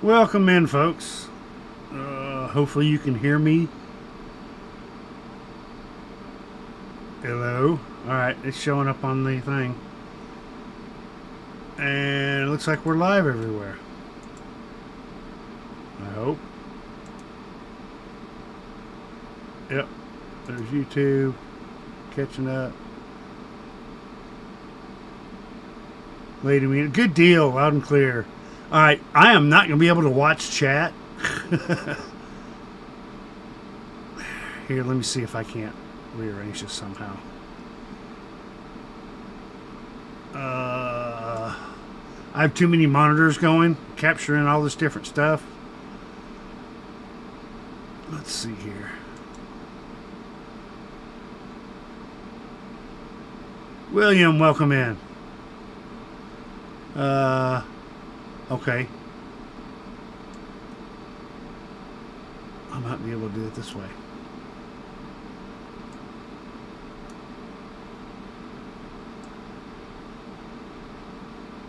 Welcome in, folks. Hopefully you can hear me. Hello. Alright, it's showing up on the thing. And it looks like we're live everywhere. I hope. Yep. There's YouTube. Catching up. Lady me. Good deal. Loud and clear. Alright, I am not going to be able to watch chat. Here, let me see if I can't rearrange this somehow. I have too many monitors going, capturing all this different stuff. Let's see here. William, welcome in. Okay. I might be able to do it this way.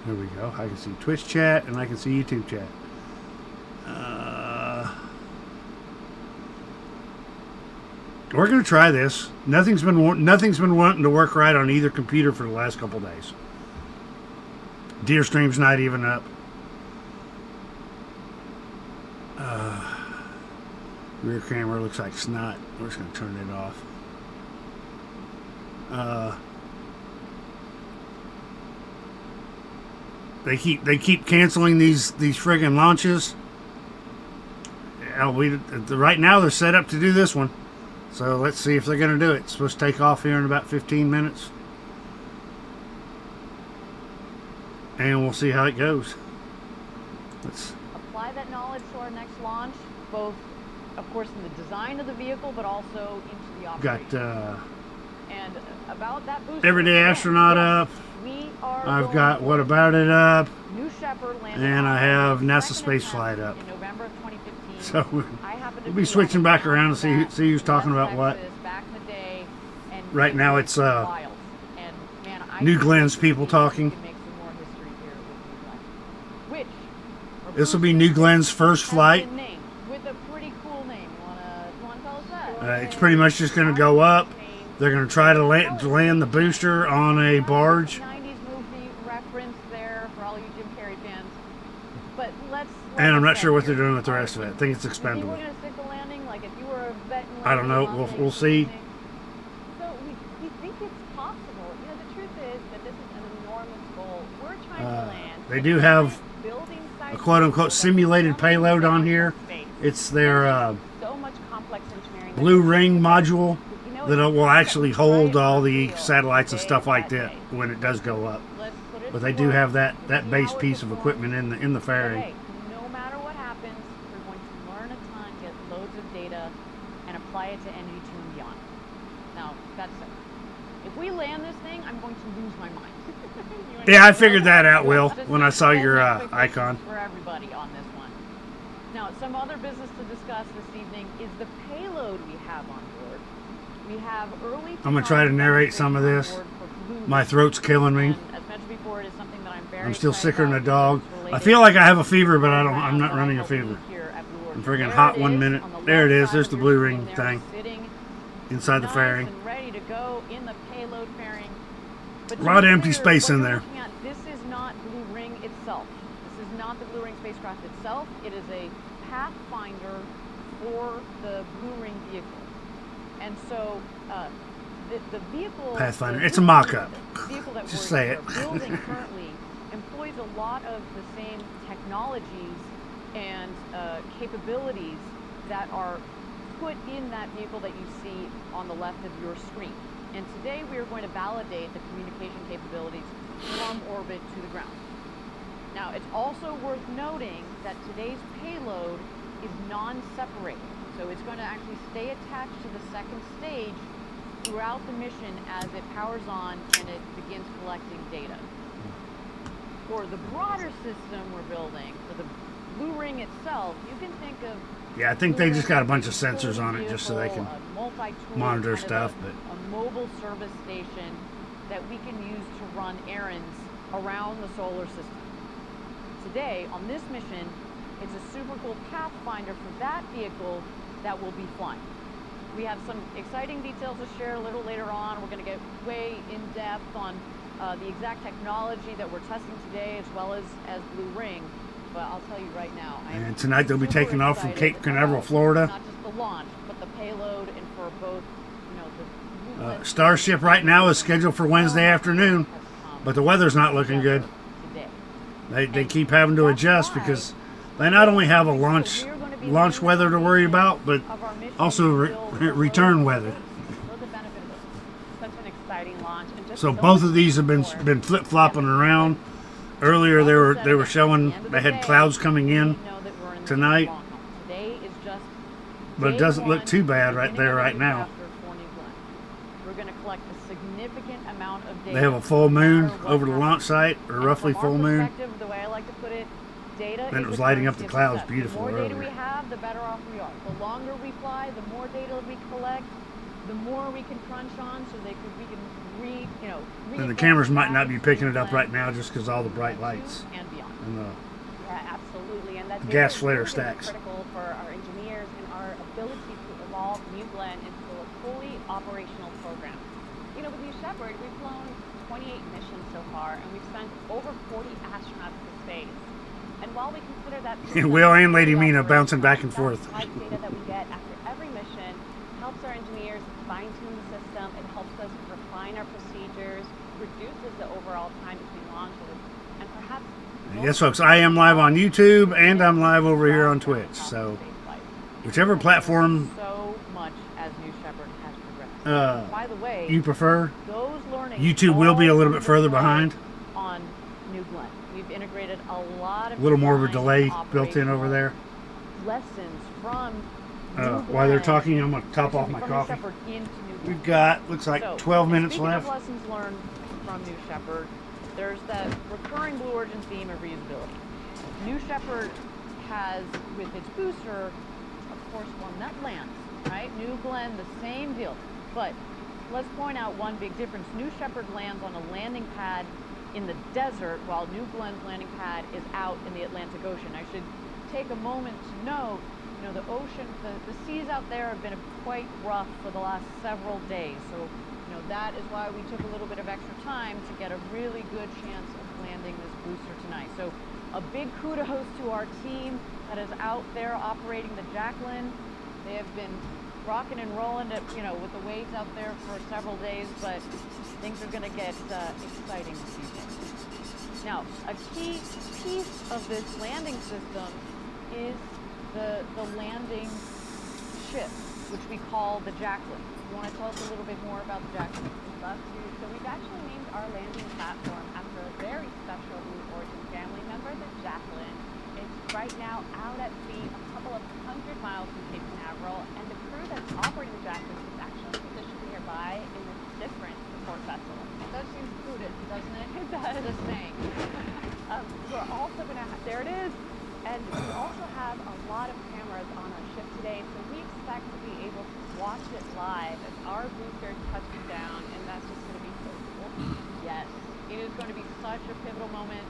There we go. I can see Twitch chat and I can see YouTube chat. We're gonna try this. Nothing's been wanting to work right on either computer for the last couple days. Deerstream's not even up. Rear camera looks like snot. We're just gonna turn it off. They keep canceling these friggin' launches. Right now they're set up to do this one, so let's see if they're gonna do it. It's supposed to take off here in about 15 minutes, and we'll see how it goes. Let's apply that knowledge to our next launch, both, of course, in the design of the vehicle, but also into the operation. got and about that booster, Everyday Astronaut up. I've got What About It up, New Shepard and I have NASA Spaceflight up. In November of 2015. So we'll be switching back around to see who's talking about what. Back in the day, and right now it's and, man, New Glenn's people talking. This will be New Glenn's first flight. With a pretty cool name. You wanna tell us that? It's pretty much just going to go up. They're going to try to land the booster on a barge. 90s movie reference there for all you Jim Carrey fans. But and I'm not sure what they're doing with the rest of it. I think it's expendable. If you were going to stick the landing, like if you were a vet and I don't know. We'll see. So we think it's possible. You know, the truth is that this is an enormous goal. We're trying to land. They do have a quote-unquote simulated payload on here. It's their so much complex engineering Blue Ring module that will actually hold all the satellites and stuff like that when it does go up. But they do have that base piece of equipment in the fairing. No matter what happens, we're going to learn a ton, get loads of data, and apply it to NG2 and beyond. Now, that's it. If we land this thing, I'm going to lose my mind. Yeah, I figured that out, Will, when I saw your icon. For everybody on this one. Now, some other business to discuss this evening is the payload we have on board. We have early. I'm gonna try to narrate some of this. My throat's killing me. As mentioned before, it is something that I'm very. I'm still sicker than a dog. I feel like I have a fever, but I'm not running a fever. I'm friggin' hot 1 minute. There it is. There's the Blue Ring thing inside the fairing. Ready to go in the payload fairing. A lot of empty space in there. This is not Blue Ring itself. This is not the Blue Ring spacecraft itself. It is a pathfinder for the Blue Ring vehicle. And so the vehicle... Pathfinder. It's a mock-up. Just say it. Building currently employs a lot of the same technologies and capabilities that are put in that vehicle that you see on the left of your screen. And today we are going to validate the communication capabilities from orbit to the ground. Now, it's also worth noting that today's payload is non-separated. So it's going to actually stay attached to the second stage throughout the mission as it powers on and it begins collecting data. For the broader system we're building, for the Blue Ring itself, you can think of... Yeah, I think they just got a bunch of sensors on it just so they can monitor stuff. But a mobile service station that we can use to run errands around the solar system. Today, on this mission, It's a super cool pathfinder for that vehicle that will be flying. We have some exciting details to share a little later on. We're going to get way in depth on the exact technology that we're testing today, as well as Blue Ring. But I'll tell you right now, And tonight they'll be taking off from Cape Canaveral, Florida. Not just the launch, but the payload, and for both, the Starship right now is scheduled for Wednesday afternoon, but the weather's not looking good. They keep having to adjust because they not only have a launch weather to worry about, but also return weather. Such an exciting launch. So both of these have been flip-flopping around. Earlier they were showing they had clouds coming in tonight, but it doesn't look too bad right there right now. We're going to collect a significant amount of data. They have a full moon over the launch site, or roughly full moon. The way I like to put it, data and it was lighting up the clouds beautiful earlier. The more data earlier. we have, the better off we are. The longer we fly, the more data we collect, the more we can crunch on, so we can read, And the cameras might not be picking it up right now just because all the bright lights and beyond. and the Yeah, absolutely. And that gas is flare really stacks. critical for our engineers and our ability to evolve New Glenn into a fully operational program. With New Shepard, we've flown 28 missions so far, and we've sent over 40 astronauts to space. And while we consider that Will and Lady Mina bouncing back and forth. That data that we get after every mission helps our engineers fine-tune the system. It helps us refine our procedures, reduces the overall time between launches, and perhaps. Yes, folks, I am live on YouTube and I'm live over here on Twitch. So, whichever platform so much as New Shepard has progressed. By the way, you prefer, those learnings YouTube will be a little bit further behind. On New Glenn, we've integrated a lot of a little more of a delay built in over there. Lessons from while they're talking, I'm going to top off my coffee. We've got, looks like 12 minutes left. Of lessons learned from New Shepard, there's that recurring Blue Origin theme of reusability. New Shepard has, with its booster, of course, one that lands, right? New Glenn, the same deal. But let's point out one big difference. New Shepard lands on a landing pad in the desert, while New Glenn's landing pad is out in the Atlantic Ocean. I should take a moment to note, the ocean, the seas out there have been quite rough for the last several days. So, that is why we took a little bit of extra time to get a really good chance of landing this booster tonight. So, a big kudos to our team that is out there operating the Jacqueline. They have been rocking and rolling it, with the waves out there for several days, but things are going to get exciting this evening. Now, a key piece of this landing system is the landing ship, which we call the Jacqueline. You want to tell us a little bit more about the Jacqueline? We'd love to. So we've actually named our landing platform after a very special Blue Origin family member, the Jacqueline. It's right now out at sea, a couple of 100 miles from Cape Canaveral, and the crew that's operating the Jacqueline is actually positioned nearby in a different support vessel. That seems prudent, doesn't it? It does. Just saying. We're also going to have, there it is, and we also have a lot of cameras on our ship today, so we expect to be able to watch it live as our booster touches down, and that's just going to be so cool. Yes, it is going to be such a pivotal moment.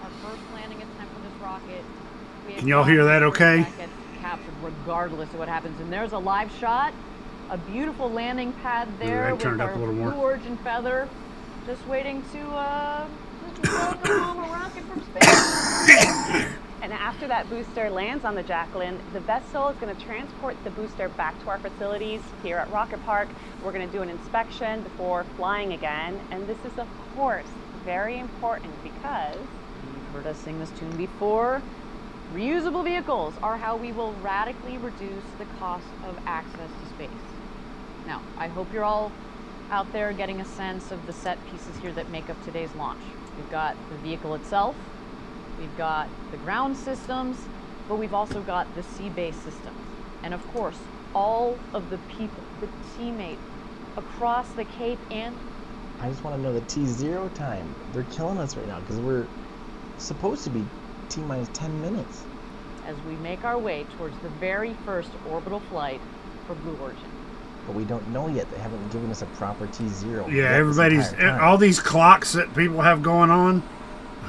Our first landing attempt for this rocket. Can y'all hear that okay? That gets captured regardless of what happens. And there's a live shot, a beautiful landing pad there with our Blue Origin feather, just waiting to welcome home a rocket from space. And after that booster lands on the Jacqueline, the vessel is going to transport the booster back to our facilities here at Rocket Park. We're going to do an inspection before flying again. And this is, of course, very important because you've heard us sing this tune before. Reusable vehicles are how we will radically reduce the cost of access to space. Now, I hope you're all out there getting a sense of the set pieces here that make up today's launch. We've got the vehicle itself, we've got the ground systems, but we've also got the sea-based systems. And of course, all of the people, the teammates across the Cape and... I just want to know the T0 time. They're killing us right now because we're supposed to be T-minus 10 minutes. As we make our way towards the very first orbital flight for Blue Origin. But we don't know yet. They haven't given us a proper T0. Yeah, everybody's, all these clocks that people have going on,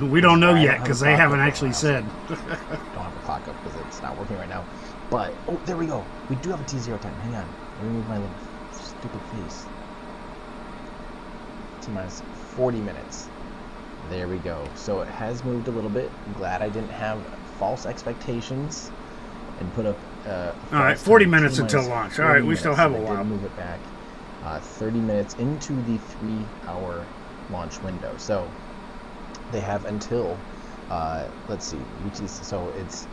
We don't know Sorry, I yet don't have because a they clock haven't up actually right now. said. Don't have a clock up because it's not working right now. But, oh, there we go. We do have a T0 time. Hang on. Let me move my little stupid face. T-minus 40 minutes. There we go. So it has moved a little bit. I'm glad I didn't have false expectations and put up All right, 40 minutes until launch. All right, we still have a while. Move it back 30 minutes into the 3-hour launch window. So they have until let's see, UTC. So it's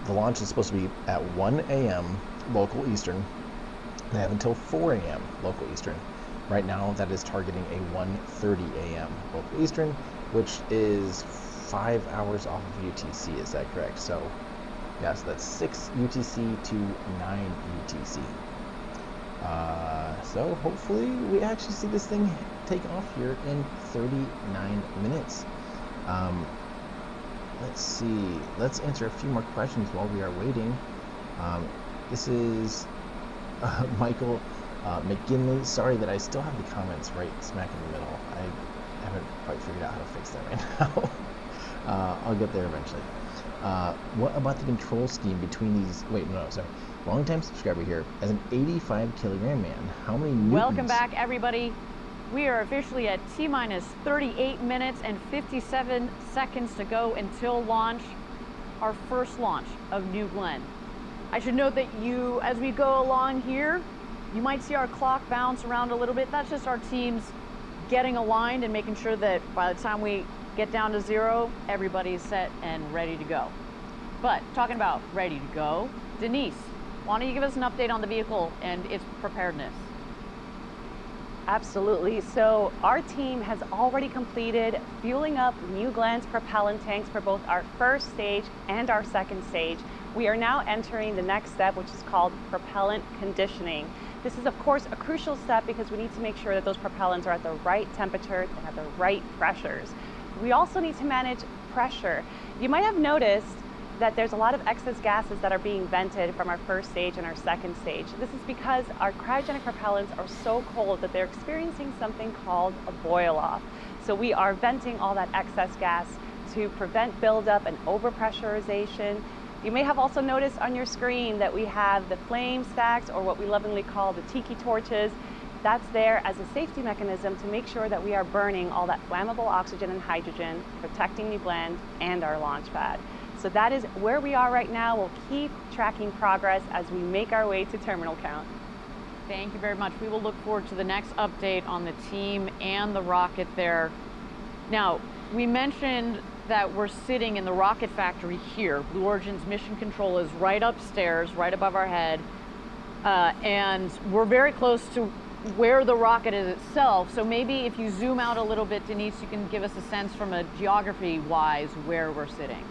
the launch is supposed to be at 1 a.m. local Eastern. They have until 4 a.m. local Eastern. Right now, that is targeting a 1:30 a.m. local Eastern, which is 5 hours off of UTC. Is that correct? So, yeah, so that's 6 UTC to 9 UTC. So hopefully we actually see this thing take off here in 39 minutes. Let's see. Let's answer a few more questions while we are waiting. This is Michael McGinley. Sorry that I still have the comments right smack in the middle. I haven't quite figured out how to fix that right now. I'll get there eventually. What about the control scheme between these? Wait, no, sorry. Long-time subscriber here. As an 85-kilogram man, how many newtons? Welcome back, everybody. We are officially at T-minus 38 minutes and 57 seconds to go until launch, our first launch of New Glenn. I should note that as we go along here, you might see our clock bounce around a little bit. That's just our teams getting aligned and making sure that by the time we get down to 0, everybody's set and ready to go. But talking about ready to go, Denise, why don't you give us an update on the vehicle and its preparedness? Absolutely. So our team has already completed fueling up New Glenn's propellant tanks for both our first stage and our second stage. We are now entering the next step, which is called propellant conditioning. This is, of course, a crucial step because we need to make sure that those propellants are at the right temperature and at the right pressures. We also need to manage pressure. You might have noticed that there's a lot of excess gases that are being vented from our first stage and our second stage. This is because our cryogenic propellants are so cold that they're experiencing something called a boil off. So we are venting all that excess gas to prevent buildup and overpressurization. You may have also noticed on your screen that we have the flame stacks, or what we lovingly call the tiki torches. That's there as a safety mechanism to make sure that we are burning all that flammable oxygen and hydrogen, protecting New Glenn and our launch pad. So that is where we are right now. We'll keep tracking progress as we make our way to terminal count. Thank you very much. We will look forward to the next update on the team and the rocket there. Now, we mentioned that we're sitting in the rocket factory here. Blue Origin's mission control is right upstairs, right above our head. And we're very close to where the rocket is itself. So maybe if you zoom out a little bit, Denise, you can give us a sense from a geography-wise where we're sitting.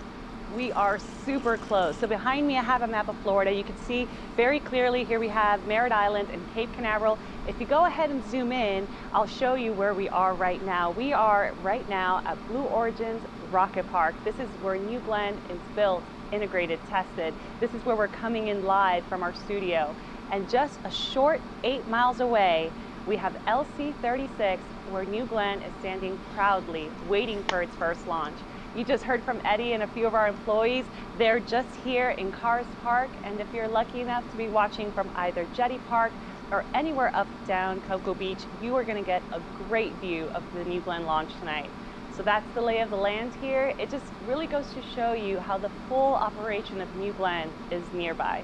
We are super close. So behind me, I have a map of Florida. You can see very clearly here we have Merritt Island and Cape Canaveral. If you go ahead and zoom in, I'll show you where we are right now. We are right now at Blue Origin's Rocket Park. This is where New Glenn is built, integrated, tested. This is where we're coming in live from our studio. And just a short 8 miles away, we have LC-36, where New Glenn is standing proudly, waiting for its first launch. You just heard from Eddie and a few of our employees. They're just here in Cars Park, and if you're lucky enough to be watching from either Jetty Park or anywhere up down Cocoa Beach, you are going to get a great view of the New Glenn launch tonight. So that's the lay of the land here. It just really goes to show you how the full operation of New Glenn is nearby.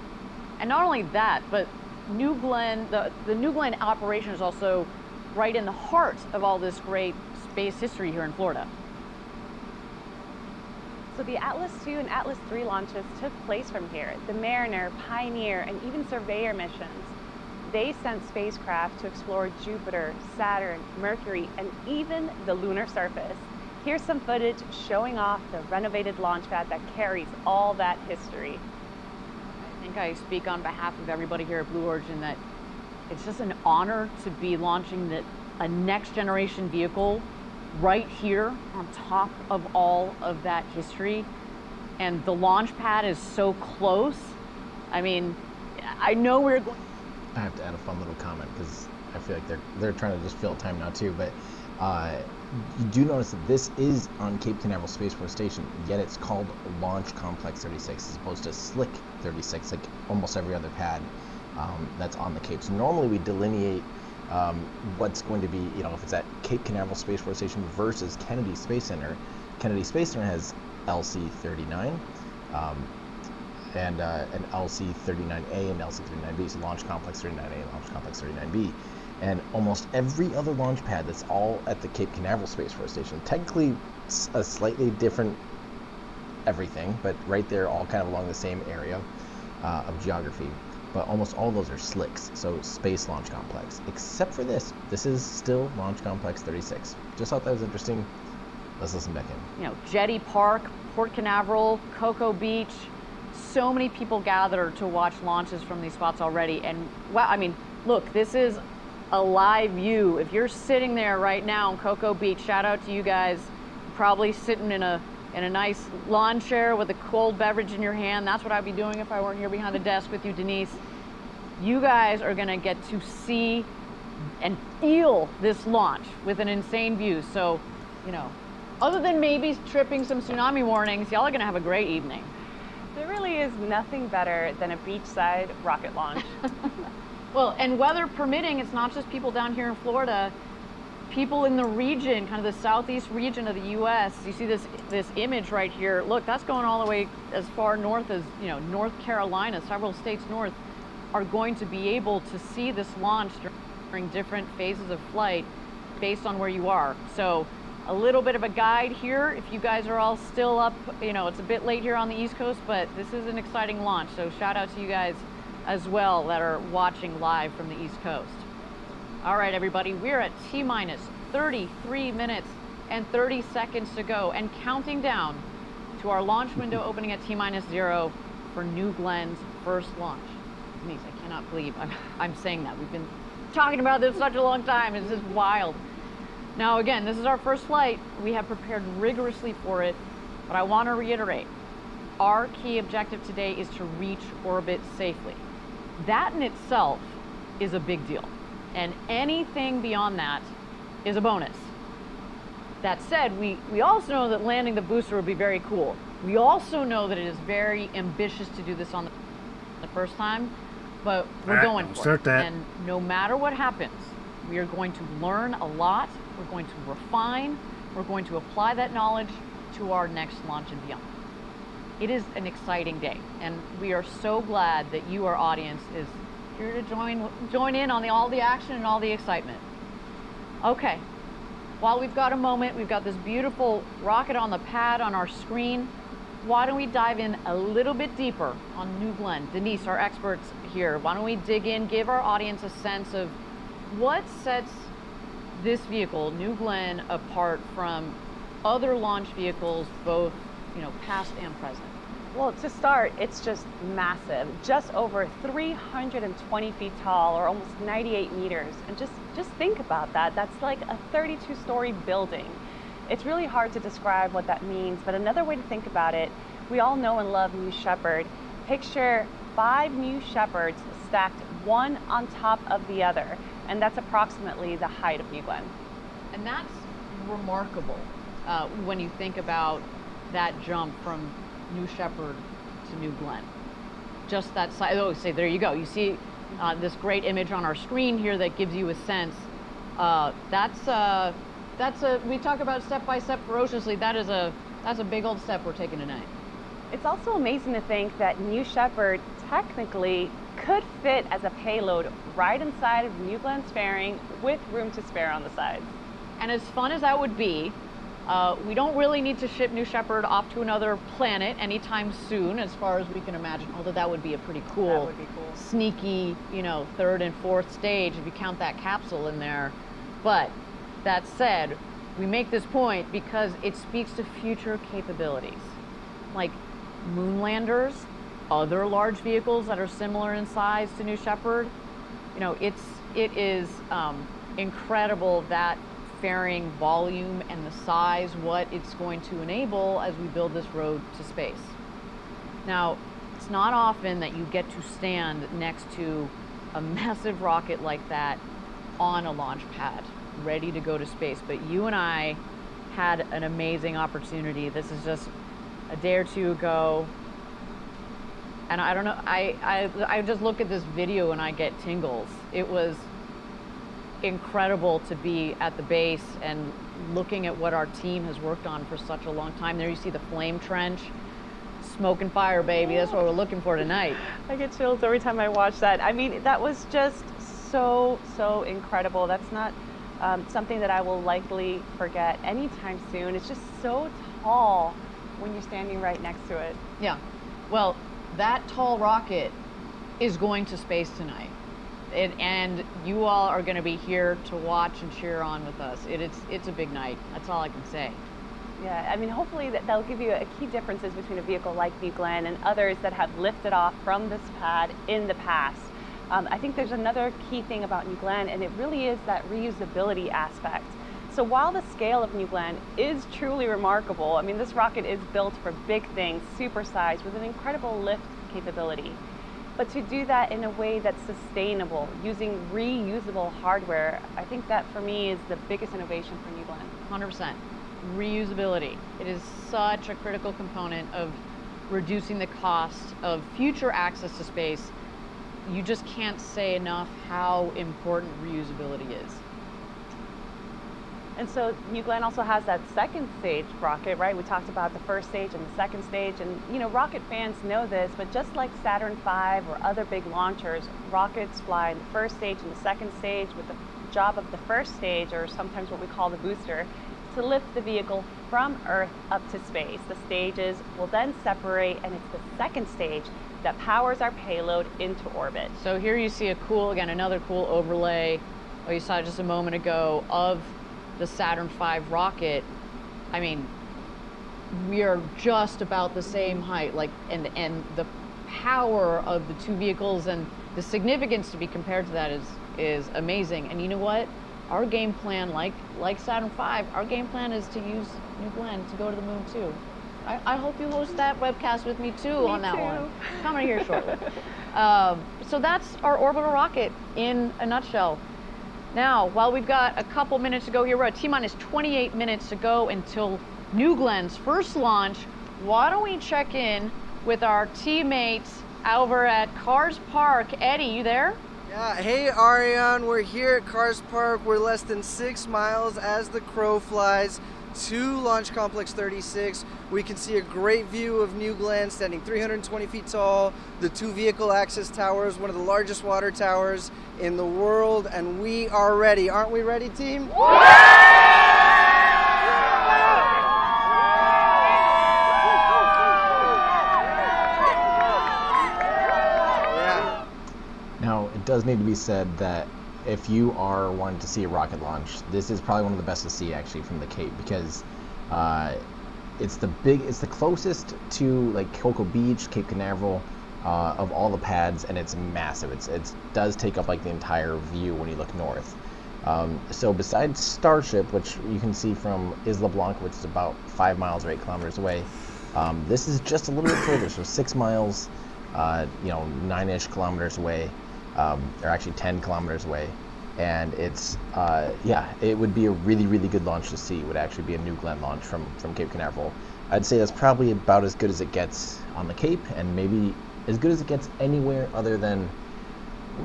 And not only that, but New Glenn, the New Glenn operation is also right in the heart of all this great space history here in Florida. So the Atlas II and Atlas III launches took place from here. The Mariner, Pioneer, and even Surveyor missions. They sent spacecraft to explore Jupiter, Saturn, Mercury, and even the lunar surface. Here's some footage showing off the renovated launch pad that carries all that history. I think I speak on behalf of everybody here at Blue Origin that it's just an honor to be launching a next generation vehicle right here on top of all of that history. And the launch pad is so close. I mean, I know we're going. I have to add a fun little comment because I feel like they're trying to just fill time now too. But you do notice that this is on Cape Canaveral Space Force Station, yet it's called Launch Complex 36 as opposed to Slick 36, like almost every other pad that's on the Cape. So normally we delineate what's going to be, if it's at Cape Canaveral Space Force Station versus Kennedy Space Center. Kennedy Space Center has LC-39 and LC-39A and LC-39B, so Launch Complex 39A and Launch Complex 39B. And almost every other launch pad that's all at the Cape Canaveral Space Force Station, technically a slightly different everything, but right there, all kind of along the same area of geography. But almost all of those are SLICs, so Space Launch Complex. Except for this is still Launch Complex 36. Just thought that was interesting. Let's listen back in. Jetty Park, Port Canaveral, Cocoa Beach, so many people gather to watch launches from these spots already. And wow, I mean, look, this is a live view. If you're sitting there right now in Cocoa Beach, shout out to you guys, probably sitting in a nice lawn chair with a cold beverage in your hand. That's what I'd be doing if I weren't here behind the desk with you, Denise. You guys are gonna get to see and feel this launch with an insane view. So, other than maybe tripping some tsunami warnings, y'all are gonna have a great evening. There really is nothing better than a beachside rocket launch. Well, and weather permitting, it's not just people down here in Florida. People in the region, kind of the southeast region of the U.S. You see this image right here. Look, that's going all the way as far north as North Carolina. Several states north are going to be able to see this launch during different phases of flight based on where you are. So a little bit of a guide here. If you guys are all still up, it's a bit late here on the East Coast, but this is an exciting launch. So shout out to you guys as well that are watching live from the East Coast. All right, everybody, we're at T-minus 33 minutes and 30 seconds to go and counting down to our launch window opening at T-minus 0 for New Glenn's first launch. Denise, I cannot believe I'm saying that. We've been talking about this such a long time. It's just wild. Now, again, this is our first flight. We have prepared rigorously for it, but I want to reiterate, our key objective today is to reach orbit safely. That in itself is a big deal, and anything beyond that is a bonus. That said, we also know that landing the booster would be very cool. We also know that it is very ambitious to do this on the first time, but we're going for it. And no matter what happens, we are going to learn a lot, we're going to refine, we're going to apply that knowledge to our next launch and beyond. It is an exciting day, and we are so glad that you, our audience, is here to join in on all the action and all the excitement. Okay, while we've got a moment, we've got this beautiful rocket on the pad on our screen. Why don't we dive in a little bit deeper on New Glenn? Denise, our experts here, why don't we dig in, give our audience a sense of what sets this vehicle, New Glenn, apart from other launch vehicles, both past and present? Well, to start, it's just massive, just over 320 feet tall, or almost 98 meters. And just think about that. That's like a 32-story building. It's really hard to describe what that means, but another way to think about it, we all know and love New Shepard. Picture 5 New Shepards stacked one on top of the other, and that's approximately the height of New Glenn. And that's remarkable when you think about that jump from New Shepard to New Glenn. Just that size. Oh, say, there you go. You see this great image on our screen here that gives you a sense. We talk about step by step ferociously. That's a big old step we're taking tonight. It's also amazing to think that New Shepard technically could fit as a payload right inside of New Glenn's fairing with room to spare on the sides. And as fun as that would be, we don't really need to ship New Shepard off to another planet anytime soon, as far as we can imagine, although that would be a pretty cool, sneaky, third and fourth stage if you count that capsule in there. But that said, we make this point because it speaks to future capabilities, like moonlanders, other large vehicles that are similar in size to New Shepard. It is incredible that fairing volume and the size, what it's going to enable as we build this road to space. Now, it's not often that you get to stand next to a massive rocket like that on a launch pad. ready to go to space. But you and I had an amazing opportunity. This is just a day or two ago. And I don't know, I just look at this video and I get tingles. It was incredible to be at the base and looking at what our team has worked on for such a long time. There you see the flame trench. Smoke and fire, baby. That's what we're looking for tonight. I get chills every time I watch that. I mean, that was just so incredible. That's not something that I will likely forget anytime soon. It's just so tall when you're standing right next to it. Yeah. Well, that tall rocket is going to space tonight. And you all are going to be here to watch and cheer on with us. It's a big night. That's all I can say. Yeah, I mean, hopefully that'll give you a key differences between a vehicle like New Glenn and others that have lifted off from this pad in the past. I think there's another key thing about New Glenn, and it really is that reusability aspect. So while the scale of New Glenn is truly remarkable, I mean, this rocket is built for big things, supersized, with an incredible lift capability. But to do that in a way that's sustainable, using reusable hardware, I think that for me is the biggest innovation for New Glenn. 100%. Reusability. It is such a critical component of reducing the cost of future access to space. You just can't say enough how important reusability is. And so New Glenn also has that second stage rocket, right? We talked about the first stage and the second stage, and you know, rocket fans know this, but just like Saturn V or other big launchers, rockets fly in the first stage and the second stage, with the job of the first stage, or sometimes what we call the booster, to lift the vehicle from Earth up to space. The stages will then separate, and it's the second stage that powers our payload into orbit. So here you see another cool overlay, you saw it just a moment ago, of the Saturn V rocket. I mean, we are just about the same height, and the power of the two vehicles and the significance to be compared to that is amazing. And you know what? Our game plan, like Saturn V, our game plan is to use New Glenn to go to the moon too. I hope you host that webcast with me too on that one. Coming here shortly. So that's our orbital rocket in a nutshell. Now, while we've got a couple minutes to go here, we're at T-minus 28 minutes to go until New Glenn's first launch. Why don't we check in with our teammates over at Cars Park? Eddie, you there? Yeah, hey Ariane, we're here at Cars Park. We're less than 6 miles as the crow flies to Launch Complex 36. We can see a great view of New Glenn standing 320 feet tall, the two vehicle access towers, one of the largest water towers in the world, and we are ready. Aren't we ready, team? Now, it does need to be said that if you are wanting to see a rocket launch, this is probably one of the best to see actually from the Cape, because it's the closest to like Cocoa Beach, Cape Canaveral, of all the pads, and it's massive. It does take up like the entire view when you look north. So besides Starship, which you can see from Isla Blanca, which is about 5 miles or 8 kilometers away, this is just a little bit further, so 6 miles, 9-ish kilometers away, or actually 10 kilometers away, and it's it would be a really good launch to see. It would actually be a New Glenn launch from Cape Canaveral. I'd say that's probably about as good as it gets on the Cape, and maybe as good as it gets anywhere other than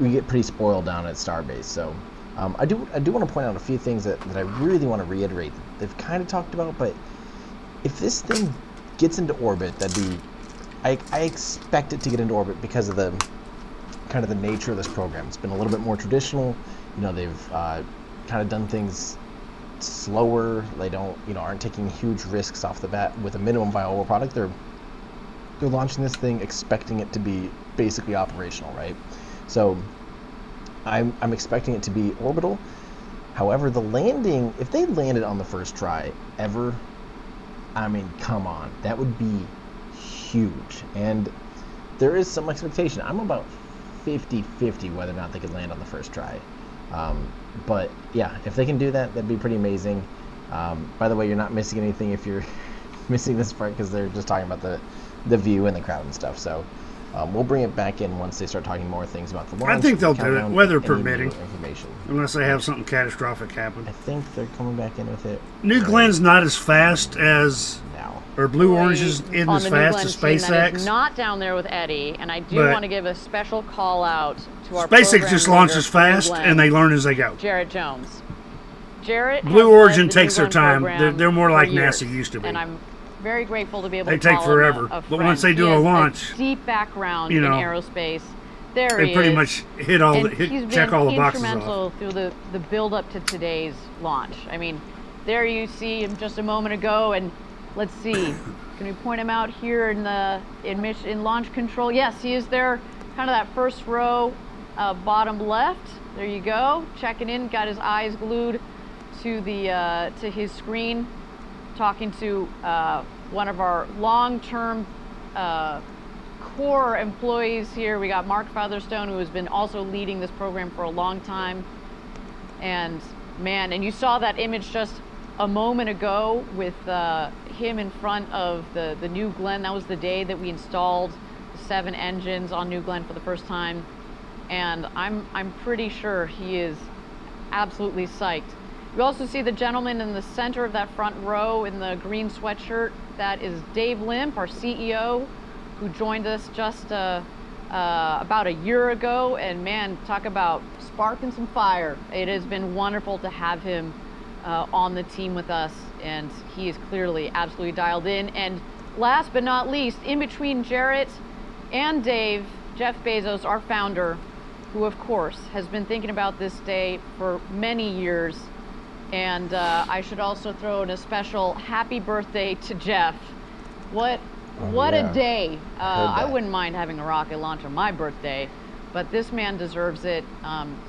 we get pretty spoiled down at Starbase. So I do want to point out a few things that I really want to reiterate that they've kind of talked about, but if this thing gets into orbit, I expect it to get into orbit because of the kind of the nature of this program. It's been a little bit more traditional. They've kind of done things slower. They aren't taking huge risks off the bat with a minimum viable product. They're launching this thing expecting it to be basically operational, right? So I'm expecting it to be orbital. However, the landing, if they landed on the first try ever, I mean, come on, that would be huge. And there is some expectation. I'm about 50-50 whether or not they could land on the first try. But yeah, if they can do that, that'd be pretty amazing. By the way, you're not missing anything if you're missing this part, because they're just talking about the view and the crowd and stuff. So We'll bring it back in once they start talking more things about the launch. I think they'll do it, countdown, weather and any new permitting. information. Unless they have something catastrophic happen. I think they're coming back in with it. New Glenn's not as fast as, Now. or Blue Orange is in on as the New fast Glenn as team that is SpaceX. not down there with Eddie, and I do But want to give a special call out to our SpaceX program just leader launches for New fast Glenn, and they learn as they go. Jarrett Jones. Jarrett Blue has Origin led the takes New their Glenn time. program They're more for like years, NASA used to be. And I'm very grateful to be able They to take call forever, him a but once friend. they do He a has launch, deep background you know, in aerospace. There They he pretty is. much hit all And the, he's hit, check been all the boxes instrumental off. through the build up to today's launch. I mean, there you see him just a moment ago, and let's see, can we point him out here in launch control? Yes, he is there, kind of that first row, bottom left. There you go, checking in, got his eyes glued to his screen, talking to one of our long-term core employees here. We got Mark Featherstone, who has been also leading this program for a long time. And man, and you saw that image just a moment ago with him in front of the New Glenn. That was the day that we installed the 7 engines on New Glenn for the first time. And I'm pretty sure he is absolutely psyched. You also see the gentleman in the center of that front row in the green sweatshirt. That is Dave Limp, our CEO, who joined us just about a year ago. And man, talk about sparking some fire. It has been wonderful to have him on the team with us, and he is clearly absolutely dialed in. And last but not least, in between Jarrett and Dave, Jeff Bezos, our founder, who of course has been thinking about this day for many years. And I should also throw in a special happy birthday to Jeff. What yeah. a day. I that. wouldn't mind having a rocket launch on my birthday, but this man deserves it.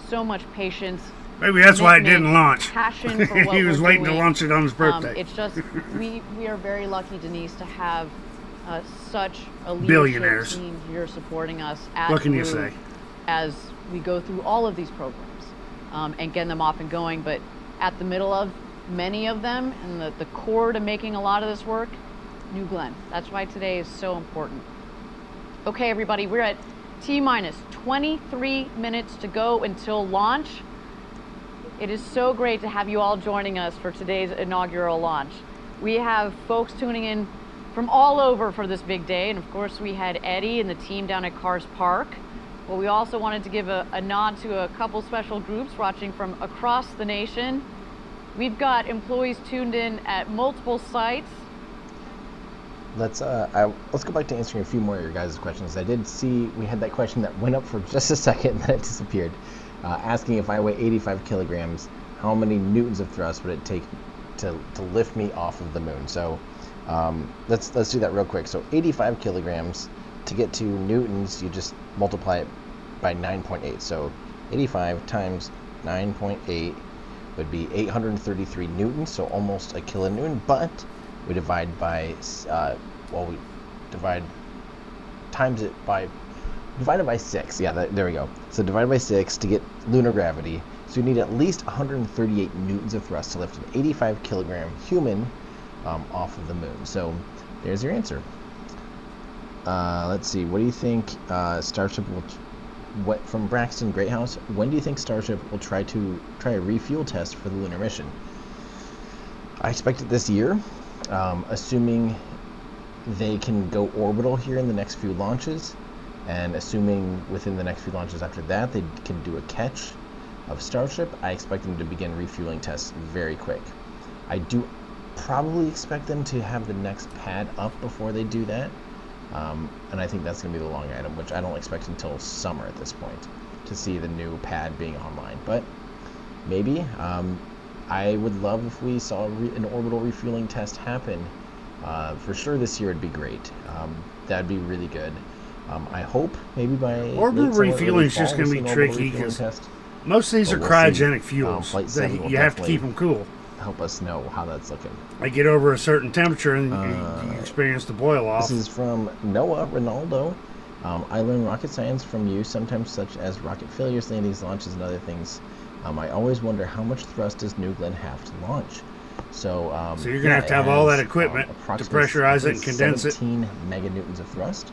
So much patience. Maybe that's why it commitment, didn't launch. Passion for what He was we're waiting to doing. launch it on his birthday. It's just, we are very lucky, Denise, to have such a leadership Billionaires. team here supporting us at What can you Blue say? as we go through all of these programs and getting them off and going. But at the middle of many of them and the core to making a lot of this work, New Glenn. That's why today is so important. Okay, everybody, we're at T-minus 23 minutes to go until launch. It is so great to have you all joining us for today's inaugural launch. We have folks tuning in from all over for this big day, and of course we had Eddie and the team down at Cars Park. But we also wanted to give a nod to a couple special groups watching from across the nation. We've got employees tuned in at multiple sites. Let's go back to answering a few more of your guys' questions. I did see we had that question that went up for just a second and then it disappeared. Asking if I weigh 85 kilograms, how many newtons of thrust would it take to lift me off of the moon? So let's do that real quick. So 85 kilograms, to get to newtons, you just multiply it by 9.8. So 85 times 9.8 would be 833 newtons, so almost a kilonewton, but we divide by, divided by 6. Yeah, there we go. So divided by 6 to get lunar gravity. So you need at least 138 newtons of thrust to lift an 85 kilogram human off of the moon. So there's your answer. Let's see. What do you think Starship will? From Braxton Greathouse, when do you think Starship will try a refuel test for the lunar mission? I expect it this year, assuming they can go orbital here in the next few launches, and assuming within the next few launches after that they can do a catch of Starship. I expect them to begin refueling tests very quick. I do probably expect them to have the next pad up before they do that. And I think that's going to be the long item, which I don't expect until summer at this point to see the new pad being online. But maybe. I would love if we saw an orbital refueling test happen. For sure this year would be great. That'd be really good. I hope maybe by Orbital refueling is just going going to be tricky because most of these are we'll cryogenic see. fuels. Flight 7 will You have to keep definitely them cool. help us know how that's looking. They get over a certain temperature and you experience the boil off. This is from Noah Ronaldo. I learn rocket science from you, sometimes such as rocket failures, landings, launches, and other things. I always wonder how much thrust does New Glenn have to launch. So you're going to have all that equipment to approximately pressurize it and condense it. 17 meganewtons of thrust.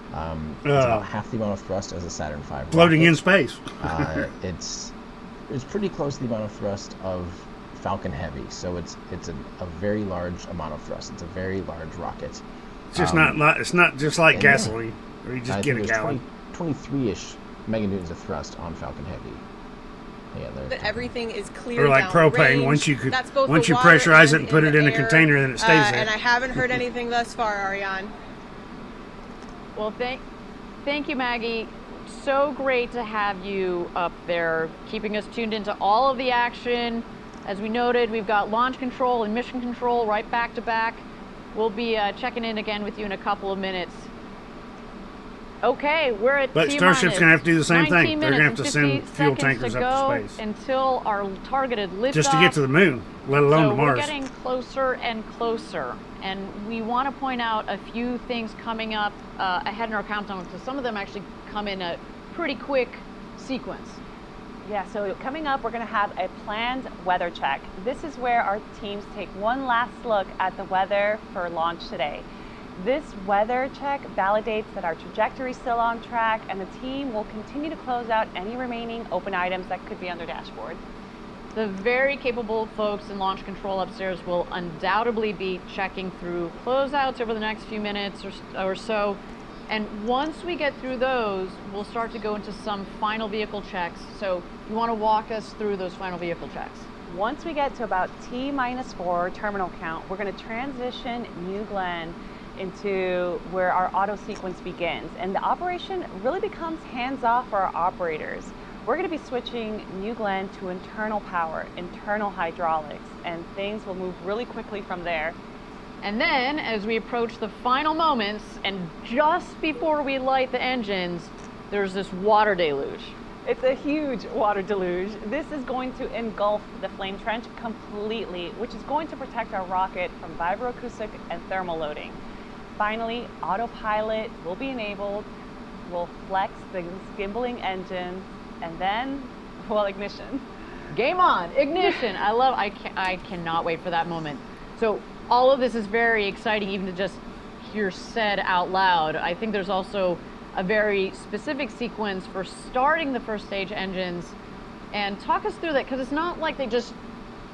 It's about half the amount of thrust as a Saturn V Floating rocket. in space. It's pretty close to the amount of thrust of Falcon Heavy, so it's a very large amount of thrust. It's a very large rocket. It's just it's not just like yeah. gasoline, or you just I get think a there's gallon. 23-ish meganewtons of thrust on Falcon Heavy. Yeah, That everything is clear Or like propane. downrange. That's both Once the you water pressurize it and put it in the a air. container, then it stays there. And I haven't heard anything thus far, Ariane. Well, thank you, Maggie. So great to have you up there, keeping us tuned into all of the action. As we noted, we've got launch control and mission control right back to back. We'll be checking in again with you in a couple of minutes. Okay, we're at But Starship's going to have to do the same thing. They're going to have to send fuel tankers up to space. Until our targeted liftoff. Just to get to the moon, let alone to Mars. We're getting closer and closer. And we want to point out a few things coming up ahead in our countdown, because some of them actually come in a pretty quick sequence. Yeah, so coming up, we're going to have a planned weather check. This is where our teams take one last look at the weather for launch today. This weather check validates that our trajectory is still on track, and the team will continue to close out any remaining open items that could be on their dashboard. The very capable folks in launch control upstairs will undoubtedly be checking through closeouts over the next few minutes or so. And once we get through those, we'll start to go into some final vehicle checks. So you want to walk us through those final vehicle checks? Once we get to about T-4 terminal count, we're going to transition New Glenn into where our auto sequence begins. And the operation really becomes hands-off for our operators. We're going to be switching New Glenn to internal power, internal hydraulics, and things will move really quickly from there. And then, as we approach the final moments, and just before we light the engines, there's this water deluge. It's a huge water deluge. This is going to engulf the flame trench completely, which is going to protect our rocket from vibroacoustic and thermal loading. Finally, autopilot will be enabled. We'll flex the gimbaling engine, and then, well, ignition. Game on, ignition. I cannot wait for that moment. So all of this is very exciting, even to just hear said out loud. I think there's also a very specific sequence for starting the first stage engines. And talk us through that, because it's not like they just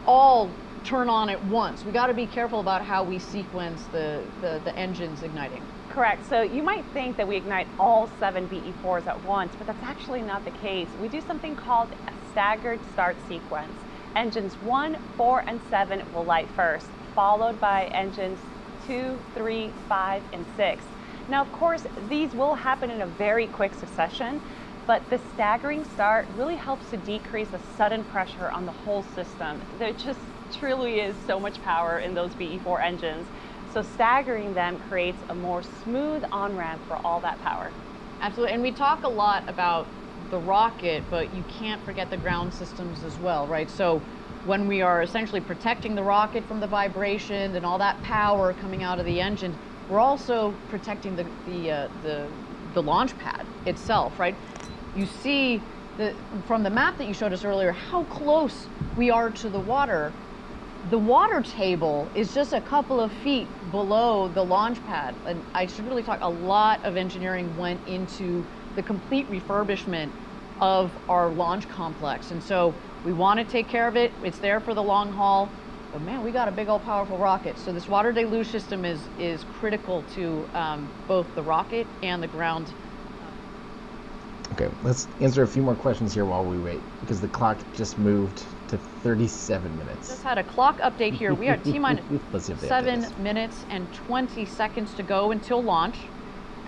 all turn on at once. We got to be careful about how we sequence the engines igniting. Correct. So you might think that we ignite all 7 BE4s at once, but that's actually not the case. We do something called a staggered start sequence. Engines 1, 4, and 7 will light first, followed by engines 2, 3, 5, and 6. Now, of course, these will happen in a very quick succession, but the staggering start really helps to decrease the sudden pressure on the whole system. There just truly is so much power in those BE4 engines. So staggering them creates a more smooth on-ramp for all that power. Absolutely, and we talk a lot about the rocket, but you can't forget the ground systems as well, right? So when we are essentially protecting the rocket from the vibration and all that power coming out of the engine, we're also protecting the launch pad itself, right? You see from the map that you showed us earlier how close we are to the water. The water table is just a couple of feet below the launch pad. And I should really talk, a lot of engineering went into the complete refurbishment of our launch complex. And so we want to take care of it. It's there for the long haul. But man, we got a big old powerful rocket. So this water deluge system is critical to both the rocket and the ground. Okay, let's answer a few more questions here while we wait, because the clock just moved to 37 minutes. Just had a clock update here. We are T-minus Let's see if they 7 update us. minutes and 20 seconds to go until launch.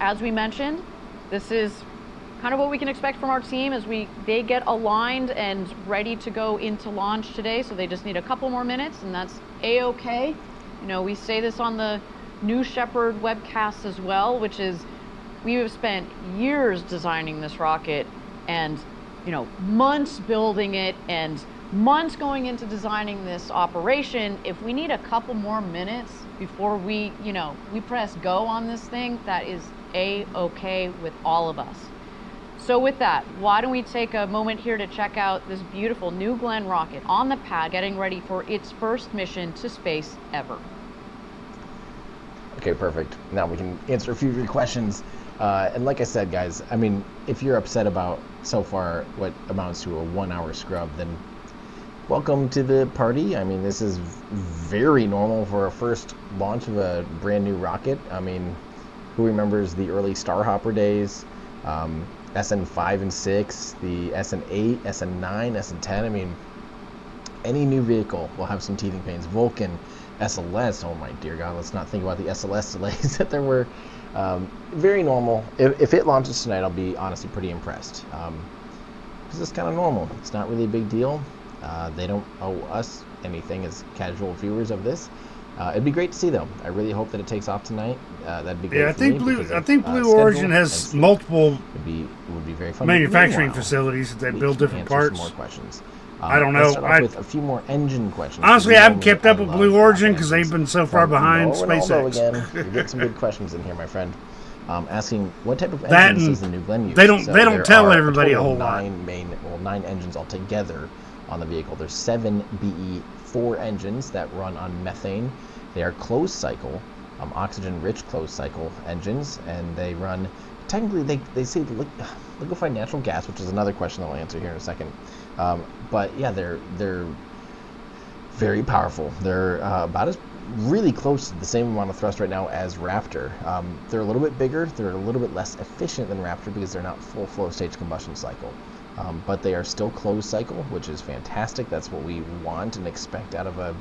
As we mentioned, this is kind of what we can expect from our team as they get aligned and ready to go into launch today. So they just need a couple more minutes, and that's A-OK. You know, we say this on the New Shepard webcast as well, which is we have spent years designing this rocket and, you know, months building it and months going into designing this operation. If we need a couple more minutes before we press go on this thing, that is A-OK with all of us. So with that, why don't we take a moment here to check out this beautiful New Glenn rocket on the pad, getting ready for its first mission to space ever. Okay, perfect. Now we can answer a few of your questions. And like I said, guys, I mean, if you're upset about so far what amounts to a 1-hour scrub, then welcome to the party. I mean, this is very normal for a first launch of a brand new rocket. I mean, who remembers the early Starhopper days? SN5 and 6, the SN8, SN9, SN10. I mean, any new vehicle will have some teething pains. Vulcan, SLS, oh my dear God, let's not think about the SLS delays that there were. Very normal. If it launches tonight, I'll be honestly pretty impressed. Because it's kind of normal. It's not really a big deal. They don't owe us anything as casual viewers of this. It'd be great to see, though. I really hope that it takes off tonight. That'd be great. Yeah, I think Blue Origin has multiple would be very fun. manufacturing Meanwhile, facilities that we build can different answer parts. some more questions. I don't Let's know. start off with a few more engine questions. Honestly, I haven't kept up with love Blue Origin rocket because they've engines. been so far From behind Ronaldo SpaceX. again. You get some good questions in here, my friend. Asking what type of That engines and does the new Glenn use? they don't there tell are everybody a total of whole lot. 9 engines altogether on the vehicle. There's 7 BE4 engines that run on methane. They are closed cycle, oxygen-rich closed cycle engines, and they run. Technically, they say liquefied natural gas, which is another question that I'll answer here in a second. But yeah, they're very powerful. They're about as really close to the same amount of thrust right now as Raptor. They're a little bit bigger. They're a little bit less efficient than Raptor because they're not full flow stage combustion cycle. But they are still closed cycle, which is fantastic. That's what we want and expect out of a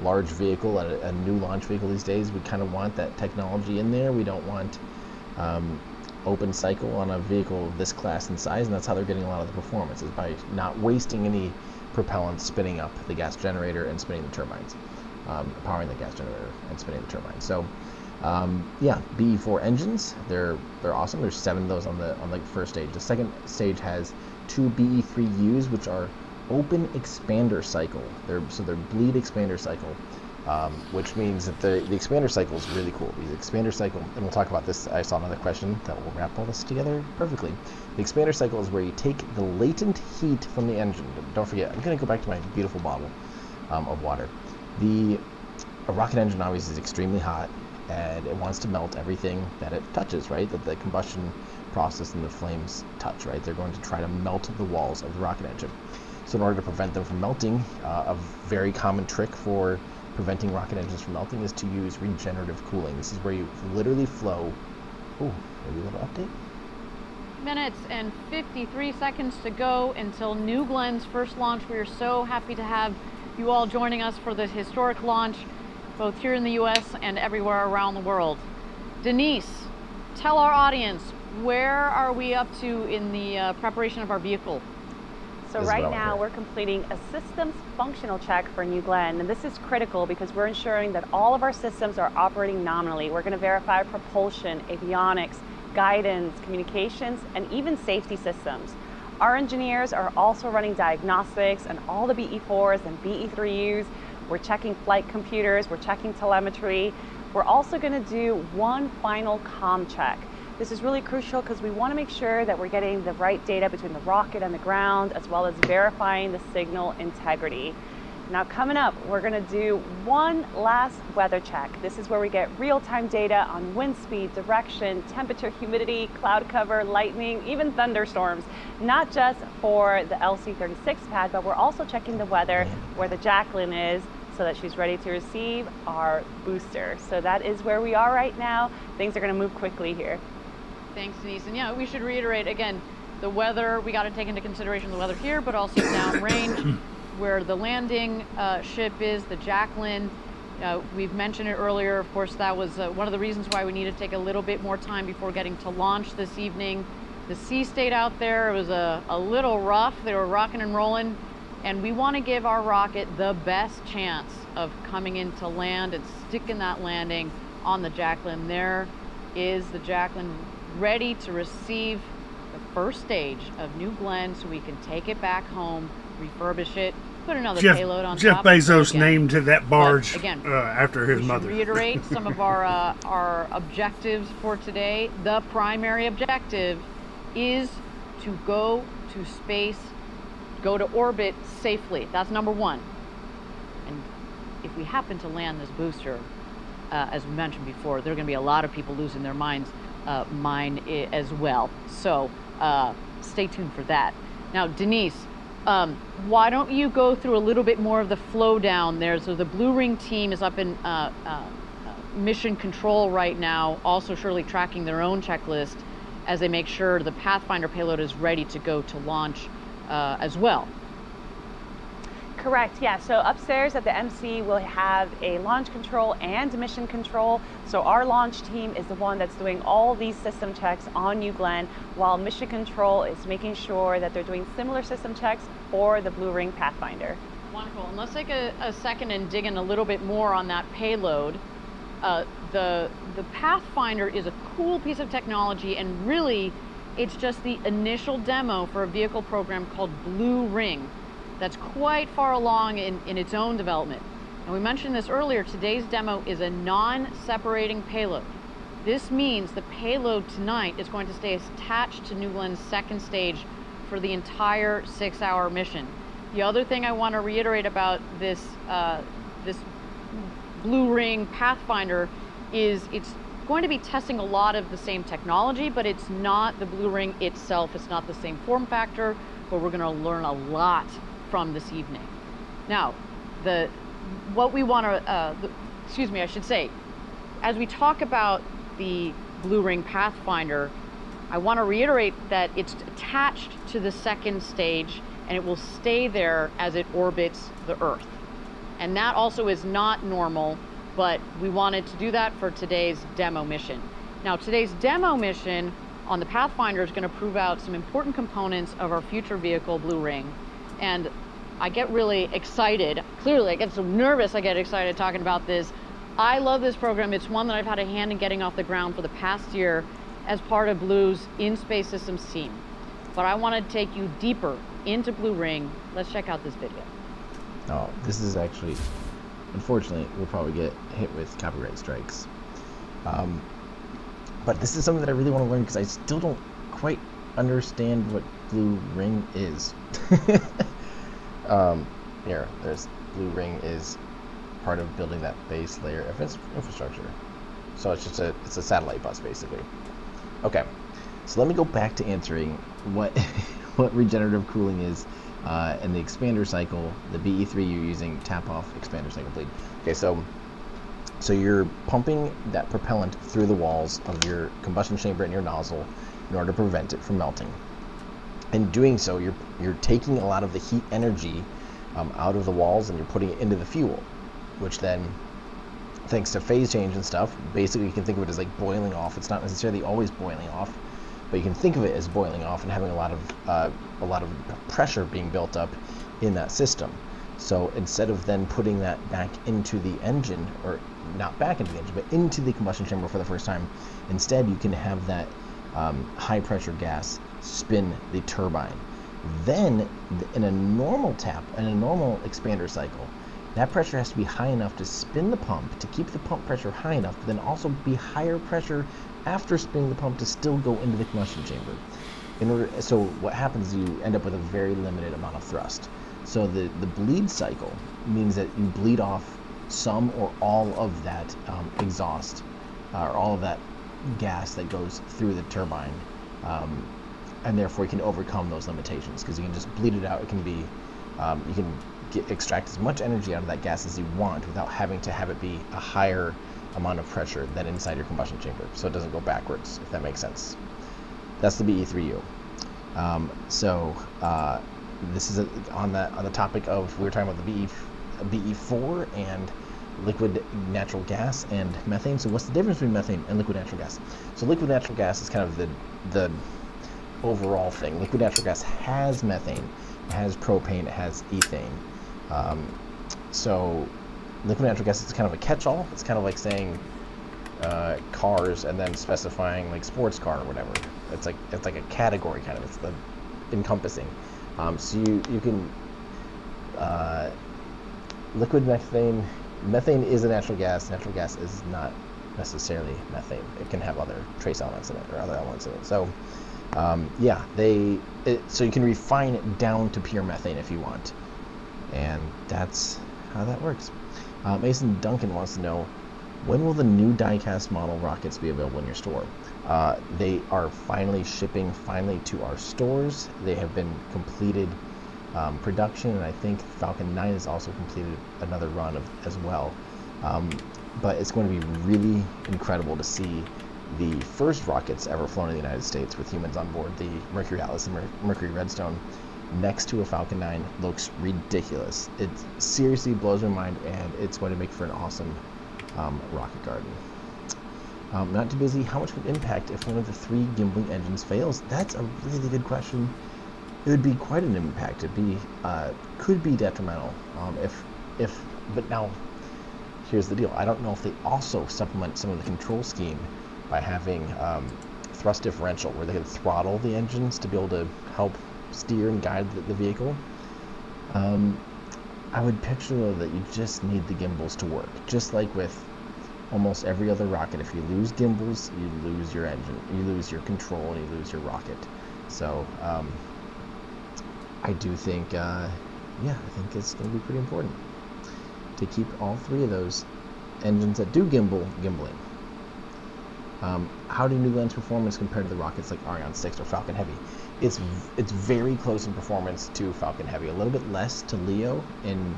large vehicle, a new launch vehicle these days. We kind of want that technology in there. We don't want open cycle on a vehicle of this class and size, and that's how they're getting a lot of the performance, is by not wasting any propellant, spinning up the gas generator and spinning the turbines, powering the gas generator and spinning the turbines. So yeah, BE4 engines, they're awesome. There's 7 of those on the first stage. The second stage has 2 BE3Us, which are open expander cycle. They're bleed expander cycle, which means that the expander cycle is really cool. The expander cycle, and we'll talk about this. I saw another question that will wrap all this together perfectly. The expander cycle is where you take the latent heat from the engine. Don't forget, I'm going to go back to my beautiful bottle of water. A rocket engine obviously is extremely hot, and it wants to melt everything that it touches, right? That the combustion process and the flames touch, right? They're going to try to melt the walls of the rocket engine. So in order to prevent them from melting, a very common trick for preventing rocket engines from melting is to use regenerative cooling. This is where you literally flow. Oh, maybe a little update. Minutes and 53 seconds to go until New Glenn's first launch. We are so happy to have you all joining us for this historic launch, both here in the U.S. and everywhere around the world. Denise, tell our audience, where are we up to in the preparation of our vehicle? So right now we're completing a systems functional check for New Glenn, and this is critical because we're ensuring that all of our systems are operating nominally. We're going to verify propulsion, avionics, guidance, communications, and even safety systems. Our engineers are also running diagnostics on all the BE4s and BE3Us. We're checking flight computers, we're checking telemetry. We're also going to do one final comm check. This is really crucial because we want to make sure that we're getting the right data between the rocket and the ground, as well as verifying the signal integrity. Now coming up, we're going to do one last weather check. This is where we get real-time data on wind speed, direction, temperature, humidity, cloud cover, lightning, even thunderstorms. Not just for the LC-36 pad, but we're also checking the weather where the Jacqueline is, so that she's ready to receive our booster. So that is where we are right now. Things are going to move quickly here. Thanks, Denise. And yeah, we should reiterate again, the weather, we got to take into consideration the weather here, but also downrange where the landing ship is, the Jacqueline. We've mentioned it earlier. Of course, that was one of the reasons why we needed to take a little bit more time before getting to launch this evening. The sea state out there, it was a little rough. They were rocking and rolling. And we want to give our rocket the best chance of coming into land and sticking that landing on the Jacqueline. There is the Jacqueline ready to receive the first stage of New Glenn so we can take it back home, refurbish it, put another payload on Jeff top. Bezos named that barge again, after his mother. Reiterate some of our objectives for today. The primary objective is to go to space, go to orbit safely. That's number one. And if we happen to land this booster, as we mentioned before, there are going to be a lot of people losing their minds. mine as well. So stay tuned for that. Now, Denise, why don't you go through a little bit more of the flow down there? So the Blue Ring team is up in mission control right now, also surely tracking their own checklist as they make sure the Pathfinder payload is ready to go to launch as well. Correct, yeah. So upstairs at the MC, we'll have a launch control and mission control. So our launch team is the one that's doing all these system checks on New Glenn, while mission control is making sure that they're doing similar system checks for the Blue Ring Pathfinder. Wonderful. And let's take a second and dig in a little bit more on that payload. The Pathfinder is a cool piece of technology, and really it's just the initial demo for a vehicle program called Blue Ring that's quite far along in its own development. And we mentioned this earlier, today's demo is a non-separating payload. This means the payload tonight is going to stay attached to New Glenn's second stage for the entire 6-hour mission. The other thing I want to reiterate about this Blue Ring Pathfinder is it's going to be testing a lot of the same technology, but it's not the Blue Ring itself. It's not the same form factor, but we're going to learn a lot from this evening. Now, what we want to, excuse me, I should say, as we talk about the Blue Ring Pathfinder, I want to reiterate that it's attached to the second stage and it will stay there as it orbits the Earth. And that also is not normal, but we wanted to do that for today's demo mission. Now, today's demo mission on the Pathfinder is going to prove out some important components of our future vehicle, Blue Ring. And I get really excited. Clearly, I get so nervous I get excited talking about this. I love this program. It's one that I've had a hand in getting off the ground for the past year as part of Blue's In-Space Systems team. But I want to take you deeper into Blue Ring. Let's check out this video. Oh, this is actually, unfortunately, we'll probably get hit with copyright strikes. But this is something that I really want to learn because I still don't quite understand what Blue Ring is. Here, there's Blue Ring is part of building that base layer of infrastructure. So it's just it's a satellite bus basically. Okay, so let me go back to answering what what regenerative cooling is and the expander cycle. The BE3 you're using tap off expander cycle bleed. Okay, so you're pumping that propellant through the walls of your combustion chamber and your nozzle in order to prevent it from melting. In doing so, you're taking a lot of the heat energy out of the walls and you're putting it into the fuel, which then, thanks to phase change and stuff, basically you can think of it as like boiling off. It's not necessarily always boiling off, but you can think of it as boiling off and having a lot of pressure being built up in that system. So instead of then putting that back into the engine, or not back into the engine, but into the combustion chamber for the first time, instead you can have that high pressure gas spin the turbine. Then in a normal expander cycle, that pressure has to be high enough to spin the pump, to keep the pump pressure high enough, but then also be higher pressure after spinning the pump to still go into the combustion chamber. So what happens is you end up with a very limited amount of thrust. So the bleed cycle means that you bleed off some or all of that exhaust, or all of that gas that goes through the turbine, and therefore you can overcome those limitations because you can just bleed it out. It can be, you can extract as much energy out of that gas as you want without having to have it be a higher amount of pressure than inside your combustion chamber, so it doesn't go backwards, if that makes sense. That's the BE3U. This is on the topic of, we were talking about the BE4 and liquid natural gas and methane. So what's the difference between methane and liquid natural gas? So liquid natural gas is kind of the overall thing. Liquid natural gas has methane, it has propane, it has ethane. So liquid natural gas is kind of a catch-all. It's kind of like saying cars and then specifying like sports car or whatever. It's like a category kind of. It's the encompassing. So you can liquid methane is a natural gas. Natural gas is not necessarily methane. It can have other trace elements in it or other elements in it. So so you can refine it down to pure methane if you want, and that's how that works. Mason Duncan wants to know, when will the new die-cast model rockets be available in your store? They are finally shipping to our stores. They have been completed production, and I think Falcon 9 has also completed another run as well. But it's going to be really incredible to see the first rockets ever flown in the United States with humans on board. The Mercury Atlas and Mercury Redstone next to a Falcon 9 looks ridiculous. It seriously blows my mind, and it's going to make for an awesome rocket garden. Not too busy. How much would impact if one of the 3 gimbling engines fails? That's a really good question. It would be quite an impact. It could be detrimental. But now, here's the deal. I don't know if they also supplement some of the control scheme by having thrust differential, where they can throttle the engines to be able to help steer and guide the vehicle. I would picture, though, that you just need the gimbals to work. Just like with almost every other rocket, if you lose gimbals, you lose your engine, you lose your control, and you lose your rocket. So I do think, I think it's going to be pretty important to keep all 3 of those engines that do gimbling. How do New Glen's performance compare to the rockets like Ariane 6 or Falcon Heavy? It's very close in performance to Falcon Heavy, a little bit less to Leo in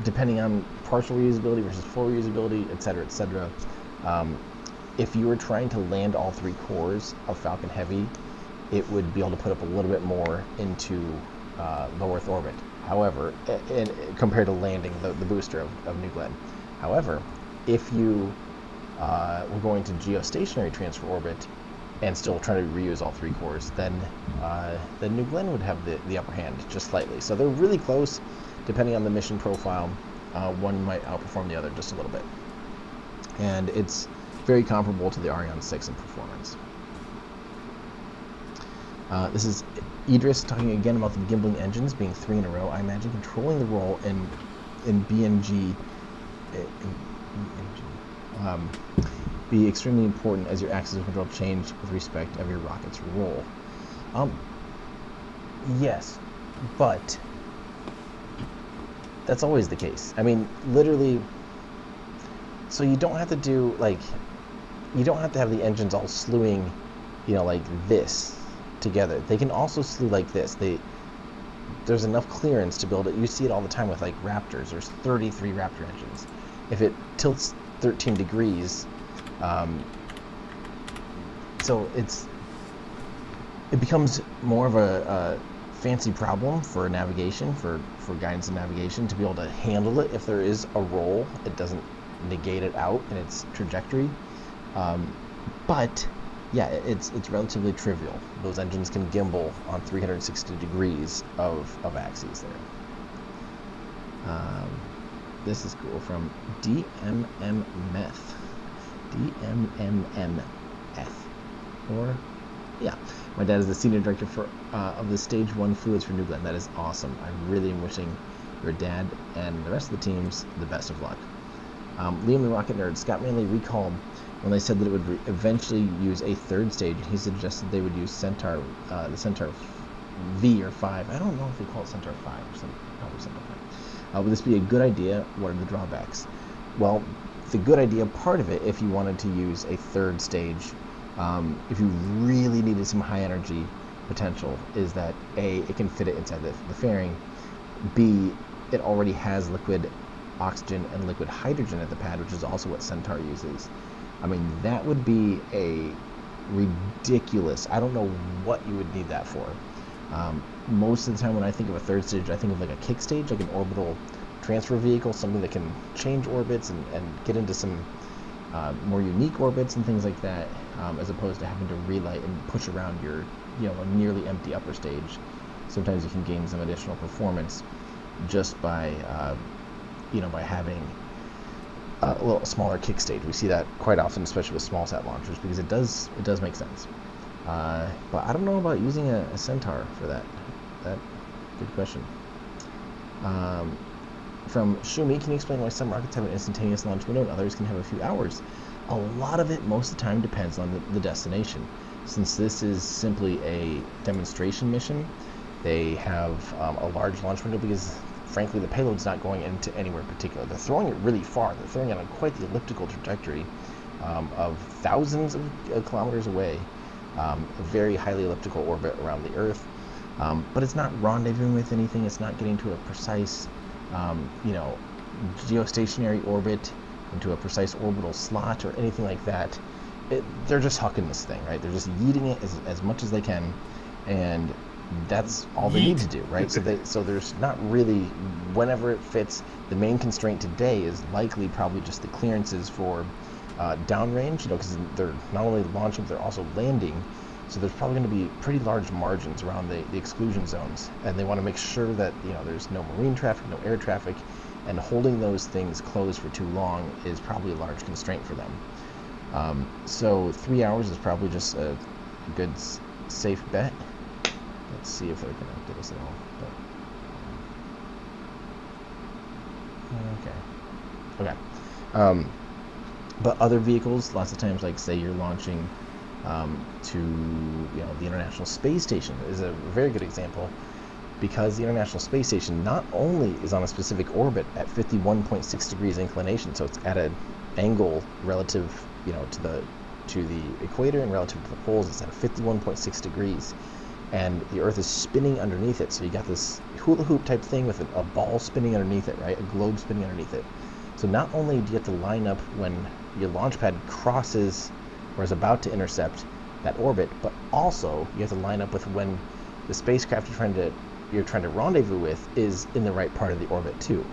depending on partial reusability versus full reusability, etc., etc. If you were trying to land all 3 cores of Falcon Heavy, it would be able to put up a little bit more into low Earth orbit. However, compared to landing the booster of New Glenn. However, if you were going to geostationary transfer orbit and still trying to reuse all 3 cores, then New Glenn would have the upper hand just slightly. So they're really close. Depending on the mission profile, one might outperform the other just a little bit. And it's very comparable to the Ariane 6 in performance. This is Idris talking again about the gimbling engines being 3 in a row. I imagine controlling the roll in BNG be extremely important as your axis of control change with respect of your rocket's roll. Yes, but that's always the case. I mean, literally, so you don't have to do, you don't have to have the engines all slewing, like this together. They can also slew like this. There's enough clearance to build it. You see it all the time with, Raptors. There's 33 Raptor engines. If it tilts 13 degrees, so it becomes more of a fancy problem for navigation, for guidance and navigation, to be able to handle it. If there is a roll, it doesn't negate it out in its trajectory. But yeah, it's relatively trivial. Those engines can gimbal on 360 degrees of axes there. This is cool, from DMMMeth. DMMMF. Or, yeah. My dad is the senior director of the Stage 1 fluids for New Glenn. That is awesome. I really am wishing your dad and the rest of the teams the best of luck. Liam the Rocket Nerd, Scott Manley recalled when they said that it would eventually use a 3rd stage. He suggested they would use Centaur, the Centaur V or 5. I don't know if they call it Centaur 5 or something. Probably Centaur 5. Would this be a good idea? What are the drawbacks? Well, the good idea part of it, if you wanted to use a 3rd stage, if you really needed some high energy potential, is that A, it can fit it inside the fairing, B, it already has liquid oxygen and liquid hydrogen at the pad, which is also what Centaur uses. I mean, that would be a ridiculous, I don't know what you would need that for. Most of the time when I think of a 3rd stage, I think of a kick stage, like an orbital transfer vehicle, something that can change orbits and get into some more unique orbits and things like that, as opposed to having to relight and push around your, a nearly empty upper stage. Sometimes you can gain some additional performance just by, by having a little smaller kick stage. We see that quite often, especially with small sat launchers, because it does make sense. But I don't know about using a Centaur for that. Good question. From Shumi, can you explain why some rockets have an instantaneous launch window and others can have a few hours? A lot of it, most of the time, depends on the destination. Since this is simply a demonstration mission, they have a large launch window because, frankly, the payload's not going into anywhere particular. They're throwing it really far. They're throwing it on quite the elliptical trajectory, of thousands of kilometers away, a very highly elliptical orbit around the Earth. But it's not rendezvousing with anything. It's not getting to a precise, geostationary orbit, into a precise orbital slot or anything like that. They're just hucking this thing, right? They're just yeeting it as much as they can, and that's all they need to do, right? So there's not really, whenever it fits. The main constraint today is likely probably just the clearances for downrange, because they're not only launching, they're also landing. So there's probably going to be pretty large margins around the exclusion zones, and they want to make sure that there's no marine traffic, no air traffic, and holding those things closed for too long is probably a large constraint for them. So 3 hours is probably just a good, safe bet. Let's see if they're connected us at all. Okay. But other vehicles, lots of times, like say you're launching to the International Space Station is a very good example, because the International Space Station not only is on a specific orbit at 51.6 degrees inclination, so it's at an angle relative to the equator and relative to the poles. It's at 51.6 degrees, and the Earth is spinning underneath it. So you got this hula hoop type thing with a ball spinning underneath it, right? A globe spinning underneath it. So not only do you have to line up when your launch pad crosses or is about to intercept that orbit, but also you have to line up with when the spacecraft you're trying to rendezvous with is in the right part of the orbit too.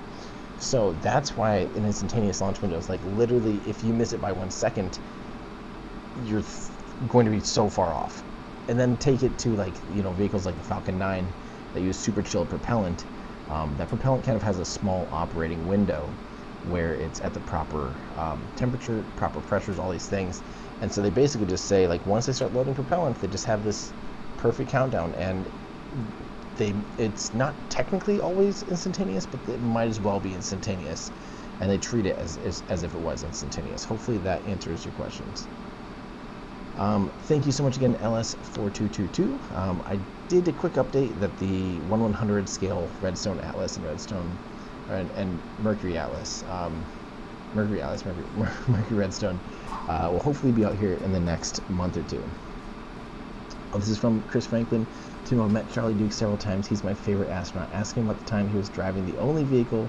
So that's why an instantaneous launch window is like, literally, if you miss it by 1 second, you're going to be so far off. And then take it to vehicles like the Falcon 9 that use super chilled propellant. That propellant kind of has a small operating window where it's at the proper temperature, proper pressures, all these things. And so they basically just say, once they start loading propellant, they just have this perfect countdown, and it's not technically always instantaneous, but it might as well be instantaneous, and they treat it as if it was instantaneous. Hopefully that answers your questions. Thank you so much again, LS4222. I did a quick update that the 1/100 scale Redstone Atlas and Mercury Atlas, Mercury Redstone will hopefully be out here in the next month or two. Oh, this is from Chris Franklin. Tim, I've met Charlie Duke several times. He's my favorite astronaut. Ask him about the time he was driving the only vehicle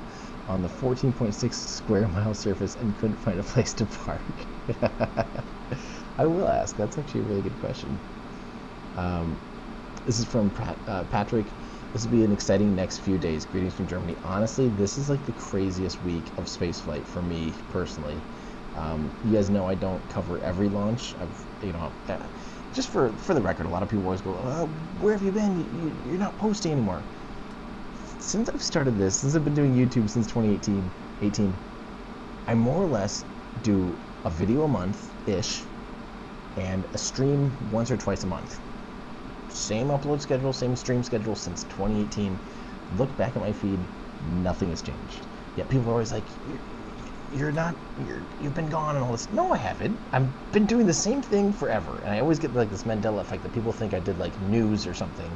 on the 14.6 square mile surface and couldn't find a place to park. I will ask. That's actually a really good question. This is from Patrick. This will be an exciting next few days. Greetings from Germany. Honestly, this is like the craziest week of spaceflight for me personally. You guys know I don't cover every launch. Just for the record, a lot of people always go, where have you been? You're not posting anymore. Since I've started this, since I've been doing YouTube since 2018, I more or less do a video a month-ish and a stream once or twice a month. Same upload schedule, same stream schedule since 2018. Look back at my feed, nothing has changed. Yet people are always like, you've been gone and all this. No, I haven't. I've been doing the same thing forever, and I always get this Mandela effect that people think I did news or something.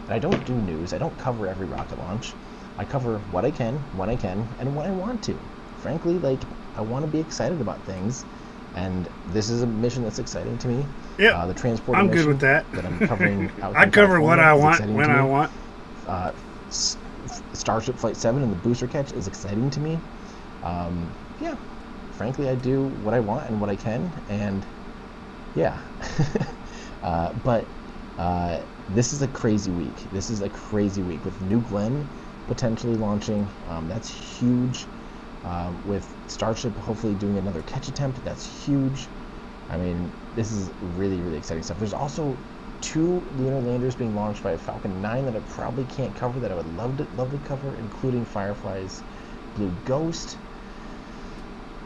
And I don't do news. I don't cover every rocket launch. I cover what I can, when I can, and when I want to. Frankly, I want to be excited about things, and this is a mission that's exciting to me. Yeah, the transport. I'm good with that. I'm covering. I cover what I want when I want. Starship Flight 7 and the booster catch is exciting to me. Yeah, frankly, I do what I want and what I can, and yeah. But this is a crazy week. This is a crazy week with New Glenn potentially launching. That's huge. With Starship hopefully doing another catch attempt, that's huge. I mean, this is really, really exciting stuff. There's also 2 lunar landers being launched by a Falcon 9 that I probably can't cover that I would love to cover, including Firefly's Blue Ghost.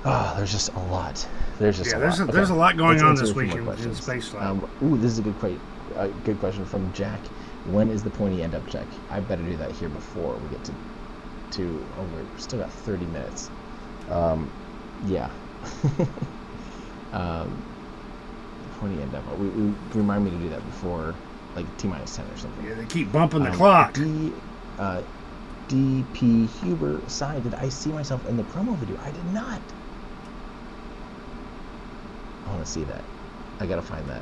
Oh, there's just a lot. There's a lot. There's a lot going on this week in spaceflight. This is a good question from Jack. When is the pointy end up check? I better do that here before we get to we've still got 30 minutes. Yeah. Pointy end up. We remind me to do that before T-minus 10 or something. Yeah, they keep bumping the clock. DP Huber sighed, did I see myself in the promo video? I did not. want to see that. I gotta find that.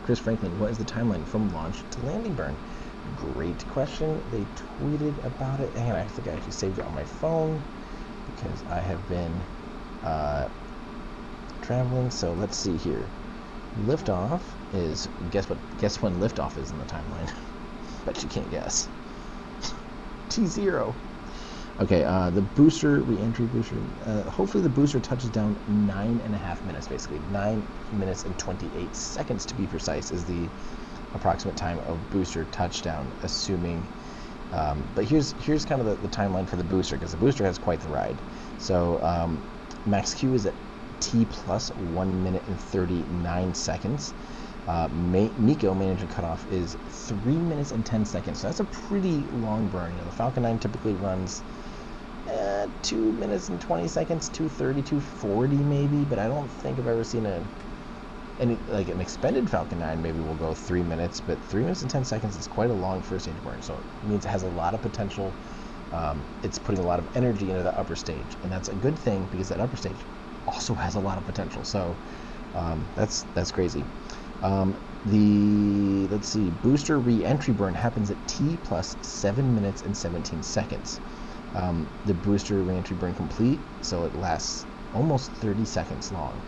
Chris Franklin, what is the timeline from launch to landing burn? Great question. They tweeted about it, and I think I actually saved it on my phone because I have been traveling. So let's see here. Liftoff is, guess when liftoff is in the timeline? Bet you can't guess. T0. Okay, the booster, re-entry booster, hopefully the booster touches down 9.5 minutes, basically. 9 minutes and 28 seconds to be precise is the approximate time of booster touchdown, assuming, but here's kind of the timeline for the booster, because the booster has quite the ride. So max Q is at T plus 1 minute and 39 seconds. MECO, manager cutoff, is 3 minutes and 10 seconds. So that's a pretty long burn. You know, the Falcon 9 typically runs 2 minutes and 20 seconds, 2:30, 2:40 maybe, but I don't think I've ever seen an expended Falcon 9 maybe will go 3 minutes, but 3 minutes and 10 seconds is quite a long first stage burn. So it means it has a lot of potential. It's putting a lot of energy into the upper stage, and that's a good thing because that upper stage also has a lot of potential. So that's crazy. Let's see, booster re-entry burn happens at T plus 7 minutes and 17 seconds. The booster re-entry burn complete, so it lasts almost 30 seconds long.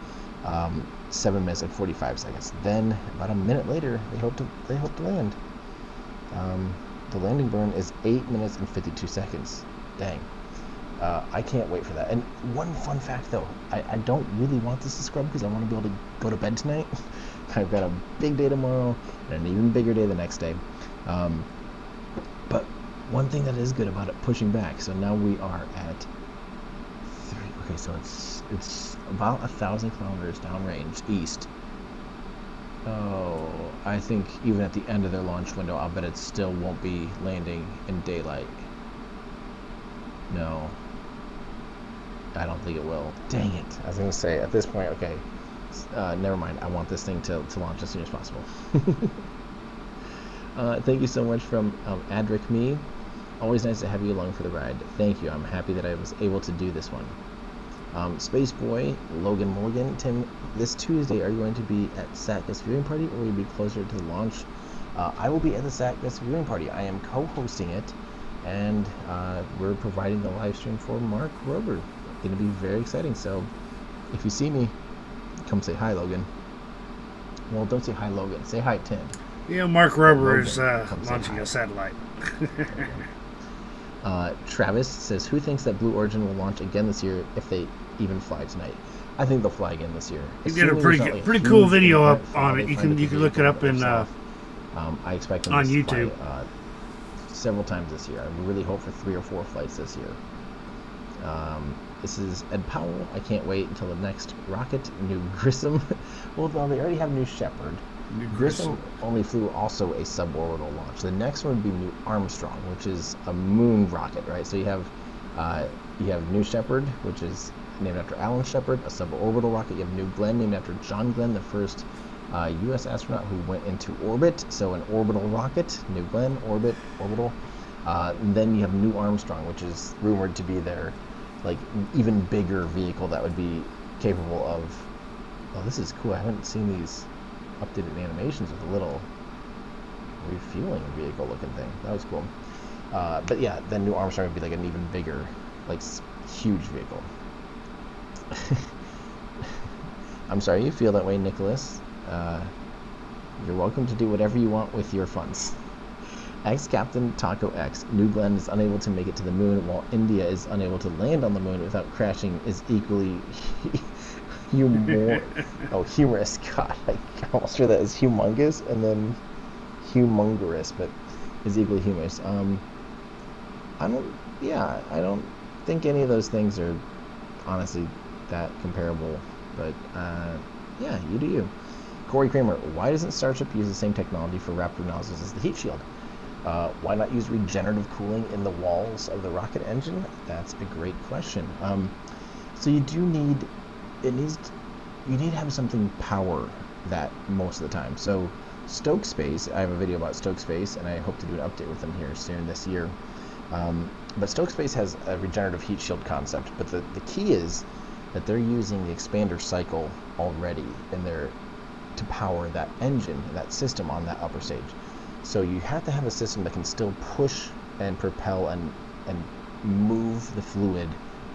7 minutes and 45 seconds. Then about a minute later, they hope to land. The landing burn is 8 minutes and 52 seconds. Dang. I can't wait for that. And one fun fact though, I don't really want this to scrub because I want to be able to go to bed tonight. I've got a big day tomorrow and an even bigger day the next day. But one thing that is good about it pushing back, so now we are at 3. Okay, so it's about 1,000 kilometers downrange east. Oh, I think even at the end of their launch window, I'll bet it still won't be landing in daylight. No, I don't think it will. Dang it. I was going to say, at this point, okay, never mind. I want this thing to launch as soon as possible. Thank you so much from Adric Me. Always nice to have you along for the ride. Thank you. I'm happy that I was able to do this one. Space Boy, Logan Morgan, Tim, this Tuesday, are you going to be at SatGus viewing party, or will you be closer to the launch? I will be at the SatGus viewing party. I am co-hosting it, and we're providing the live stream for Mark Rober. It's going to be very exciting. So if you see me, come say hi, Logan. Well, don't say hi, Logan. Say hi, Tim. Yeah, Mark Rober is launching a satellite. Travis says, who thinks that Blue Origin will launch again this year if they even fly tonight? I think they'll fly again this year. He did a pretty cool video up on it. You can look it up in I expect them on to YouTube fly, several times this year. I really hope for 3 or 4 flights this year. This is Ed Powell. I can't wait until the next rocket. New Grissom. Well, no, they already have New Shepard. Grissom only flew also a suborbital launch. The next one would be New Armstrong, which is a moon rocket, right? So you have New Shepard, which is named after Alan Shepard, a suborbital rocket. You have New Glenn, named after John Glenn, the first U.S. astronaut who went into orbit. So an orbital rocket, New Glenn, orbit, orbital. And then you have New Armstrong, which is rumored to be their even bigger vehicle that would be capable of. Oh, this is cool. I haven't seen these updated animations with a little refueling vehicle looking thing. That was cool. But yeah, then New Armstrong would be like an even bigger, huge vehicle. I'm sorry you feel that way, Nicholas. You're welcome to do whatever you want with your funds. Ex-Captain Taco X, New Glenn is unable to make it to the moon, while India is unable to land on the moon without crashing, is equally humorous. God, I almost read that as humongous and then humongous, but is equally humorous. I don't think any of those things are honestly that comparable, but yeah, you do you. Corey Kramer, why doesn't Starship use the same technology for Raptor nozzles as the heat shield? Why not use regenerative cooling in the walls of the rocket engine? That's a great question. So you need to have something power that most of the time. So Stoke Space, I have a video about Stoke Space, and I hope to do an update with them here soon this year. But Stoke Space has a regenerative heat shield concept, but the key is that they're using the expander cycle already in their to power that engine, that system on that upper stage. So you have to have a system that can still push and propel and move the fluid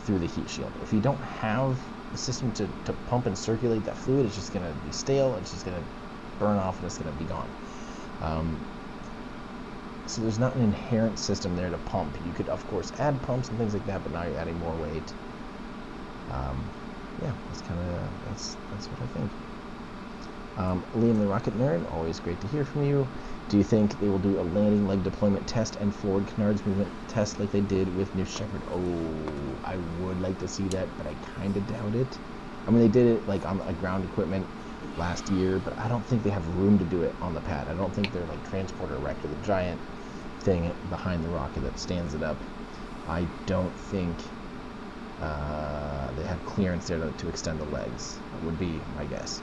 through the heat shield. If you don't have a system to pump and circulate that fluid, it's just going to be stale, it's just going to burn off, and it's going to be gone. So there's not an inherent system there to pump. You could, of course, add pumps and things like that, but now you're adding more weight. Yeah, that's what I think. Liam the Rocket Nerd, always great to hear from you. Do you think they will do a landing leg deployment test and forward canards movement test like they did with New Shepard? Oh, I would like to see that, but I kind of doubt it. I mean, they did it like on ground equipment last year, but I don't think they have room to do it on the pad. I don't think they're like Transporter Erector, the giant thing behind the rocket that stands it up. I don't think they have clearance there to extend the legs, would be my guess.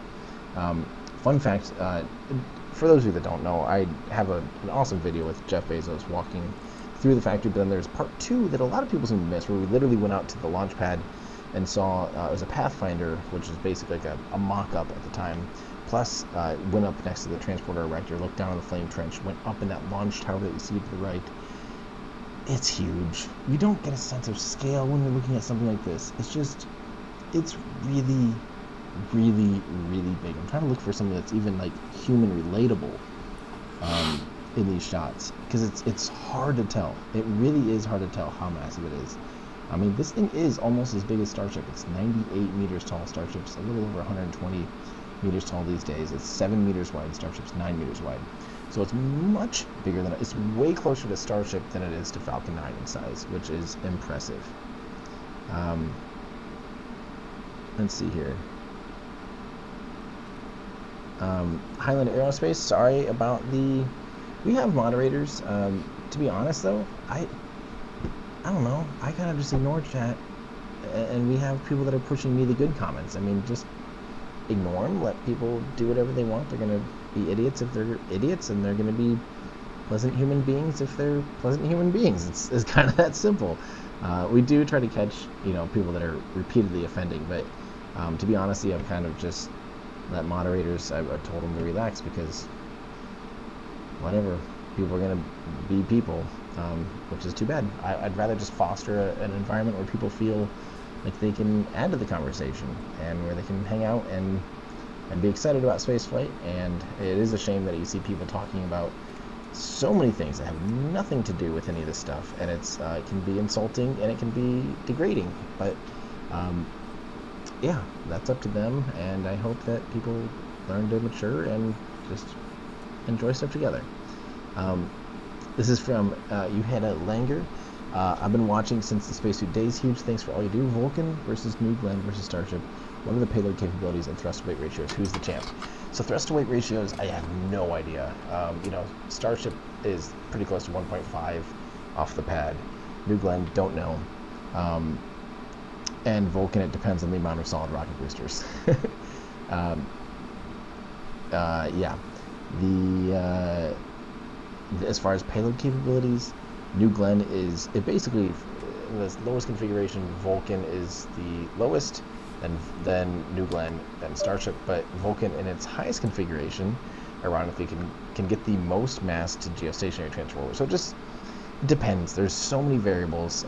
Fun fact, for those of you that don't know, I have an awesome video with Jeff Bezos walking through the factory, but then there's part 2 that a lot of people seem to miss, where we literally went out to the launch pad and saw, it was a Pathfinder, which is basically like a mock-up at the time, plus went up next to the Transporter Erector, looked down on the flame trench, went up in that launch tower that you see to the right. It's huge. You don't get a sense of scale when you're looking at something like this. It's really, really, really big. I'm trying to look for something that's even like human relatable in these shots, because it's hard to tell. It really is hard to tell how massive it is. I mean, this thing is almost as big as Starship. It's 98 meters tall. Starship's a little over 120 meters tall these days. It's 7 meters wide. Starship's 9 meters wide. So it's much bigger than it's way closer to Starship than it is to Falcon 9 in size, which is impressive. Let's see here. Highland Aerospace, sorry about the... We have moderators. To be honest, though, I don't know. I kind of just ignore chat, and we have people that are pushing me the good comments. I mean, just ignore them. Let people do whatever they want. They're going to be idiots if they're idiots, and they're going to be pleasant human beings if they're pleasant human beings. It's kind of that simple. We do try to catch, people that are repeatedly offending, but to be honest, I've kind of just let moderators, I've told them to relax, because whatever, people are going to be people, which is too bad. I'd rather just foster an environment where people feel like they can add to the conversation, and where they can hang out and be excited about spaceflight. And it is a shame that you see people talking about so many things that have nothing to do with any of this stuff, and it can be insulting and it can be degrading, but yeah, that's up to them, and I hope that people learn to mature and just enjoy stuff together. This is from Yuhana Langer. I've been watching since the Spacesuit days. Huge thanks for all you do. Vulcan versus New Glenn versus Starship. What are the payload capabilities and thrust to weight ratios? Who's the champ? So thrust to weight ratios, I have no idea. Starship is pretty close to 1.5 off the pad. New Glenn, don't know. And Vulcan, it depends on the amount of solid rocket boosters. Yeah. As far as payload capabilities, New Glenn is basically in the lowest configuration. Vulcan is the lowest, and then New Glenn, then Starship. But Vulcan, in its highest configuration, ironically, can get the most mass to geostationary transfer orbit. So it just depends. There's so many variables.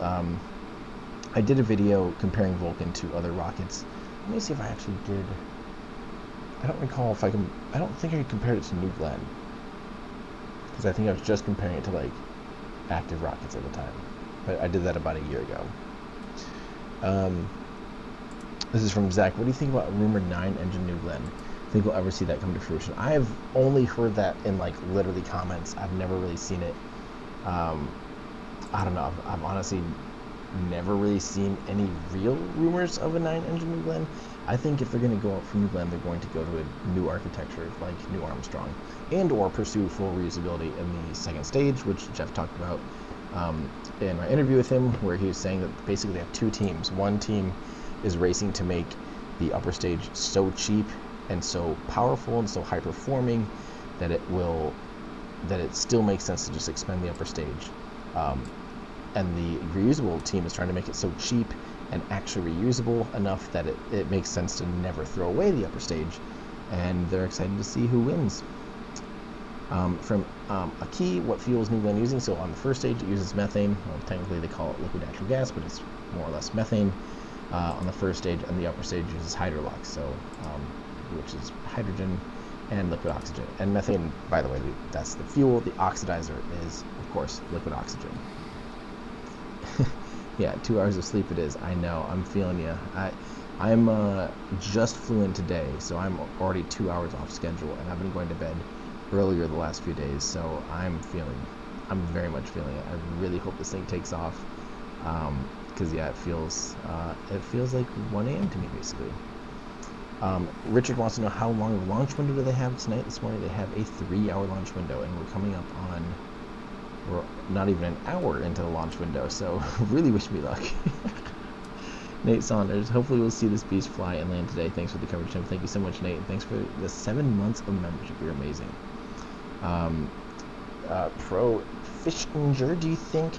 I did a video comparing Vulcan to other rockets. Let me see if I actually did. I don't recall if I can. I don't think I compared it to New Glenn, because I think I was just comparing it to like active rockets at the time. But I did that about a year ago. This is from Zach. What do you think about a rumored 9-engine New Glenn? Think we'll ever see that come to fruition? I have only heard that in like literally comments. I've never really seen it. I don't know. I've honestly never really seen any real rumors of a 9-engine New Glenn. I think if they're going to go out for New Glenn, they're going to go to a new architecture like New Armstrong, and or pursue full reusability in the second stage, which Jeff talked about in my interview with him, where he was saying that basically they have two teams. One team is racing to make the upper stage so cheap and so powerful and so high performing that it still makes sense to just expend the upper stage. And the reusable team is trying to make it so cheap and actually reusable enough that it makes sense to never throw away the upper stage, and they're excited to see who wins. From Aki, what fuel is New Glenn using? So on the first stage it uses methane. Well, technically they call it liquid natural gas, but it's more or less methane on the first stage, and the upper stage uses Hydrolox, so which is hydrogen and liquid oxygen. And methane, by the way, that's the fuel. The oxidizer is, of course, liquid oxygen. Yeah, 2 hours of sleep it is. I know, I'm feeling you. I'm just flew in today, so I'm already 2 hours off schedule, and I've been going to bed earlier the last few days, so I'm very much feeling it. I really hope this thing takes off, because yeah, it feels like 1 a.m. to me, basically. Richard wants to know how long of a launch window do they have tonight. This morning they have a 3-hour launch window, and we're coming up on, we're not even an hour into the launch window, so really wish me luck. Nate Saunders, hopefully we'll see this beast fly and land today. Thanks for the coverage, Tim. Thank you so much, Nate, and thanks for the 7 months of membership. You're amazing. Pro Fishinger, do you think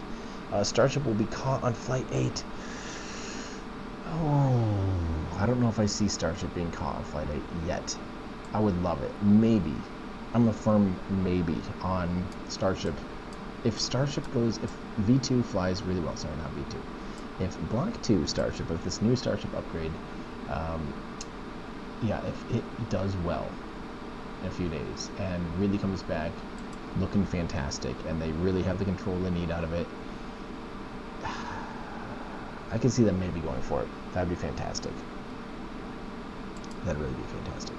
Starship will be caught on Flight 8? Oh, I don't know if I see Starship being caught on Flight 8 yet. I would love it. Maybe. I'm a firm maybe on Starship. If V2 flies really well, sorry, not V2. If Block 2 Starship, if this new Starship upgrade, yeah, if it does well in a few days and really comes back looking fantastic, and they really have the control they need out of it, I can see them maybe going for it. That'd be fantastic. That'd really be fantastic.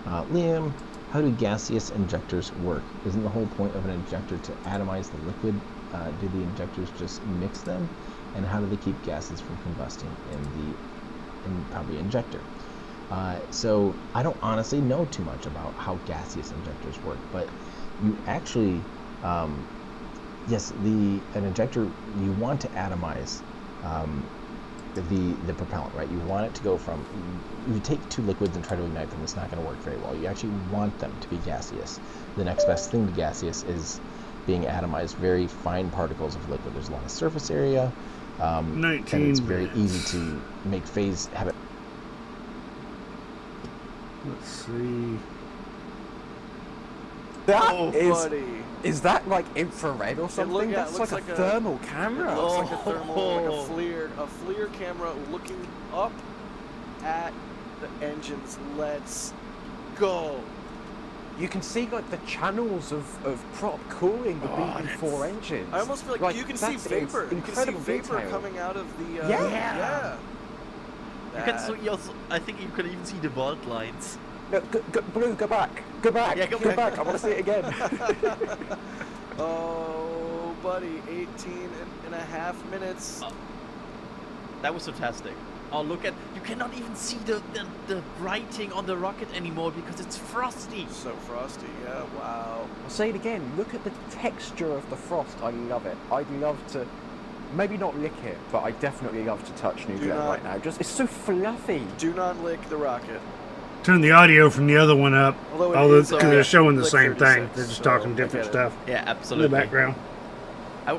Liam, how do gaseous injectors work? Isn't the whole point of an injector to atomize the liquid? Do the injectors just mix them? And how do they keep gases from combusting in probably injector? So I don't honestly know too much about how gaseous injectors work, but you actually, yes, an injector, you want to atomize the propellant, right? You want it to go from, you take two liquids and try to ignite them, it's not going to work very well. You actually want them to be gaseous. The next best thing to gaseous is being atomized, very fine particles of liquid. There's a lot of surface area, and it's very easy to make phase have it. Let's see. That is that like infrared or something? Yeah, That's like a thermal camera. It looks like a thermal, like a FLIR camera looking up at the engines. Let's go. You can see like the channels of prop cooling the BB4 engines. I almost feel like you can see vapor. You can see vapor coming out of the. Yeah. You can also, I think you can even see the vault lines. No, Blue, go back. Go back. Yeah, go back. I want to see it again. Oh, buddy, 18 and a half minutes. Oh, that was fantastic. Oh, look at, you cannot even see the writing on the rocket anymore because it's frosty. So frosty, yeah, wow. I'll say it again. Look at the texture of the frost. I love it. I'd love to, maybe not lick it, but I definitely love to touch New Glenn right now. Just, it's so fluffy. Do not lick the rocket. Turn the audio from the other one up, because they're showing the same 36, thing. They're just talking different stuff. Yeah, absolutely. In the background. I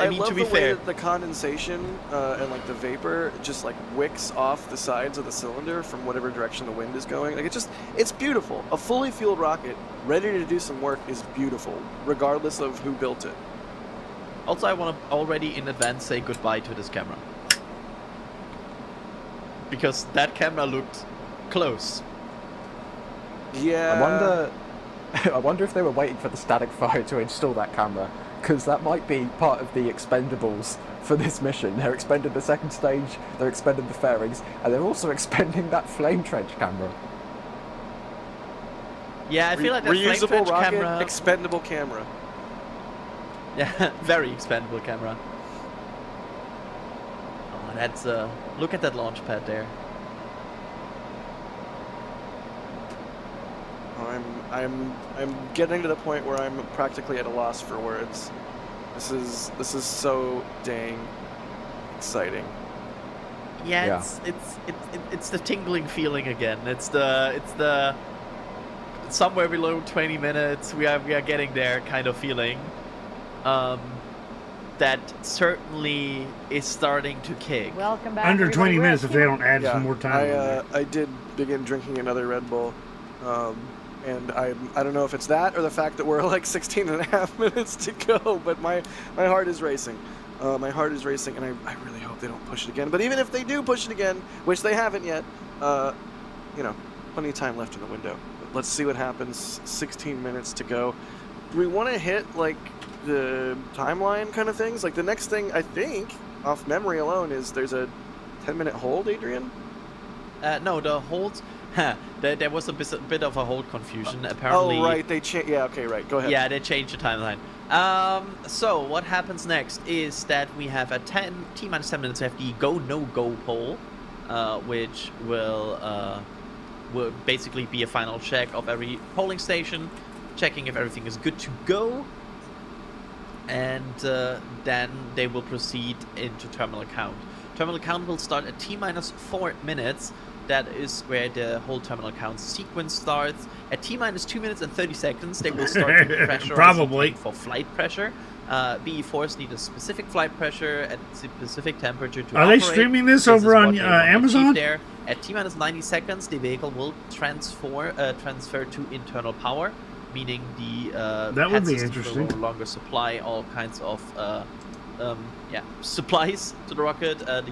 mean, to love be the way fair, that the condensation and like the vapor just like wicks off the sides of the cylinder from whatever direction the wind is going. Like it's beautiful. A fully fueled rocket ready to do some work is beautiful, regardless of who built it. Also, I want to already in advance say goodbye to this camera. Because that camera looked close. Yeah. I wonder if they were waiting for the static fire to install that camera, because that might be part of the expendables for this mission. They're expending the second stage, they're expending the fairings, and they're also expending that flame trench camera. Yeah, I feel like that reusable flame trench rocket, camera, expendable camera. yeah, very expendable camera. Oh, that's look at that launch pad there. I'm getting to the point where I'm practically at a loss for words. This is so dang exciting. Yeah, it's the tingling feeling again. It's the somewhere below 20 minutes. We are getting there kind of feeling. that certainly is starting to kick. Welcome back. Under everybody. 20 We're minutes at if they don't add Yeah, some more time. on there. I did begin drinking another Red Bull, and I don't know if it's that or the fact that we're like 16 and a half minutes to go, but my heart is racing. My heart is racing, and I really hope they don't push it again. But even if they do push it again, which they haven't yet, you know, plenty of time left in the window. Let's see what happens. 16 minutes to go. Do we want to hit like the timeline kind of things? Like the next thing, I think, off memory alone, is there's a 10-minute hold, Adrian? No, the holds. There was a bit of a hold confusion. Apparently. Oh, right. They changed. Yeah, okay, right. Go ahead. Yeah, they changed the timeline. So what happens next is that we have a T-minus 10 minutes left the go no go poll, which will basically be a final check of every polling station, checking if everything is good to go, and then they will proceed into terminal count. Terminal count will start at T-minus 4 minutes. That is where the whole terminal count sequence starts. At T-minus 2 minutes and 30 seconds, they will start to pressurize Probably. for flight pressure. BE4s need a specific flight pressure at a specific temperature to Are they operate. streaming this is over what on they want to achieve Amazon? There. At T-minus 90 seconds, the vehicle will transfer to internal power, meaning the That would head be system interesting. will no longer supply all kinds of supplies to the rocket. The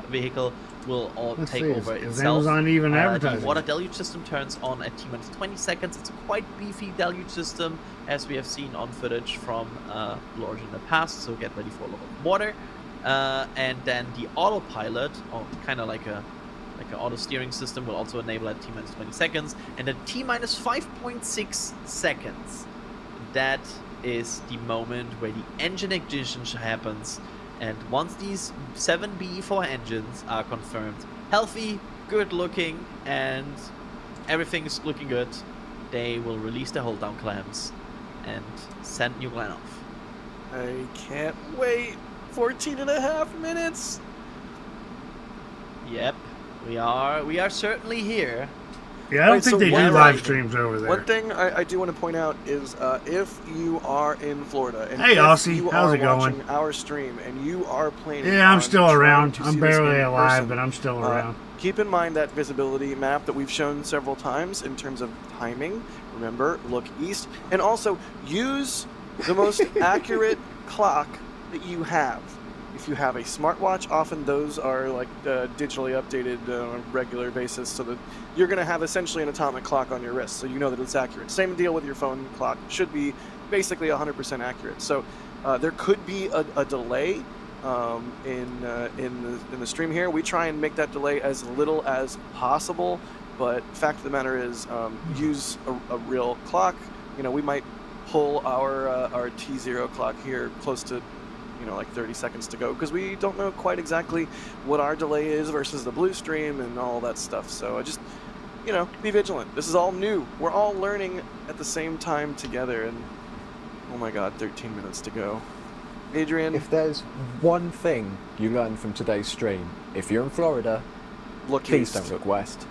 vehicle will all Let's take see, over is itself. Amazon even The advertising? water deluge system turns on at T-minus 20 seconds. It's a quite beefy deluge system, as we have seen on footage from Blue Origin in the past, so get ready for a lot of water. And then the autopilot, or kind of like an auto steering system, will also enable at T-minus 20 seconds. And at T-minus 5.6 seconds, that is the moment where the engine ignition happens. And once these 7 BE4 engines are confirmed healthy, good looking, and everything is looking good, they will release the hold down clamps and send New Glenn off. I can't wait. 14 and a half minutes. Yep, we are certainly here. Yeah, I don't Right, think so they do one- live streams over there. One thing I do want to point out is if you are in Florida and Hey, if Aussie, you how's are it going? watching our stream and you are planning Yeah, I'm on still trying around. to I'm see this barely in alive, person, but I'm still around. Keep in mind that visibility map that we've shown several times in terms of timing. Remember, look east, and also use the most accurate clock that you have. If you have a smartwatch, often those are like digitally updated on a regular basis, so that you're going to have essentially an atomic clock on your wrist, so you know that it's accurate. Same deal with your phone clock; should be basically 100% accurate. So there could be a delay in the stream here. We try and make that delay as little as possible, but fact of the matter is, use a real clock. You know, we might pull our T0 clock here close to, you know, like 30 seconds to go, because we don't know quite exactly what our delay is versus the blue stream and all that stuff. So I just, you know, be vigilant. This is all new. We're all learning at the same time together, and oh my god, 13 minutes to go. Adrian, If there's one thing you learn from today's stream, if you're in Florida, look please east. don't look west.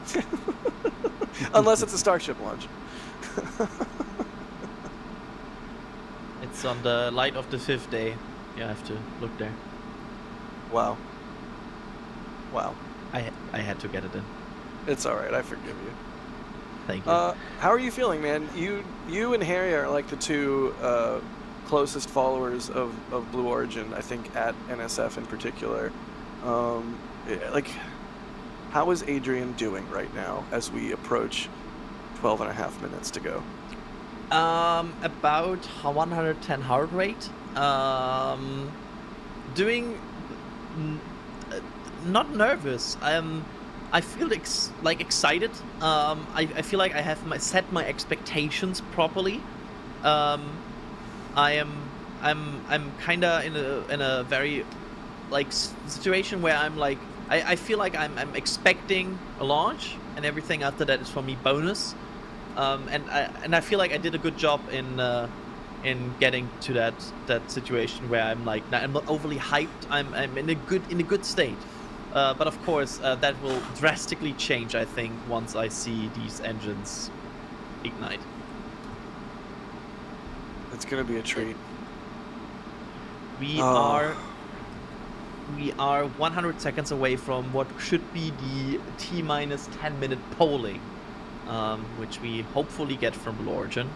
Unless it's a Starship launch. It's on the light of the 5th day. You have to look there. Wow. Wow. I had to get it in. It's alright, I forgive you. Thank you. How are you feeling, man? You and Harry are like the two closest followers of Blue Origin, I think, at NSF in particular. Like, how is Adrian doing right now as we approach 12 and a half minutes to go? About 110 heart rate. Doing not nervous. I feel excited. I feel like I have set my expectations properly. I'm kind of in a very like situation where I'm like I feel like I'm expecting a launch, and everything after that is for me bonus. And I feel like I did a good job in getting to that situation where I'm like, I'm not overly hyped. I'm in a good state. But of course, that will drastically change, I think, once I see these engines ignite. It's gonna be a treat. We are 100 seconds away from what should be the T-minus 10-minute polling, which we hopefully get from Lorgen.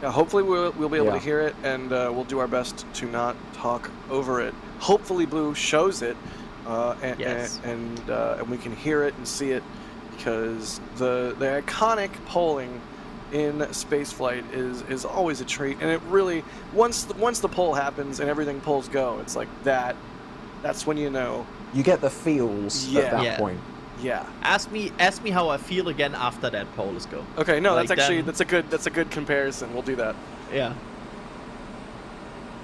Yeah, hopefully we'll be able Yeah. to hear it, and we'll do our best to not talk over it. Hopefully Blue shows it, Yes. and we can hear it and see it, because the iconic polling in spaceflight is always a treat, and it really once the poll happens and everything polls go, it's like that's when you know. You get the feels Yeah. at that Yeah. point. Yeah. Ask me how I feel again after that poll is go. Okay. No, Like that's actually then- that's a good comparison. We'll do that. Yeah.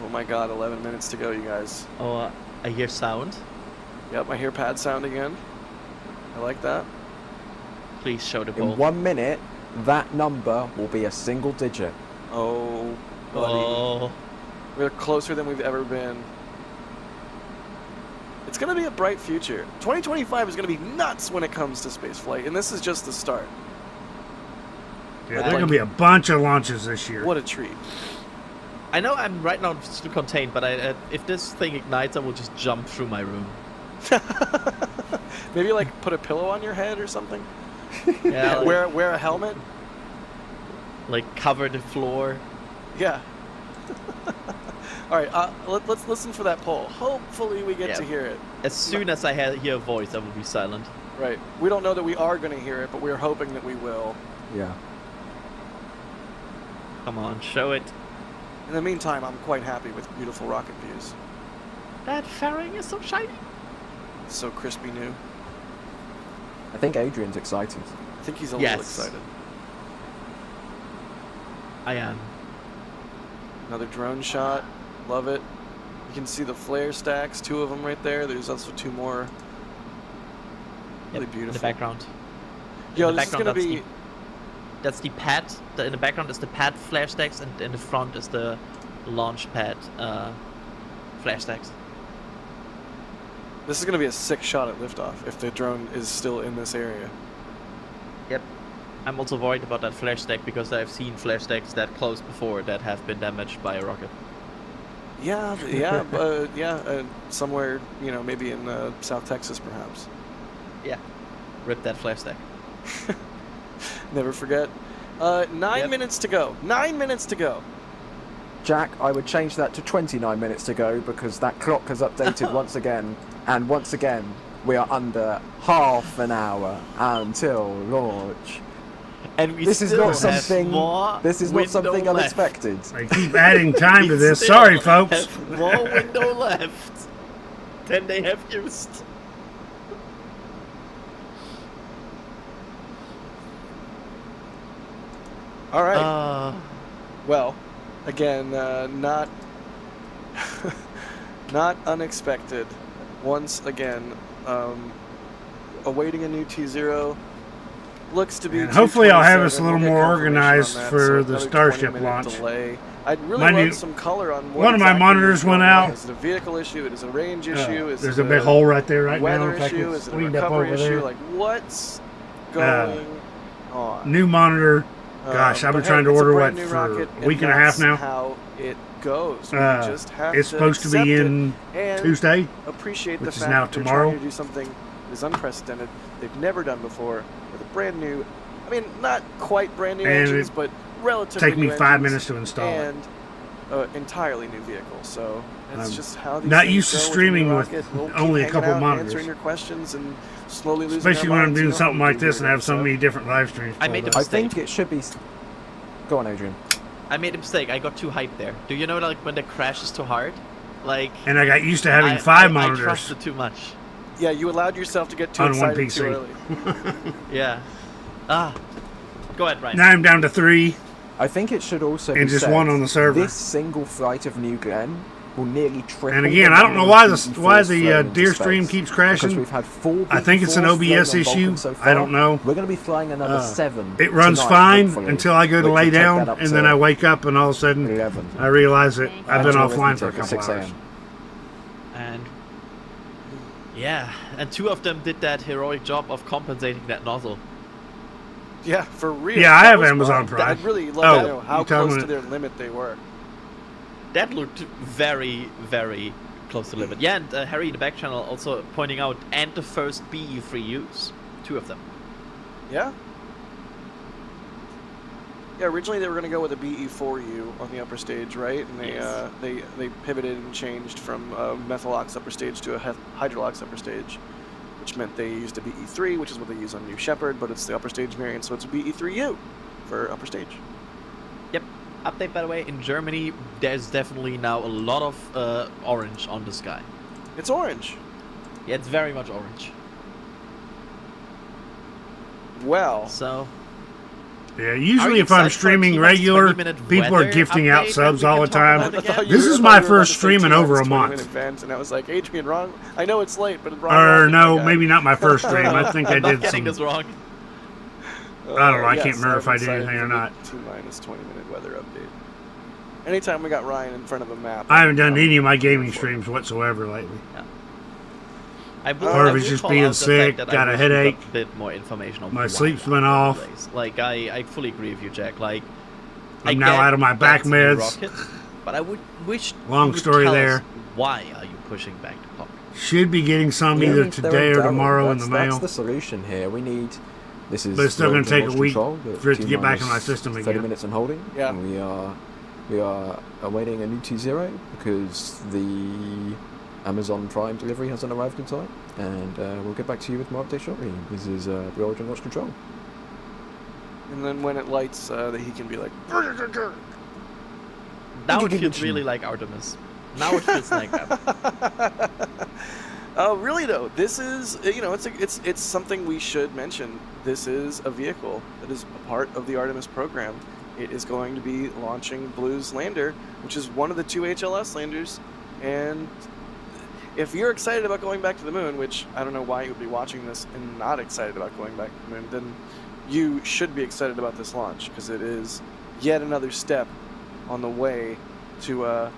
Oh my God, 11 minutes to go, you guys. Oh, I hear sound. Yep, I hear pad sound again. I like that. Please show the poll. In 1 minute, that number will be a single digit. Oh, buddy. Oh, We're closer than we've ever been. It's going to be a bright future. 2025 is going to be nuts when it comes to spaceflight, and this is just the start. Yeah, there are going to be a bunch of launches this year. What a treat. I know I'm right now still contained, but if this thing ignites, I will just jump through my room. Maybe like put a pillow on your head or something? Yeah, like, Wear a helmet? like cover the floor. Yeah. All right, let's listen for that poll. Hopefully we get Yeah. to hear it. As soon as I hear a voice, I will be silent. Right. We don't know that we are going to hear it, but we're hoping that we will. Yeah. Come on, show it. In the meantime, I'm quite happy with beautiful rocket views. That fairing is so shiny. So crispy new. I think Adrian's excited. I think he's a Yes. little excited. I am. Another drone shot. Love it. You can see the flare stacks, 2 of them right there. There's also 2 more. Really Yep, beautiful. In the background. Yo, In the this is background, going to be... That's the pad. In the background is the pad flash stacks, and in the front is the launch pad flash stacks. This is going to be a sick shot at liftoff if the drone is still in this area. Yep. I'm also worried about that flash stack because I've seen flash stacks that close before that have been damaged by a rocket. Yeah, somewhere, maybe in South Texas, perhaps. Yeah. Rip that flash stack. Never forget. 9 Yep. minutes to go. 9 minutes to go. Jack, I would change that to 29 minutes to go because that clock has updated once again. And once again, we are under half an hour until launch. And we This is still not have something. more This is not window something left. unexpected. They keep adding time to We this. still Sorry, folks. have more window left than they have used. All right. Well, again, not not unexpected. Once again, awaiting a new T0. Looks to be. And hopefully I'll have us a 2:27. little We'll get more confirmation organized on that, for so the another Starship 20-minute launch. delay. I'd really My love new- some color on what one of my exactly monitors is going went on. out. Is it a vehicle issue? Is it a range issue? Is There's it a big hole right there right now. weather If I issue? can Is it a lean up recovery over issue? there. Like what's going on? New monitor. Gosh, I've been But trying to hey, it's order brand what new for rocket, a week and a half that's now. How it goes. We Uh, just have It's to supposed to accept be it in and Tuesday. appreciate the which is fact now that they're tomorrow. trying to do something that is unprecedented. They've never done before with a brand new. I mean, not quite brand new And engines, it but relatively. Take me new 5 engines minutes to install it. and entirely new vehicle. So it's I'm just how these not things used to go with the streaming new with rocket. We'll keep only a hanging couple out, monitors. answering your questions and slowly losing Especially our when I'm minds. doing You know how something we like do this here, and have so so- many different live streams. I made pulled a up. I think it should be. Go on, Adrian. I made a mistake. I got too hyped there. Do you know like when the crash is too hard? Like And I got used to having I 5 monitors. I trusted too much. Yeah, you allowed yourself to get too On one excited too PC. early. Yeah. Go ahead, Ryan. Now I'm down to 3. I think it should also And be just said, one on the server. This single flight of New Glenn will nearly triple. And again, the I don't know number why of the BB4s flown into Deer stream space. keeps crashing. Because we've had 4 I think it's an BB4s OBS flown on Vulcan issue. so I don't far. know. We're going to be flying another 7. It runs tonight, fine hopefully, until I go to which lay will take down, that up and to then I wake up, and all of a sudden 11. I realize that I've been Until offline for a arithmetic at couple 6 hours. a.m. And yeah, and 2 of them did that heroic job of compensating that nozzle. Yeah, for real. Yeah, I That have was Amazon fun. Prime. I'd really love Oh, to know how you talking close to about- their limit they were. that looked very, very close to limit. Yeah, and Harry in the back channel also pointing out, and the first BE3Us, 2 of them. Yeah. Yeah, originally they were going to go with a BE4U on the upper stage, right? And they Yes. they pivoted and changed from Methalox upper stage to a Hydrolox upper stage, which meant they used a BE3, which is what they use on New Shepard, but it's the upper stage variant, so it's a BE3U for upper stage. Yep. Update, by the way, in Germany, there's definitely now a lot of orange on the sky. It's orange. Yeah, it's very much orange. Well, So, Yeah, Are usually you if I'm excited for a streaming T-minus regular, 20-minute people are weather gifting out update subs that we all the can talk time. about again? This is my first stream in over a month. Event, and I was like, Adrian, wrong. I know it's late, but wrong. Or logic, no, my guy. maybe not my first stream. I think I I'm not did getting some. this wrong. I don't know, I can't Yes, remember if I I'm did excited anything for or the not. T-minus 20-minute weather update. Anytime we got Ryan in front of a map. I haven't done any of my gaming streams whatsoever lately. I will, Or I if it's will just call being out the sick, fact that got I a wish we got headache. a bit more information on My why sleep's that been off. plays. Like, I fully agree with you, Jack. Like, I I'm now get out of my back that's a new meds. rocket, but I would wish Long you would story tell there. us why are you pushing back the clock? Should be getting some We either need their today or data. tomorrow in the That's mail. the solution here. We need. This is. But it's still gonna Origin take a Launch week Control, the for it to get back in my T-minus system 30 again. minutes and holding. Yeah. And we are awaiting a new T0 because the Amazon Prime delivery hasn't arrived in time, and we'll get back to you with more updates shortly. This is the Origin Launch Control. And then when it lights, that he can be like. Now it feels really like Artemis. Now it feels like that. Really though, this is it's something we should mention. This is a vehicle that is a part of the Artemis program. It is going to be launching Blue's lander, which is one of the 2 HLS landers. And if you're excited about going back to the moon, which I don't know why you would be watching this and not excited about going back to the moon, then you should be excited about this launch because it is yet another step on the way to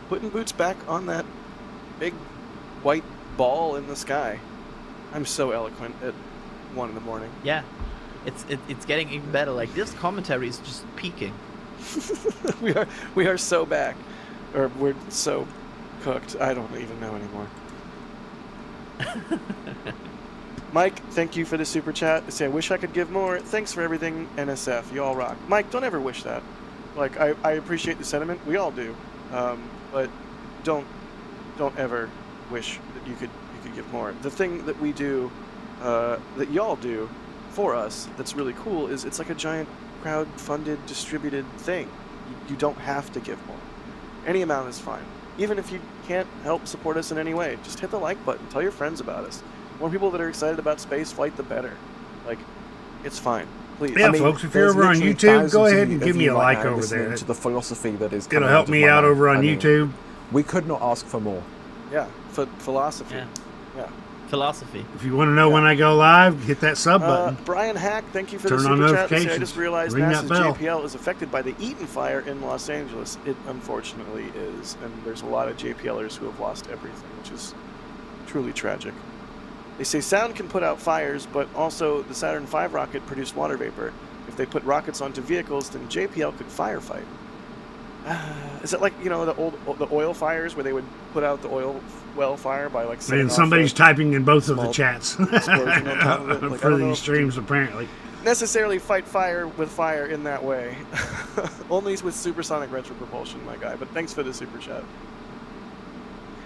putting boots back on that big white ball in the sky. I'm so eloquent at 1 in the morning. Yeah, it's getting even better. Like, this commentary is just peaking. we are so back, or we're so cooked. I don't even know anymore. Mike, thank you for the super chat. Say, I wish I could give more. Thanks for everything, NSF. You all rock. Mike, don't ever wish that. Like, I appreciate the sentiment. We all do. But don't ever wish that you could give more. The thing that we do, that y'all do for us, that's really cool, is it's like a giant crowd-funded, distributed thing. You don't have to give more. Any amount is fine. Even if you can't help support us in any way, just hit the like button. Tell your friends about us. More people that are excited about space flight, the better. Like, it's fine. Please. Yeah, folks, if you're over on YouTube, go ahead and give me a like over listening there. to the philosophy that is. It'll coming help out of me my out mouth. over on I mean, YouTube. We could not ask for more. Yeah, philosophy. Yeah. Philosophy. If you want to know when I go live, hit that sub button. Brian Hack, thank you for Turn the on super chat. Say, I notifications. just realized Ring that NASA's bell. JPL is affected by the Eaton fire in Los Angeles. It unfortunately is, and there's a lot of JPLers who have lost everything, which is truly tragic. They say sound can put out fires, but also the Saturn V rocket produced water vapor. If they put rockets onto vehicles, then JPL could firefight. Is it like, the oil fires where they would put out the oil well fire by like setting And off somebody's a typing in both of the small chats explosion on top of it? Like, I for don't know these if- streams, apparently. necessarily fight fire with fire in that way. Only with supersonic retro propulsion, my guy. But thanks for the super chat.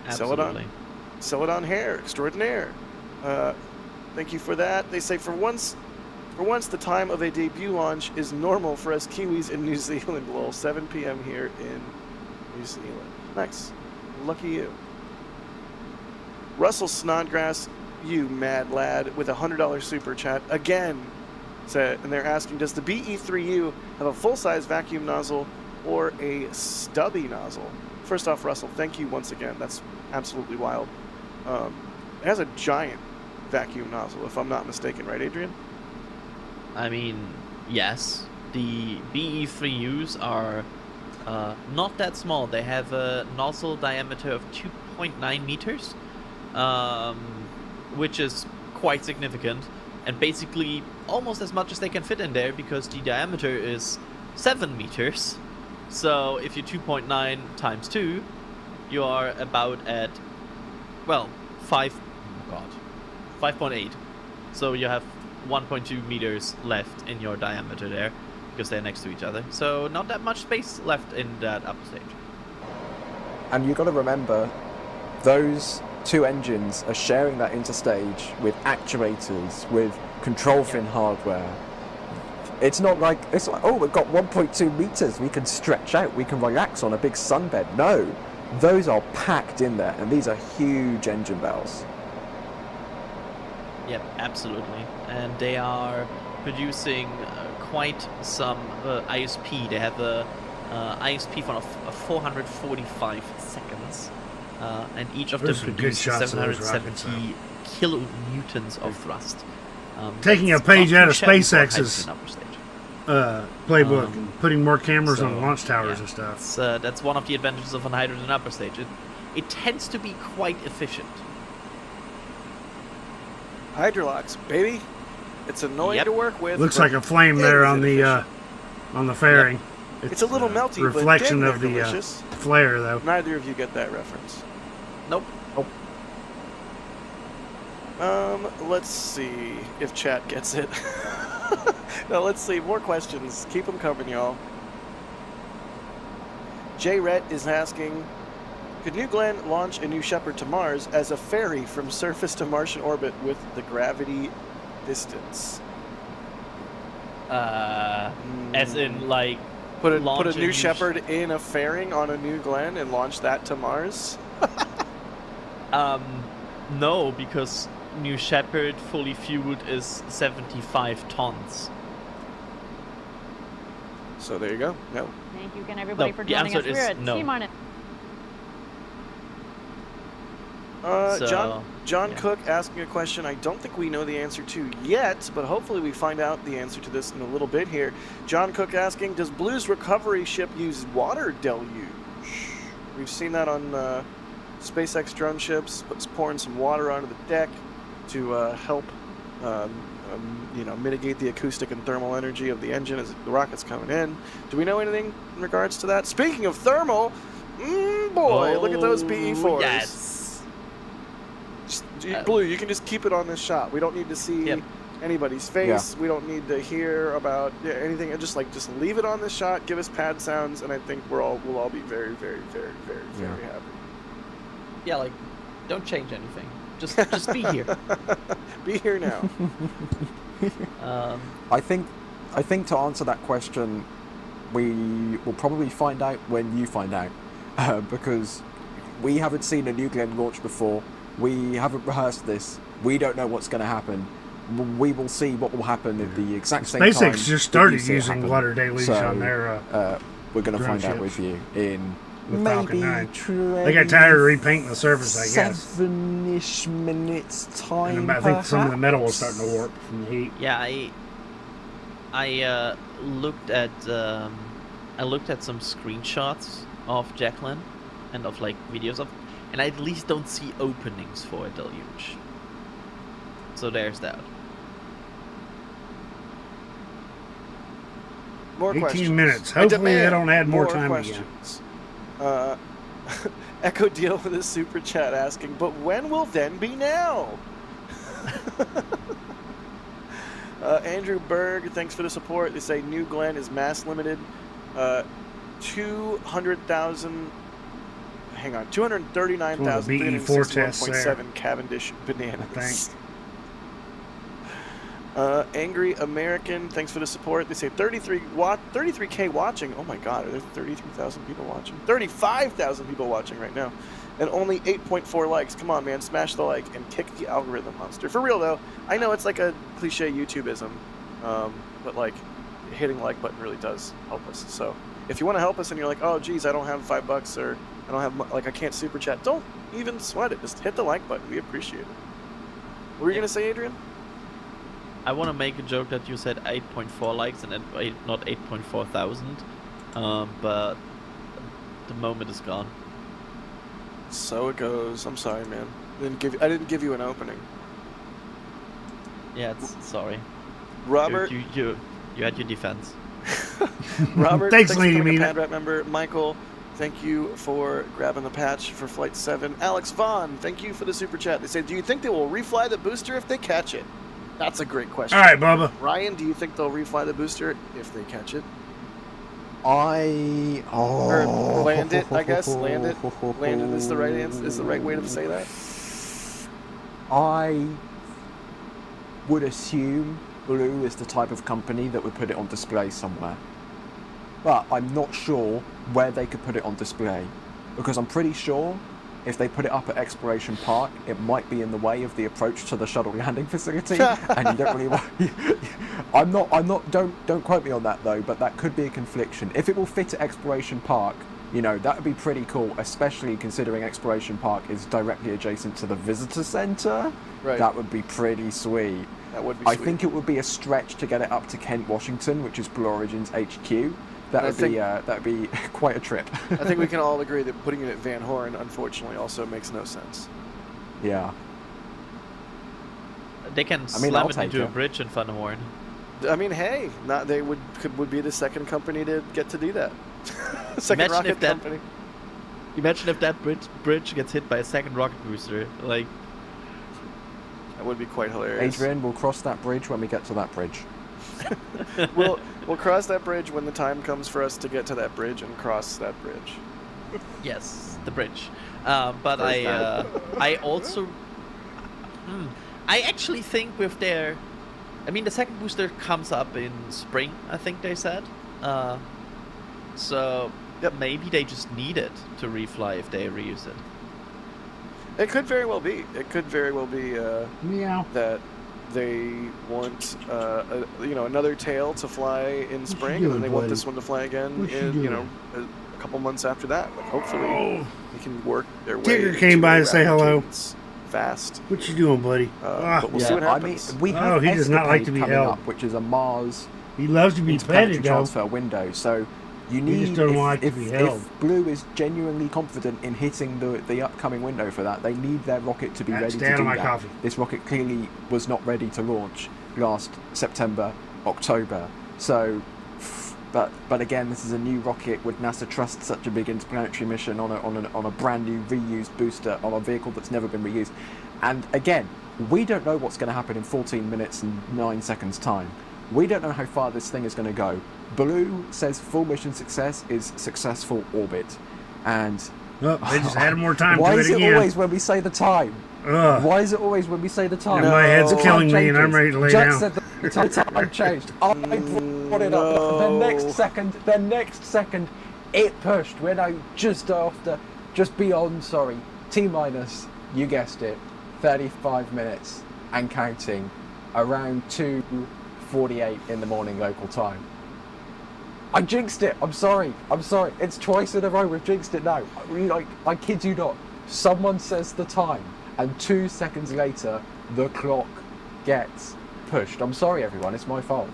Absolutely. Celadon Hair Extraordinaire. Thank you for that. They say for once the time of a debut launch is normal for us Kiwis in New Zealand. Lol, 7 p.m. here in New Zealand. Nice. Lucky you. Russell Snodgrass, you mad lad, with a $100 super chat again. And they're asking, does the BE3U have a full-size vacuum nozzle or a stubby nozzle? First off, Russell, thank you once again. That's absolutely wild. It has a giant vacuum nozzle, if I'm not mistaken, right, Adrian? I mean, yes. The BE3Us are not that small. They have a nozzle diameter of 2.9 meters, which is quite significant, and basically almost as much as they can fit in there because the diameter is 7 meters. So if you're 2.9 times 2, you are about at, well, 5.8. So you have 1.2 meters left in your diameter there, because they're next to each other. So not that much space left in that upper stage. And you've got to remember, those two engines are sharing that interstage with actuators, with control fin hardware. It's not like, oh, we've got 1.2 meters, we can stretch out, we can relax on a big sunbed. No, those are packed in there, and these are huge engine bells. Yep, absolutely. And they are producing quite some ISP. They have a ISP of 445 seconds, and each of them Those are good produces shots of those 770 kilonewtons of thrust. Taking a It's page not out of too shabby for a SpaceX's hydrogen upper stage. playbook and putting more cameras So, on launch towers yeah, and stuff. That's one of the advantages of an hydrogen upper stage. It tends to be quite efficient. Hydrolox, baby. It's annoying Yep. to work with. Looks but like a flame there damn, on is it the fairing. It's a little melty, reflection but of damn, the they're delicious. flare, though. Neither of you get that reference. Nope. Let's see if chat gets it. No, let's see. More questions. Keep them coming, y'all. Jay Rhett is asking, could New Glenn launch a New Shepard to Mars as a ferry from surface to Martian orbit with the gravity distance? As in, like, Put a launch New a Shepard in a fairing on a New Glenn and launch that to Mars? No, because New Shepard fully fueled is 75 tons. So there you go. No. Thank you again, everybody, No, for the joining us. answer is We're at no. T-minus. So, John yeah. Cook asking a question I don't think we know the answer to yet, but hopefully we find out the answer to this in a little bit here. John Cook asking, does Blue's recovery ship use water deluge? We've seen that on SpaceX drone ships, it's pouring some water onto the deck to help mitigate the acoustic and thermal energy of the engine as the rocket's coming in. Do we know anything in regards to that? Speaking of thermal, boy, look at those BE4s. Yes. Blue, you can just keep it on this shot. We don't need to see anybody's face. We don't need to hear about anything. Just leave it on this shot. Give us pad sounds, and I think we'll all be very, very, very, very, very happy. Yeah, like, don't change anything. Just be here. Be here now. I think to answer that question, we will probably find out when you find out, because we haven't seen a New Glenn launch before. We haven't rehearsed this. We don't know what's going to happen. We will see what will happen at the exact same time. SpaceX just started that you see it using happen. water deluge on their we're going to drone find out ships. with you in The Falcon maybe 9. They got tired of repainting the surface, I guess. 7-ish minutes time. And I think some of the metal was starting to warp from the heat. Yeah, I looked at some screenshots of Jacqueline and of like videos of, and I at least don't see openings for a deluge. So there's that. More 18 questions. minutes. I Hopefully they demand don't add more time questions. Echo Deal with a super chat asking, but when will then be now? Andrew Berg, thanks for the support. They say New Glenn is mass limited. 200,000. Hang on, 239,361.7 Cavendish bananas. Angry American, thanks for the support. They say 33K watching. Oh my god, are there 33,000 people watching? 35,000 people watching right now. And only 8.4 likes. Come on, man, smash the like and kick the algorithm monster. For real, though, I know it's like a cliche YouTubeism, but like, hitting the like button really does help us. So, if you want to help us and you're like, oh, geez, I don't have $5 or I don't have, I can't super chat, don't even sweat it. Just hit the like button. We appreciate it. What were you going to say, Adrian? I want to make a joke that you said 8.4 likes and not 8.4 thousand, but the moment is gone. So it goes. I'm sorry, man. I didn't give you an opening. Yeah, sorry. Robert, you had your defense. Robert, Thanks, for Lady becoming a Mina. PadRat member. Michael, thank you for grabbing the patch for Flight 7. Alex Vaughn, thank you for the super chat. They say, do you think they will refly the booster if they catch it? That's a great question. All right, Bubba. Ryan, do you think they'll refly the booster if they catch it? Or land it, I guess. Land it. Land it is the right answer. Is the right way to say that. I would assume Blue is the type of company that would put it on display somewhere. But I'm not sure where they could put it on display. Because I'm pretty sure if they put it up at Exploration Park, it might be in the way of the approach to the shuttle landing facility. And you don't really want... I'm not, don't quote me on that though, but that could be a confliction. If it will fit at Exploration Park, you know, that would be pretty cool, especially considering Exploration Park is directly adjacent to the visitor center. Right. That would be pretty sweet. That would be I sweet. think it would be a stretch to get it up to Kent, Washington, which is Blue Origin's HQ. That would be quite a trip. I think we can all agree that putting it at Van Horn, unfortunately, also makes no sense. Yeah. They can I mean, slam I'll it take into a it. bridge in Van Horn. I mean, hey, they would be the second company to get to do that. Second Imagine rocket if that- company. Imagine if that bridge gets hit by a second rocket booster. Like, That would be quite hilarious. Adrian, we'll cross that bridge when we get to that bridge. We'll cross that bridge when the time comes for us to get to that bridge and cross that bridge. yes, the bridge. But First I also, I actually think with their, I mean, the second booster comes up in spring, I think they said. So maybe they just need it to refly if they reuse it. It could very well be. It could very well be Meow. that they want another tail to fly in you spring, and then doing, they want buddy? this one to fly again What you in doing? a couple months after that. Like, hopefully they can work their way. Tigger came into by a to say rapid hello. cadence fast. What you doing, buddy? But we'll see what happens. I mean, we Oh, have he does not like to Escapade be coming held. up, which is a Mars He loves to be interplanetary petted, though. transfer window. So you He need, just don't if, like to if, be if held. Blue is genuinely confident in hitting the upcoming window for that, they need their rocket to be That's ready to down do on my that. coffee. This rocket clearly was not ready to launch last September, October. So, but again, this is a new rocket. Would NASA trust such a big interplanetary mission on a brand new reused booster on a vehicle that's never been reused? And again, we don't know what's going to happen in 14 minutes and 9 seconds time. We don't know how far this thing is going to go. Blue says full mission success is successful orbit, and Oh, they just added more time why to is it it again. always when we say the time? Ugh. Why is it always when we say the time? Yeah, my head's The killing time me and I'm changes. ready to lay Jack down. said the time changed. I brought it up. The next second, it pushed. We're now just beyond, T-minus, you guessed it, 35 minutes and counting, around 2:48 in the morning local time. I jinxed it. I'm sorry. It's twice in a row we've jinxed it now. I kid you not. Someone says the time, and 2 seconds later, the clock gets pushed. I'm sorry, everyone. It's my fault.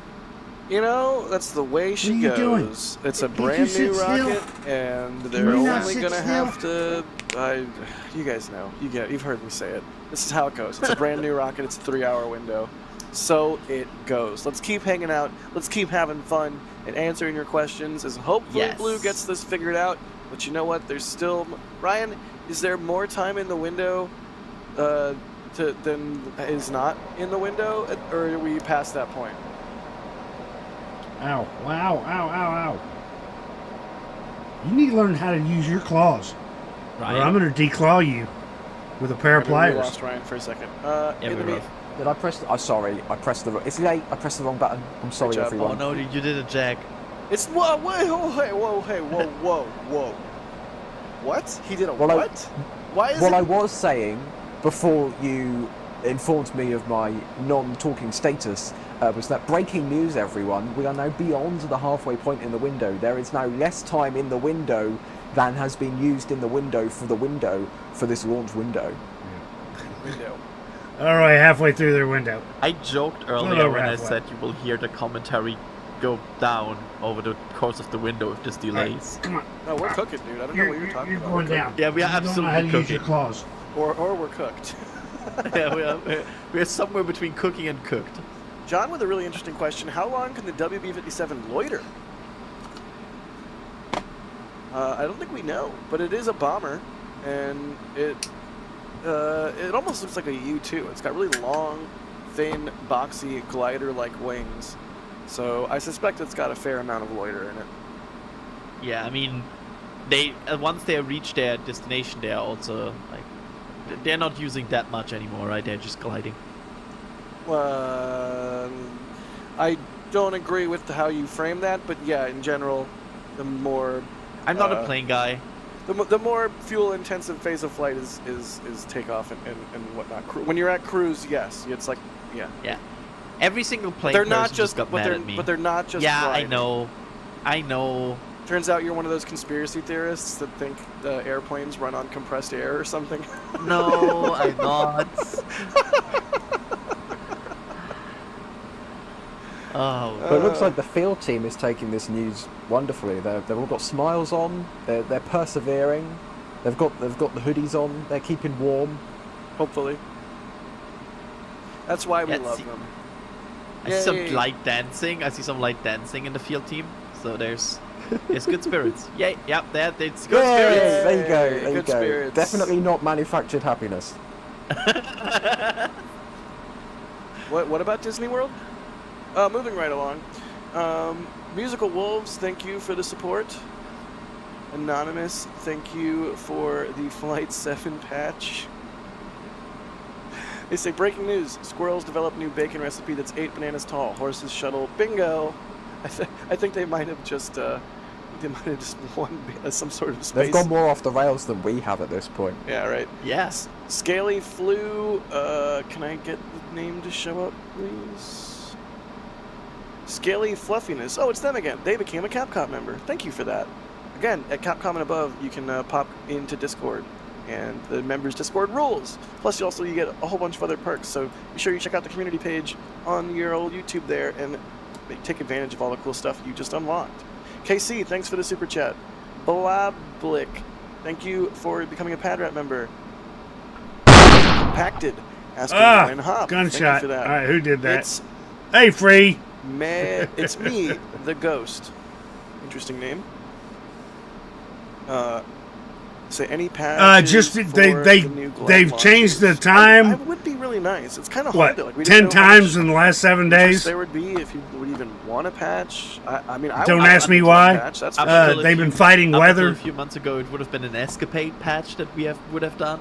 You know, that's the way she What are you doing? goes. It's a Can't you brand new sit still? rocket, and Can they're you not only sit gonna still? have to. You guys know. You've heard me say it. This is how it goes. It's a brand new rocket. It's a 3-hour window. So it goes. Let's keep hanging out. Let's keep having fun and answering your questions. As hopefully Yes. Blue gets this figured out. But you know what? There's still Ryan. Is there more time in the window than is not in the window, or are we past that point? Ow. Wow. Ow, ow, ow. You need to learn how to use your claws. Or I'm going to declaw you with a pair of We pliers. lost Ryan for a second. Yeah, in the we mean- both. Did I press? Sorry. I pressed the. It's late. I pressed the wrong button. I'm sorry, job. everyone. Oh no, you did it, Jack. It's whoa, whoa. What? He did a Well, what? Why is What it? I was saying before you informed me of my non-talking status was that breaking news, everyone. We are now beyond the halfway point in the window. There is now less time in the window than has been used in the window for this launch window. Window. All right, halfway through their window. I joked earlier Little when I halfway. said you will hear the commentary go down over the course of the window if this delays. Come on. No, we're cooking, dude. I don't know what you're talking You're about. going We're down. Yeah, we are You don't know how to absolutely use your cooking. claws. cooking. Or we're cooked. Yeah, we are somewhere between cooking and cooked. John with a really interesting question. How long can the WB-57 loiter? I don't think we know, but it is a bomber, and it almost looks like a U-2. It's got really long, thin, boxy, glider-like wings. So I suspect it's got a fair amount of loiter in it. Yeah, I mean, they once they reach their destination, they are also like they're not using that much anymore, right? They're just gliding. I don't agree with how you frame that, but yeah, in general, the more I'm not a plane guy. the more fuel-intensive phase of flight is takeoff and whatnot. When you're at cruise, yes, it's like yeah. Every single plane They're person not just got mad at me. but they're not just. Yeah, gliding. I know. Turns out you're one of those conspiracy theorists that think the airplanes run on compressed air or something. No, I'm not. Oh, But it looks like the field team is taking this news wonderfully. They've all got smiles on. They're persevering. They've got the hoodies on. They're keeping warm. Hopefully. That's why we Let's love see. them. I see some Yay. light dancing. I see some light dancing in the field team. So there's good spirits. Yay, yep, it's good Yay! spirits. There you go. There you Good go. spirits. Definitely not manufactured happiness. What about Disney World? Moving right along. Musical Wolves, thank you for the support. Anonymous, thank you for the Flight 7 patch. They say, breaking news, squirrels develop new bacon recipe that's 8 bananas tall. Horses shuttle, bingo! I think they might have just won some sort of space. They've gone more off the rails than we have at this point. Yeah, right. Yes. Scaly Flu, can I get the name to show up, please? Scaly Fluffiness. Oh, it's them again. They became a Capcom member. Thank you for that. Again, at Capcom and above, you can pop into Discord, and the members' Discord rules. Plus, you get a whole bunch of other perks. So be sure you check out the community page on your old YouTube there and take advantage of all the cool stuff you just unlocked. KC, thanks for the super chat. Blablick, thank you for becoming a Padrat member. Compacted, asking when hop. Gunshot. Thank you for that. All right, who did that? It's Hey, Free. It's me, the Ghost. Interesting name. Say any patches Just for they've the new Glen they've changed the launches. time. I would be really nice. It's kind of hard What? to we didn't 10 know how times much in the last 7 interest days. there would be if you would even want a patch. I mean, I Don't would ask like me a why. patch, that's for Up sure. until a They've few- been fighting up until weather. a few months ago, it would have been an escapade patch that would have done.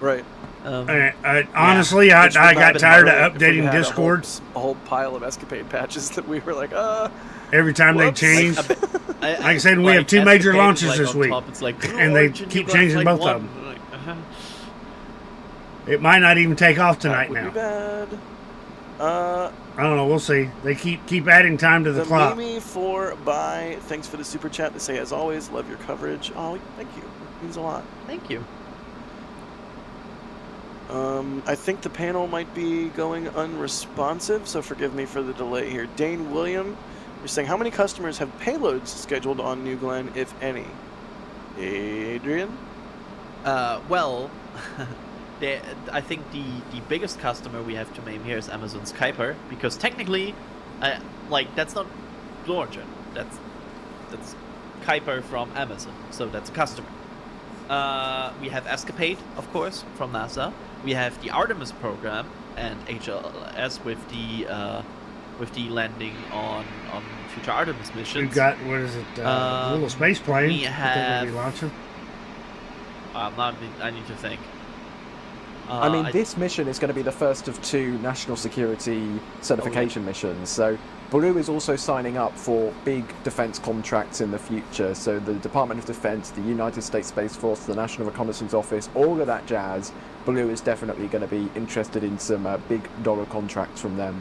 Right. Honestly, Which would I not got have been tired of hard if we updating had Discord. a whole pile of escapade patches that we were like, Every time Whoops. they change. Like I said, we have 2 major escapade is, launches like, this on week, top, it's like, and they Origin, keep you got, changing like, both one. of them. Like, It might not even take off tonight would now. be bad. I don't know. We'll see. They keep adding time to the clock. Mimi 4 thanks for the super chat. They say, as always, love your coverage. Oh, thank you. It means a lot. Thank you. I think the panel might be going unresponsive, so forgive me for the delay here. Dane William, you're saying, how many customers have payloads scheduled on New Glen, if any? Adrian? Well, I think the biggest customer we have to name here is Amazon Skyper, because technically, that's not Blue Origin. That's Kuiper from Amazon, so that's a customer. We have Escapade, of course, from NASA. We have the Artemis program and HLS with the landing on future Artemis missions. We've got, what is it, a little space plane. we I think have- we'll be launching. I need to think. I mean, this mission is going to be the first of 2 national security certification missions. So Blue is also signing up for big defense contracts in the future. So the Department of Defense, the United States Space Force, the National Reconnaissance Office, all of that jazz. Blue is definitely going to be interested in some big dollar contracts from them.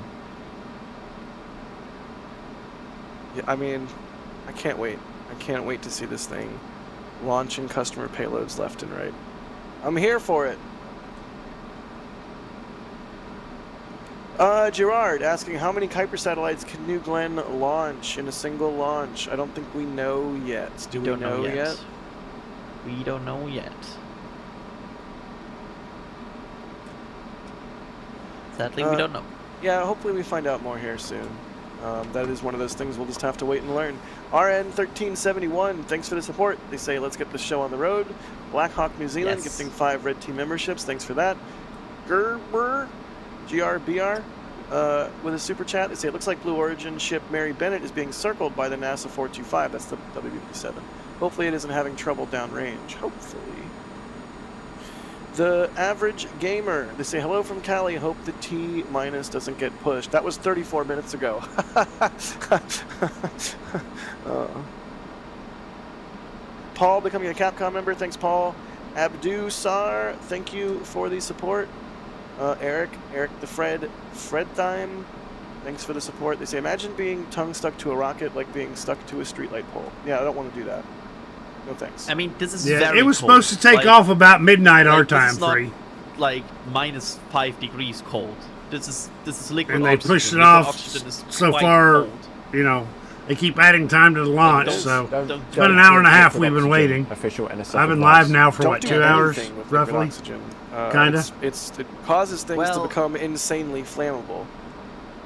Yeah, I mean, I can't wait. I can't wait to see this thing launching customer payloads left and right. I'm here for it. Gerard asking, how many Kuiper satellites can New Glen launch in a single launch? I don't think we know yet. Do we don't know yet? We don't know yet. Sadly, we don't know. Yeah, hopefully we find out more here soon. That is one of those things we'll just have to wait and learn. RN1371, thanks for the support. They say, let's get the show on the road. Blackhawk New Zealand, Yes. gifting 5 Red Team memberships. Thanks for that. Gerber, GRBR, with a super chat. They say, it looks like Blue Origin ship Mary Bennett is being circled by the NASA 425. That's the WB-7. Hopefully it isn't having trouble downrange. Hopefully. The Average Gamer, they say, hello from Cali, hope the T- doesn't get pushed. That was 34 minutes ago. Paul becoming a Capcom member, thanks Paul. Abdu Sar, thank you for the support. Eric the Fredtime, thanks for the support. They say, imagine being tongue stuck to a rocket like being stuck to a streetlight pole. Yeah, I don't want to do that. No thanks. I mean, this is Yeah, very it was cold. supposed to take Like- off about midnight our like, this time, is not, Free. like minus 5 degrees cold. This is liquid And they oxygen. pushed it Liquid off oxygen is so quite far. cold. You know, they keep adding time to the launch, don't- so don't- it's been an hour and a half we've been waiting. Official NSF I've been advice. live now for Don't what, do 2 hours, anything with liquid roughly? oxygen. Kinda? It causes things to Well- become insanely flammable.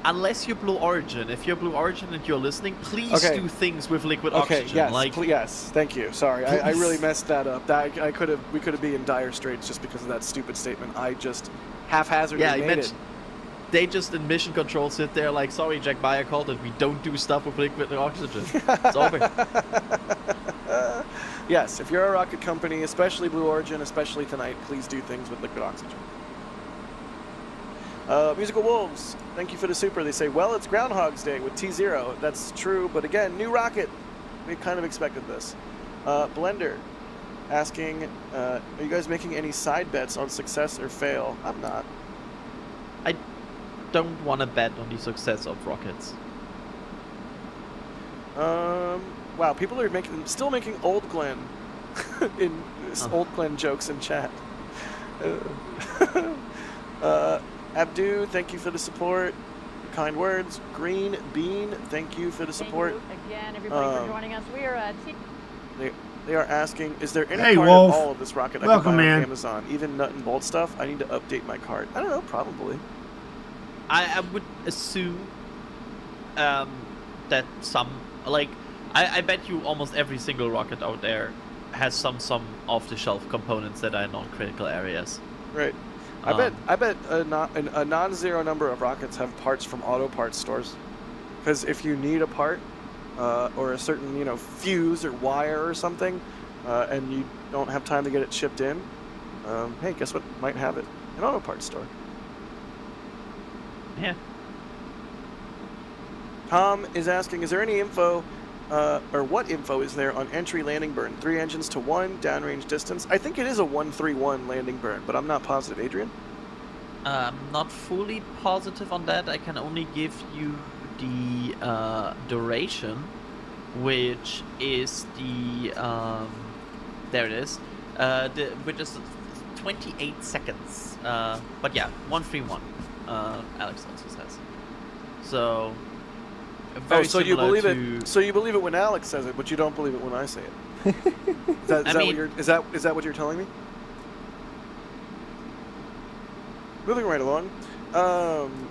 Unless you're Blue Origin. If you're Blue Origin and you're listening, please Okay. do things with liquid Okay, oxygen. yes, like, yes, thank you. Sorry, I Please. really messed that up. We could have been in dire straits just because of that stupid statement. I just haphazardly yeah, I made meant it. they just in mission control sit there like, sorry, Jack Bayer called it. We don't do stuff with liquid oxygen. It's over. Yes, if you're a rocket company, especially Blue Origin, especially tonight, please do things with liquid oxygen. Musical Wolves, thank you for the super. They say, well, it's Groundhog's Day with T0. That's true, but again, new rocket. We kind of expected this. Blender, asking, are you guys making any side bets on success or fail? I'm not. I don't want to bet on the success of rockets. Wow, people are still making Old Glenn in Old Glenn jokes in chat. Abdu, thank you for the support. Kind words. Green Bean, thank you for the support. Thank you again, everybody, for joining us. We are They are asking, is there any Hey, part Wolf. of all of this rocket I Welcome, can buy man. on Amazon? Even nut and bolt stuff? I need to update my cart. I don't know, probably. I would assume that some, like, I bet you almost every single rocket out there has some off-the-shelf components that are in non-critical areas. Right. I bet a non-zero number of rockets have parts from auto parts stores. Because if you need a part, or a certain, fuse or wire or something, and you don't have time to get it shipped in, hey, guess what might have it? An auto parts store. Yeah. Tom is asking, is there any info, or what info is there on entry landing burn? 3 engines to 1, downrange distance. I think it is a 131 landing burn, but I'm not positive. Adrian? I'm not fully positive on that. I can only give you the duration, which is the there it is, which is 28 seconds. But yeah, 131. Alex also says. So. Very so you similar believe to... it? So you believe it when Alex says it, but you don't believe it when I say it. Is that what you're telling me? Moving right along. Tom,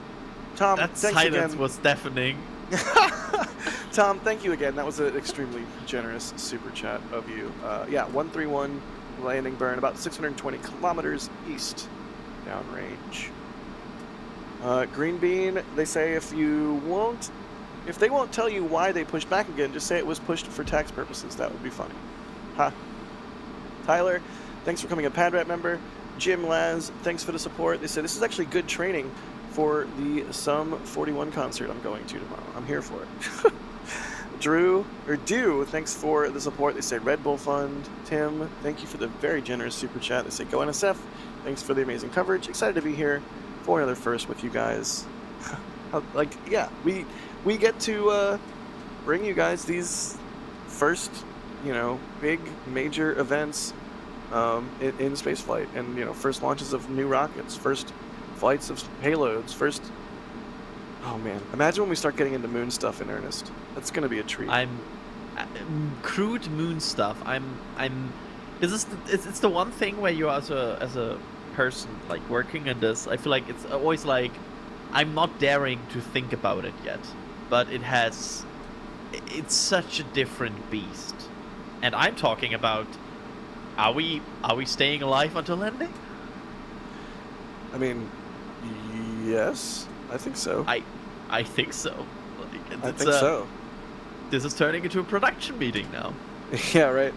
That thanks silence again. was deafening. Tom, thank you again. That was an extremely generous super chat of you. Yeah, 131 landing burn, about 620 kilometers east downrange. Green Bean, they say if they won't tell you why they pushed back again, just say it was pushed for tax purposes. That would be funny. Ha. Tyler, thanks for becoming a PadRat member. Jim Laz, thanks for the support. They say this is actually good training for the Sum 41 concert I'm going to tomorrow. I'm here for it. Dew, thanks for the support. They say Red Bull Fund. Tim, thank you for the very generous super chat. They say Go NSF, thanks for the amazing coverage. Excited to be here for another first with you guys. We get to bring you guys these first, big major events in spaceflight, and first launches of new rockets, first flights of payloads, first. Oh man! Imagine when we start getting into moon stuff in earnest. That's gonna be a treat. Crude moon stuff. It's the one thing where you as a person working in this, I feel like it's always like I'm not daring to think about it yet. but it's such a different beast. And I'm talking about, are we staying alive until landing? I mean, yes, I think so. I think so. Like, I think so. This is turning into a production meeting now. Yeah, right.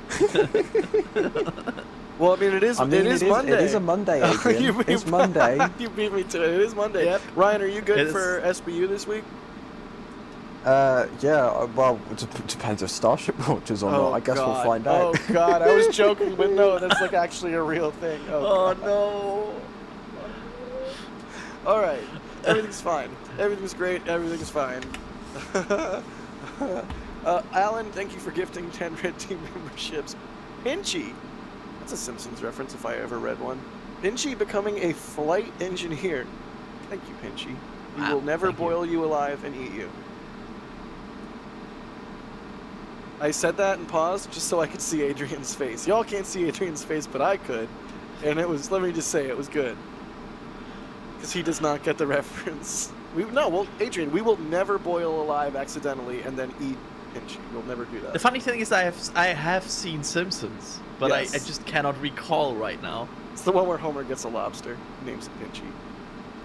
Well, I mean, it is Monday. It is a Monday, Adrian. It's Monday. You beat me to it. It is Monday. Yep. Ryan, are you good for SBU this week? Yeah, well, it depends if Starship launches or not. I guess we'll find out. Oh, God. I was joking, but no, that's like actually a real thing. Oh, no. All right. Everything's fine. Everything's great. Everything's fine. Alan, thank you for gifting 10 Red Team memberships. Pinchy. That's a Simpsons reference if I ever read one. Pinchy becoming a flight engineer. Thank you, Pinchy. We will never boil you alive and eat you. I said that and paused just so I could see Adrian's face. Y'all can't see Adrian's face, but I could. And it was, let me just say, it was good. Because he does not get the reference. Adrian, we will never boil alive accidentally and then eat Pinchy. We'll never do that. The funny thing is I have seen Simpsons, but Yes. I just cannot recall right now. It's the one where Homer gets a lobster, names it Pinchy.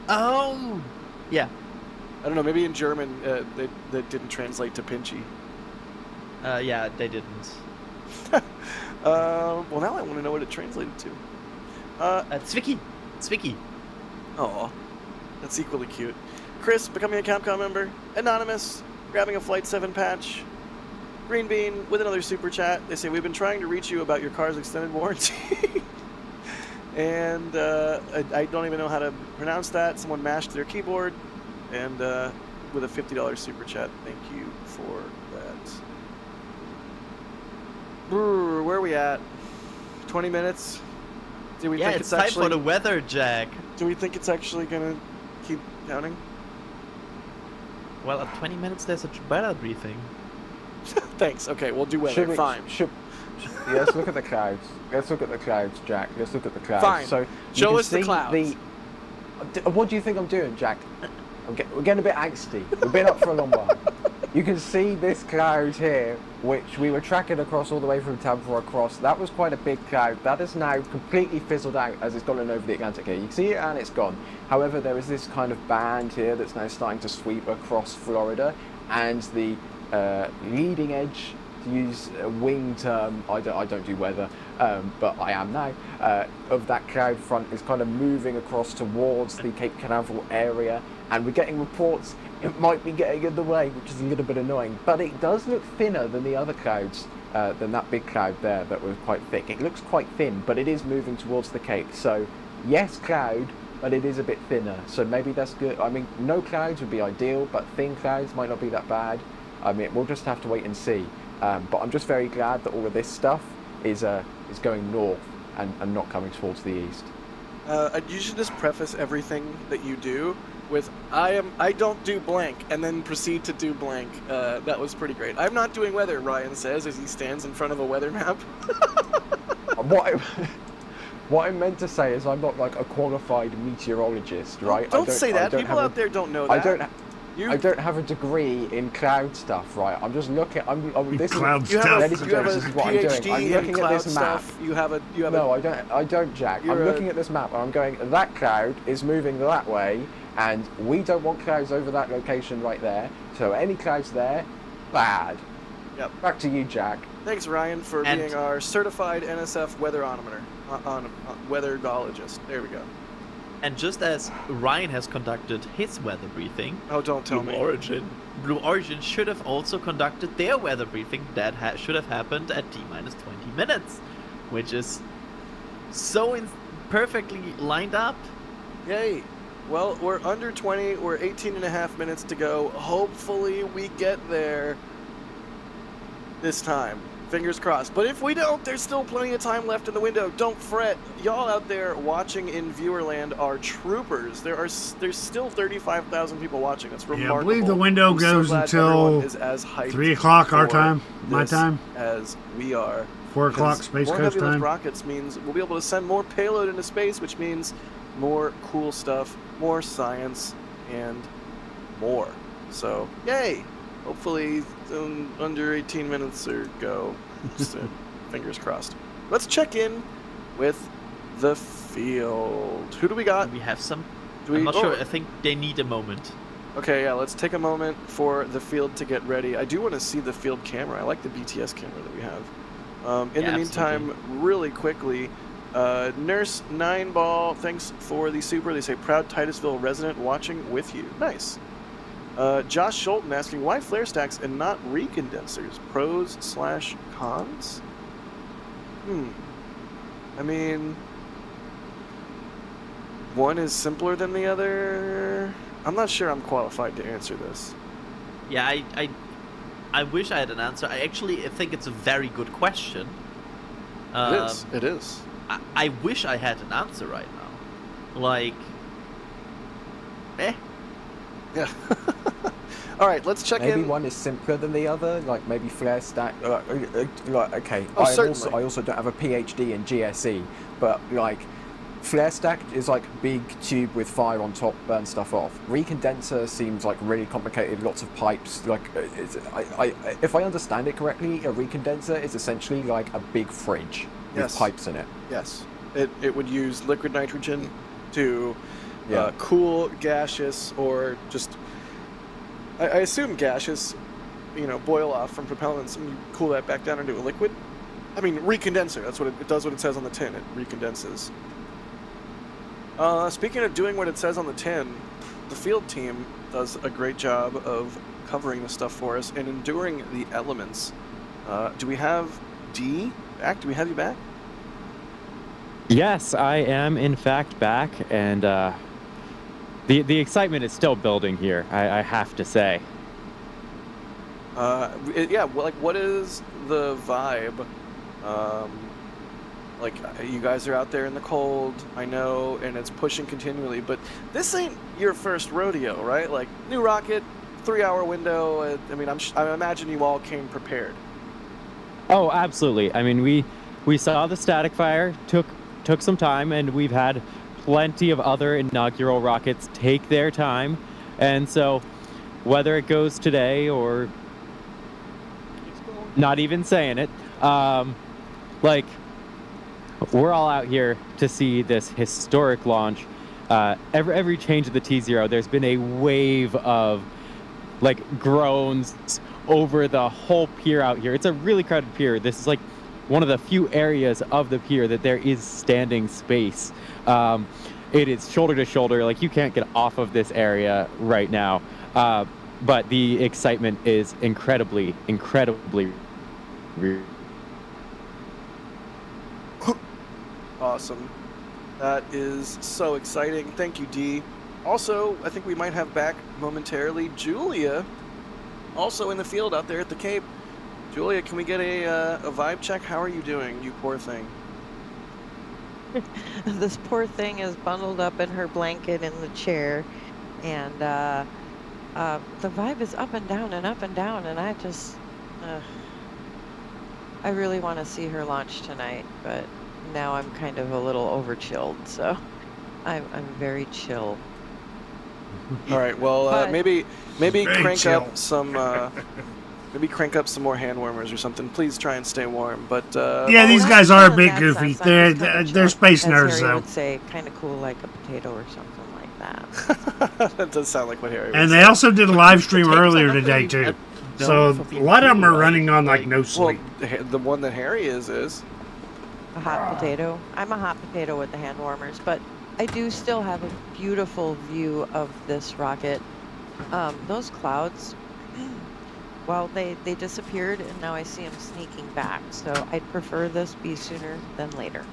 Oh! Yeah. I don't know, maybe in German that didn't translate to Pinchy. Yeah, they didn't. Well, now I want to know what it translated to. Zwicky. Zwicky. Aw, that's equally cute. Chris, becoming a Capcom member. Anonymous, grabbing a Flight 7 patch. Green Bean, with another super chat. They say, we've been trying to reach you about your car's extended warranty. And I don't even know how to pronounce that. Someone mashed their keyboard. And with a $50 super chat, thank you for that. Brr, where are we at? 20 minutes? Do we think It's time for the weather, Jack. Do we think it's actually gonna keep counting? Well, at 20 minutes there's a weather briefing. Thanks. Okay, we'll do weather. Fine. Let's look at the clouds. Let's look at the clouds, Jack. Let's look at the clouds. Fine. So Show us the clouds. What do you think I'm doing, Jack? We're getting a bit angsty. We've been up for a long while. You can see this cloud here, which we were tracking across all the way from Tampa across. That was quite a big cloud. That is now completely fizzled out as it's gone over the Atlantic here. You can see it and it's gone. However, there is this kind of band here that's now starting to sweep across Florida, and the leading edge, to use a wing term, I don't do weather, but I am now, of that cloud front is kind of moving across towards the Cape Canaveral area, and we're getting reports it might be getting in the way, which is a little bit annoying, but it does look thinner than the other clouds, than that big cloud there that was quite thick. It looks quite thin, but it is moving towards the Cape, so yes, cloud, but it is a bit thinner, so maybe that's good. I mean, no clouds would be ideal, but thin clouds might not be that bad. I mean, we'll just have to wait and see. But I'm just very glad that all of this stuff is going north and not coming towards the east. You should just preface everything that you do with I don't do blank, and then proceed to do blank. That was pretty great. I'm not doing weather, Ryan says as he stands in front of a weather map. What I meant to say is I'm not like a qualified meteorologist, right? Don't say that. People out there don't know that. I don't have a degree in cloud stuff, right? I'm just looking. Cloud stuff. Ladies and gentlemen, this is what I'm doing. I'm looking at this map. No, I don't, Jack. I'm looking at this map and I'm going, that cloud is moving that way, and we don't want clouds over that location right there. So any clouds there, bad. Yep. Back to you, Jack. Thanks, Ryan, for being our certified NSF weatherologer, weatherologist. There we go. And just as Ryan has conducted his weather briefing, don't tell me. Blue Origin should have also conducted their weather briefing that should have happened at T-20 minutes, which is so perfectly lined up. Yay. Well, we're under 20. We're 18 and a half minutes to go. Hopefully we get there this time. Fingers crossed. But if we don't, there's still plenty of time left in the window. Don't fret. Y'all out there watching in Viewerland are troopers. There's still 35,000 people watching. That's remarkable. Yeah, I believe the window goes until 3 o'clock our time, my time. As we are. 4 o'clock Space more Coast heavy lift time. rockets means we'll be able to send more payload into space, which means more cool stuff, more science, and more. So, yay! Hopefully, under 18 minutes or go. Just, fingers crossed. Let's check in with the field. Who do we got? We have some. Do we, I'm not sure. I think they need a moment. Okay, yeah, let's take a moment for the field to get ready. I do want to see the field camera. I like the BTS camera that we have. In Yeah, the meantime, really quickly, Nurse 9Ball, thanks for the super. They say, proud Titusville resident watching with you. Nice. Josh Schulten asking, why flare stacks and not recondensers? Pros/cons? I mean, one is simpler than the other. I'm not sure I'm qualified to answer this. Yeah, I wish I had an answer. I actually think it's a very good question. It is. I wish I had an answer right now. Like, Yeah. All right, let's check Maybe in. one is simpler than the other, like maybe flare stack. Okay, Oh, I certainly. also don't have a PhD in GSE, but like flare stack is like big tube with fire on top, burn stuff off. Recondenser seems like really complicated, lots of pipes. Like, if I understand it correctly, a recondenser is essentially like a big fridge with Yes. pipes in it. Yes, it would use liquid nitrogen to Yeah. cool gaseous, or just I assume gaseous, boil off from propellants, and you cool that back down into a liquid. I mean, recondenser. That's what it does. What it says on the tin. It recondenses. Speaking of doing what it says on the tin, the field team does a great job of covering the stuff for us and enduring the elements. Do we have D back? Do we have you back? Yes, I am in fact back, and the excitement is still building here, I have to say. What is the vibe? You guys are out there in the cold, I know, and it's pushing continually, but this ain't your first rodeo, right? Like, new rocket, 3-hour window. I imagine you all came prepared. Oh, absolutely. I mean, we saw the static fire, took some time, and we've had plenty of other inaugural rockets take their time, and so whether it goes today or not even saying it, we're all out here to see this historic launch. Every change of the T0, there's been a wave of groans over the whole pier out here. It's a really crowded pier. This is one of the few areas of the pier that there is standing space. It is shoulder to shoulder. You can't get off of this area right now. But the excitement is incredibly Awesome. That is so exciting. Thank you, Dee. Also, I think we might have back momentarily Julia, also in the field out there at the Cape. Julia, can we get a vibe check? How are you doing, you poor thing? This poor thing is bundled up in her blanket in the chair, and the vibe is up and down, and I just, I really want to see her launch tonight, but now I'm kind of a little over chilled, so I'm very chill. All right, well, maybe Very crank chill. up some maybe crank up some more hand warmers or something. Please try and stay warm. But Yeah, these Well, guys not are a in bit that goofy. sense, I'm just kinda They're chill, space as nerds, Harry though. would say, kind of cool like a potato or something like that. that does sound like what Harry would And say. they also did a live stream Potatoes are earlier not today, really too. known So for a being lot of them are cool, running on right? no sleep. Well, the one that Harry is. A hot potato. I'm a hot potato with the hand warmers, but I do still have a beautiful view of this rocket. Those clouds, well, they disappeared, and now I see them sneaking back. So I'd prefer this be sooner than later.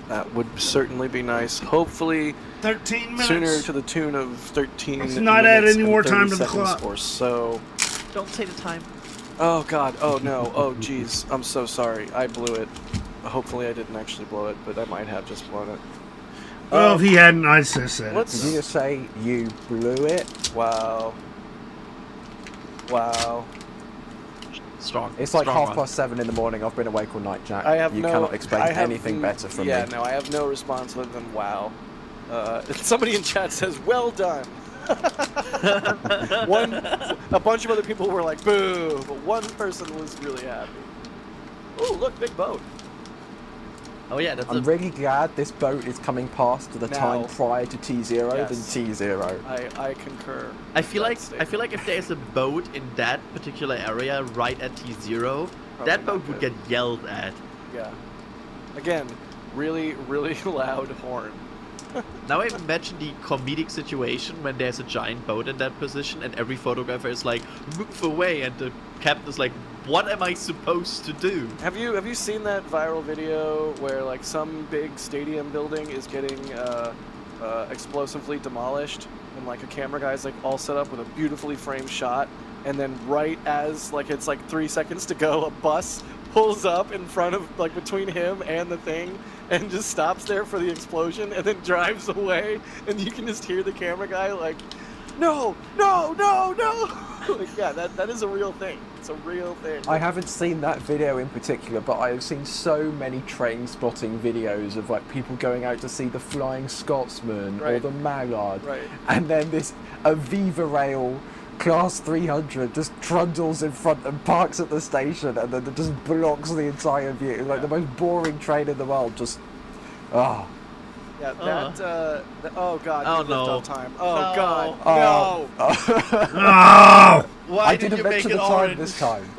That would certainly be nice. Hopefully 13 minutes. sooner, to the tune of 13 Let's not add minutes any and more 30 time to the seconds clock. or so. Don't say the time. Oh God! Oh no! Oh geez! I'm so sorry. I blew it. Hopefully I didn't actually blow it, but I might have just blown it. Well, if he hadn't, I'd have said it. Let's- Did you just say you blew it? Wow. Wow. Strong. It's like strong 7:30 in the morning. I've been awake all night, Jack. I have you no. cannot expect I have anything better from yeah, me. no, I have no response other than wow. Somebody in chat says, "Well done." A bunch of other people were like, boo, but one person was really happy. Oh, look, big boat. Oh yeah, that's I'm really glad this boat is coming past the time prior to T0 Yes. than T0. I concur. I feel like if there's a boat in that particular area right at T0, that boat would get yelled at. Yeah. Again, really, really loud horn. Now I imagine the comedic situation when there's a giant boat in that position and every photographer is like, move away, and the captain is like, what am I supposed to do? Have you seen that viral video where like some big stadium building is getting explosively demolished, and like a camera guy's like all set up with a beautifully framed shot, and then right as like it's like 3 seconds to go, a bus pulls up in front of, like, between him and the thing, and just stops there for the explosion and then drives away, and you can just hear the camera guy like, no, no, no, no. Like, yeah, that is a real thing. It's a real thing. I haven't seen that video in particular, but I have seen so many train spotting videos of like people going out to see the Flying Scotsman or the Mallard, and then this Aviva Rail Class 300 just trundles in front and parks at the station, and then it just blocks the entire view. Like the most boring train in the world. Just, Yeah, oh god, Oh, you lived no. off time. Oh No. god, Oh. Oh! Why I did didn't you make mention it the time orange? this time.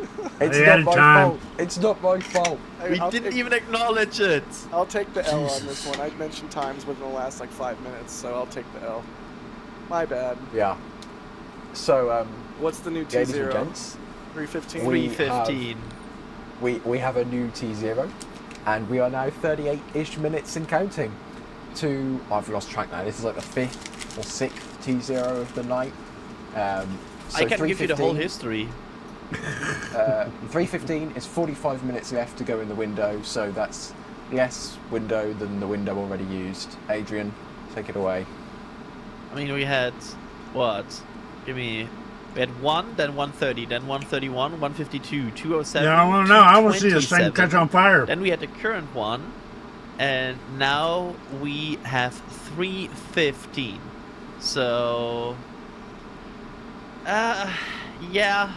It's They not added my time. fault. It's not my fault. We I'll didn't take- even acknowledge it. I'll take the L on this one. I mentioned times within the last like 5 minutes, so I'll take the L. My bad. Yeah. So, What's the new ladies and T0? gents, 315. We 315. we have a new T0, and we are now 38-ish minutes and counting to, I've lost track now, this is like the 5th or 6th T0 of the night. So I can give you the whole 3:15 history. 3:15 is 45 minutes left to go in the window, so that's less window than the window already used. Adrian, take it away. I mean, we had, what? We had 1, then 130, then 131, 152, 207. Yeah, I want to know. I want to see this thing 227. catch on fire. Then we had the current one, and now we have 315. So, yeah,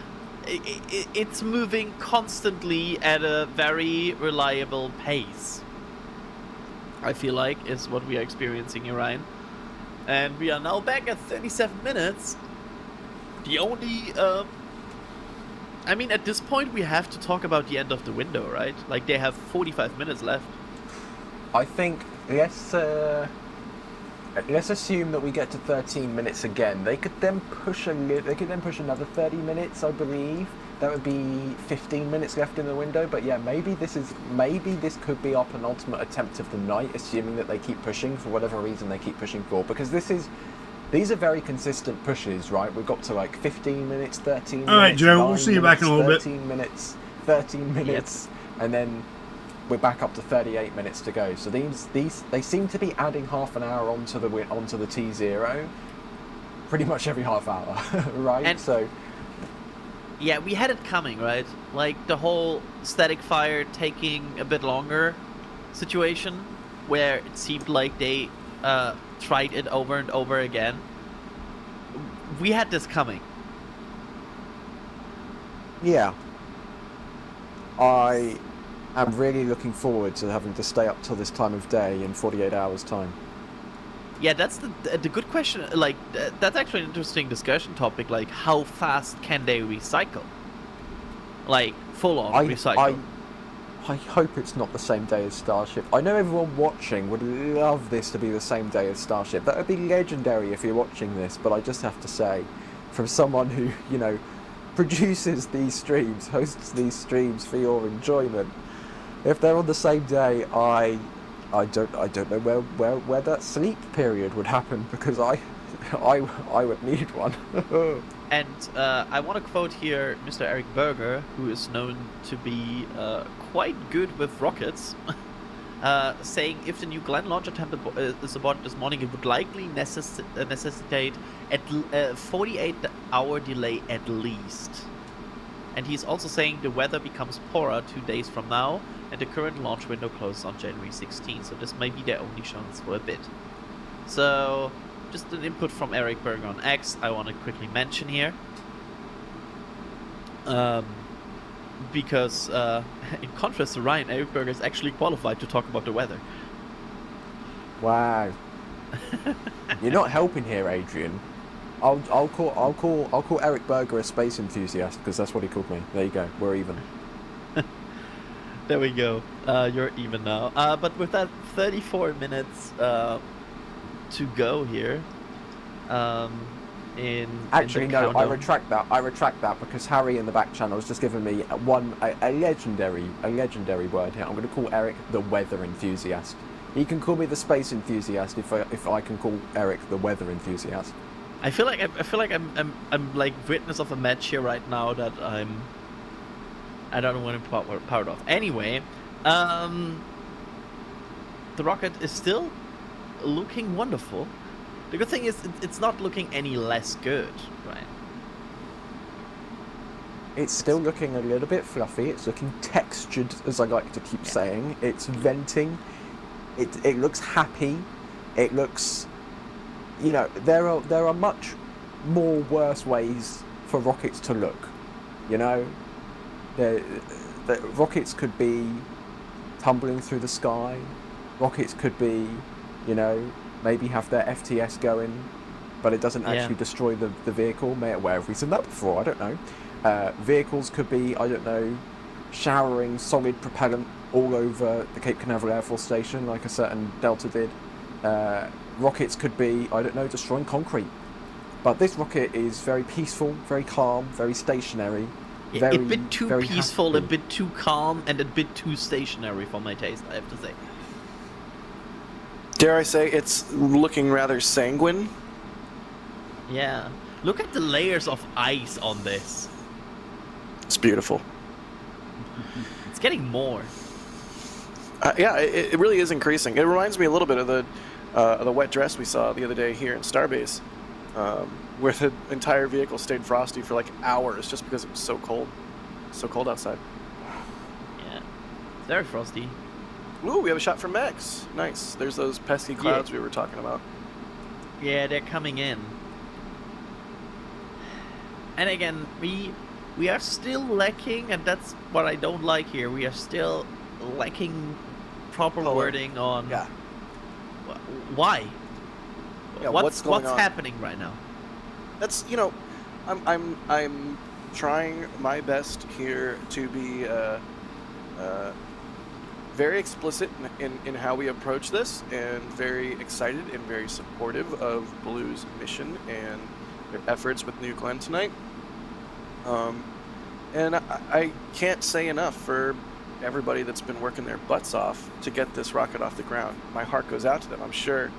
it's moving constantly at a very reliable pace. I feel like is what we are experiencing here, Ryan. And we are now back at 37 minutes. The only, I mean, at this point we have to talk about the end of the window, right? Like they have 45 minutes left. I think let's assume that we get to 13 minutes again. They could then push another 30 minutes, I believe. That would be 15 minutes left in the window. But yeah, maybe this could be our penultimate attempt of the night, assuming that they keep pushing for whatever reason they keep pushing for. Because these are very consistent pushes, right? We've got to like 15 minutes, 13 minutes. All right, Joe, we'll 9 see you back in a little bit. 13 minutes, 13 minutes, and then we're back up to 38 minutes to go. So they seem to be adding half an hour onto the T0 pretty much every half hour, right? And so yeah, we had it coming, right? Like the whole static fire taking a bit longer situation, where it seemed like they tried it over and over again. We had this coming. yeah, I am really looking forward to having to stay up till this time of day in 48 hours time. Yeah, that's the good question. Like that's actually an interesting discussion topic. Like, how fast can they recycle? Like full on recycle. I hope it's not the same day as Starship. I know everyone watching would love this to be the same day as Starship. That would be legendary if you're watching this, but I just have to say, from someone who, you know, produces these streams, hosts these streams for your enjoyment, if they're on the same day, I don't know where that sleep period would happen, because I would need one. And I want to quote here Mr. Eric Berger, who is known to be quite good with rockets, saying if the New Glenn launch attempt is aborted this morning, it would likely necessitate a 48-hour delay at least. And he's also saying the weather becomes poorer 2 days from now, and the current launch window closes on January 16th, so this may be their only chance for a bit. So, just an input from Eric Berger on X I want to quickly mention here. Because in contrast to Ryan, Eric Berger is actually qualified to talk about the weather. Wow. You're not helping here, Adrian. I'll call Eric Berger a space enthusiast because that's what he called me. There you go. We're even. There we go. You're even now. But with that 34 minutes to go here, Actually, no, I retract that because Harry in the back channel has just given me a legendary word here. I'm going to call Eric the weather enthusiast. He can call me the space enthusiast if I can call Eric the weather enthusiast. I feel like I'm like witness of a match here right now that I don't want to be part of. Anyway, the rocket is still looking wonderful. The good thing is it's not looking any less good, right? It's still looking a little bit fluffy. It's looking textured, as I like to keep saying. It's venting. It looks happy. It looks, you know, there are much more worse ways for rockets to look. You know, the rockets could be tumbling through the sky. Rockets could be, you know, maybe have their FTS going, but it doesn't actually destroy the vehicle. Where have we seen that before? I don't know. Vehicles could be, I don't know, showering solid propellant all over the Cape Canaveral Air Force Station like a certain Delta did. Rockets could be, I don't know, destroying concrete. But this rocket is very peaceful, very calm, very stationary. A bit too peaceful, happy. a bit too calm, and a bit too stationary for my taste, I have to say. Dare I say it's looking rather sanguine? Yeah. Look at the layers of ice on this. It's beautiful. It's getting more. Yeah, it really is increasing. It reminds me a little bit of the wet dress we saw the other day here in Starbase, where the entire vehicle stayed frosty for like hours just because it was so cold. So cold outside. Yeah. It's very frosty. Ooh, we have a shot from Max. Nice. There's those pesky clouds we were talking about. Yeah, they're coming in. And again, we are still lacking, and that's what I don't like here. We are still lacking proper wording on why. Yeah, what's going on? happening right now? That's, you know, I'm trying my best here to be very explicit in how we approach this, and very excited and very supportive of Blue's mission and their efforts with New Glenn tonight. And I can't say enough for everybody that's been working their butts off to get this rocket off the ground. My heart goes out to them. I'm sure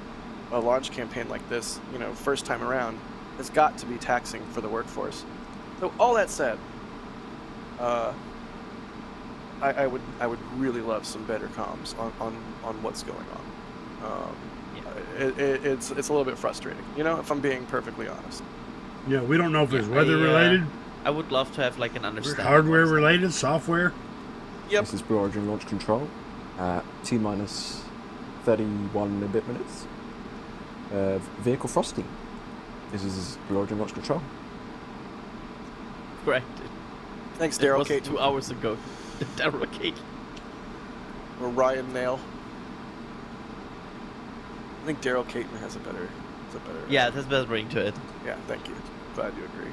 a launch campaign like this, you know, first time around, has got to be taxing for the workforce. So all that said, I would really love some better comms on what's going on. It's a little bit frustrating, you know, if I'm being perfectly honest. Yeah, we don't know if it's weather related. I would love to have like an understanding. Hardware related, software. Yep. This is Blue Origin Launch Control. T-minus 31 a bit minutes. Vehicle frosty. This is Blue Origin Launch Control. Correct. Thanks, Daryl Kate. Caton. 2 hours ago. Daryl Caton. Or Ryan Nail. I think Daryl Caton has a better. Yeah, it has a better ring to it. Yeah, thank you. Glad you agree.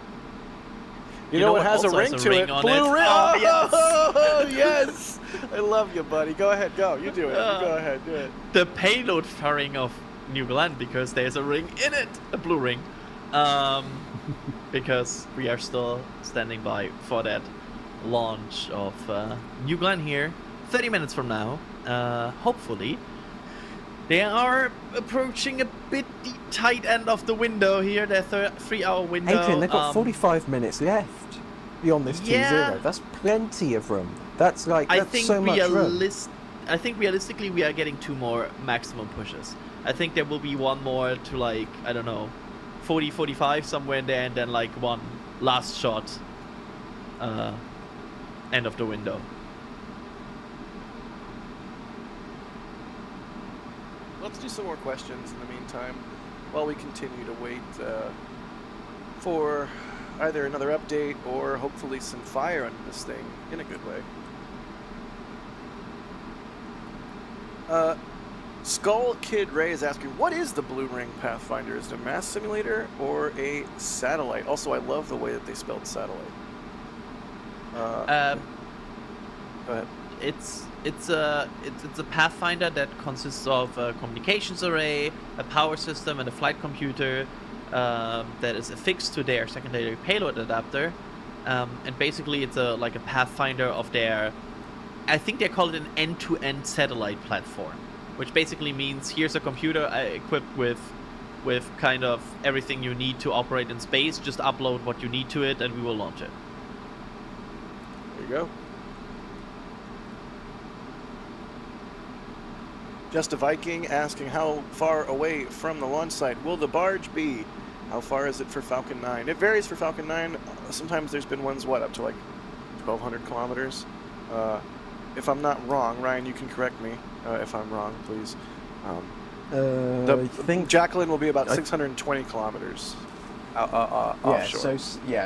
You know what what has a also ring has to it? on Blue it? ring. Oh, Yes. I love you, buddy. Go ahead, go. You do it. You go ahead, do it. The payload fairing of New Glenn, because there's a ring in it, a blue ring. Because we are still standing by for that launch of New Glenn here, 30 minutes from now. Hopefully. They are approaching a bit the tight end of the window here, their 3-hour window. Adrian, they've got 45 minutes left beyond this T0. That's plenty of room. That's like, that's so much room. I think realistically we are getting 2 more maximum pushes. I think there will be one more to like, I don't know, 40, 45 somewhere in there, and then like one last shot end of the window. Let's do some more questions in the meantime. while we continue to wait for either another update or hopefully some fire under this thing in a good way. Skull Kid Ray is asking, what is the Blue Ring Pathfinder? Is it a mass simulator or a satellite? Also, I love the way that they spelled satellite. Go ahead. It's a Pathfinder that consists of a communications array, a power system, and a flight computer that is affixed to their secondary payload adapter. And basically, it's like a Pathfinder of their. I think they call it an end-to-end satellite platform, which basically means here's a computer equipped with kind of everything you need to operate in space. Just upload what you need to it, and we will launch it. There you go. Just a Viking asking how far away from the launch site will the barge be? How far is it for Falcon 9? It varies for Falcon 9. Sometimes there's been ones, up to like 1,200 kilometers. If I'm not wrong, Ryan, you can correct me if I'm wrong, please. I think Jacqueline will be about 620 kilometers offshore.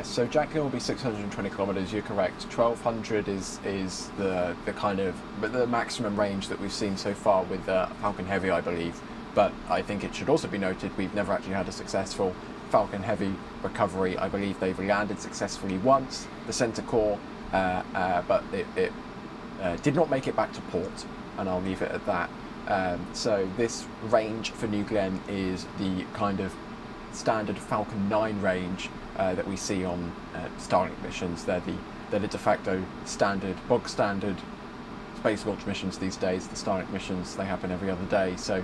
So Jacqueline will be 620 kilometers. You're correct. 1,200 is the kind of the maximum range that we've seen so far with Falcon Heavy, I believe. But I think it should also be noted we've never actually had a successful Falcon Heavy recovery. I believe they've landed successfully once, the center core, but it did not make it back to port, and I'll leave it at that. So this range for New Glenn is the kind of standard Falcon 9 range that we see on Starlink missions. They're the de facto bog standard space launch missions these days. The Starlink missions, they happen every other day. So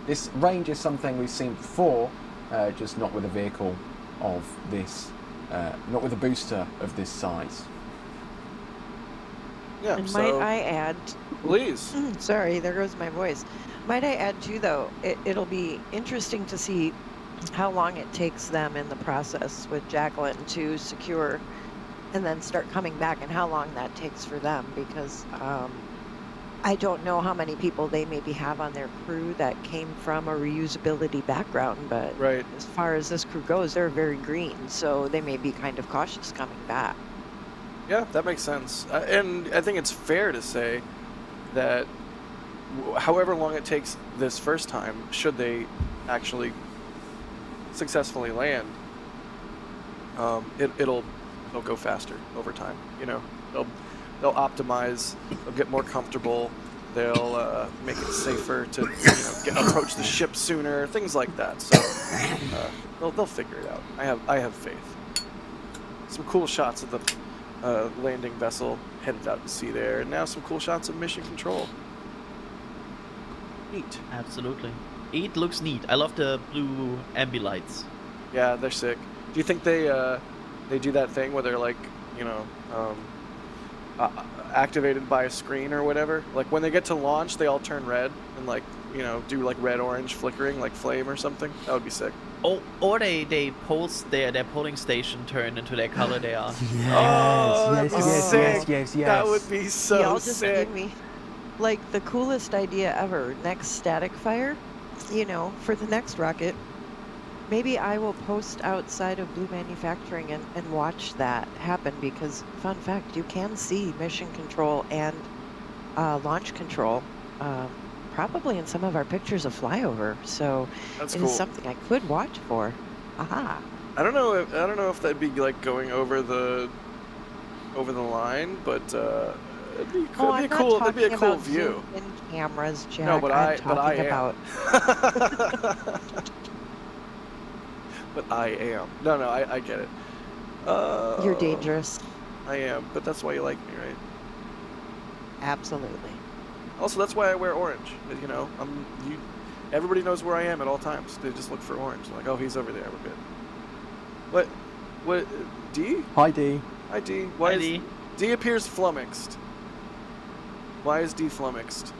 this range is something we've seen before, just not with a vehicle of this, not with a booster of this size. Yeah, and might I add, please. Sorry, there goes my voice. Might I add too, though, it'll be interesting to see how long it takes them in the process with Jacqueline to secure and then start coming back, and how long that takes for them, because I don't know how many people they maybe have on their crew that came from a reusability background, but right. As far as this crew goes, they're very green, so they may be kind of cautious coming back. Yeah, that makes sense. And I think it's fair to say that however long it takes this first time, should they actually successfully land, it'll go faster over time. You know, they'll optimize, they'll get more comfortable, they'll make it safer to approach the ship sooner, things like that. So they'll figure it out. I have faith. Some cool shots of the landing vessel headed out to sea there, and now some cool shots of mission control. Neat. Absolutely. It looks neat. I love the blue ambi lights. Yeah, they're sick. Do you think they do that thing where they're like, activated by a screen or whatever? Like when they get to launch, they all turn red and do like red-orange flickering, like flame or something? That would be sick. Oh, or they pulse their polling station turn into their color they are. Yes. That would be so Y'all just sick. give me like the coolest idea ever. Next static fire, for the next rocket. Maybe I will post outside of Blue Manufacturing and watch that happen, because fun fact, you can see mission control and launch control probably in some of our pictures of flyover. So That's it cool. is something I could watch for. Aha. I don't know if that'd be like going over the line, but it'd be Oh, a I'm not cool talking view. about zoom-in cameras, Jack. No, but I'm I talking am. about But I am. No, I get it. you're dangerous. I am, but that's why you like me, right? Absolutely. Also, that's why I wear orange. Everybody knows where I am at all times. They just look for orange. Like, oh, he's over there. We're good. What? D? Hi, D. Hi, D. Hi, D. D appears flummoxed. Why is D flummoxed?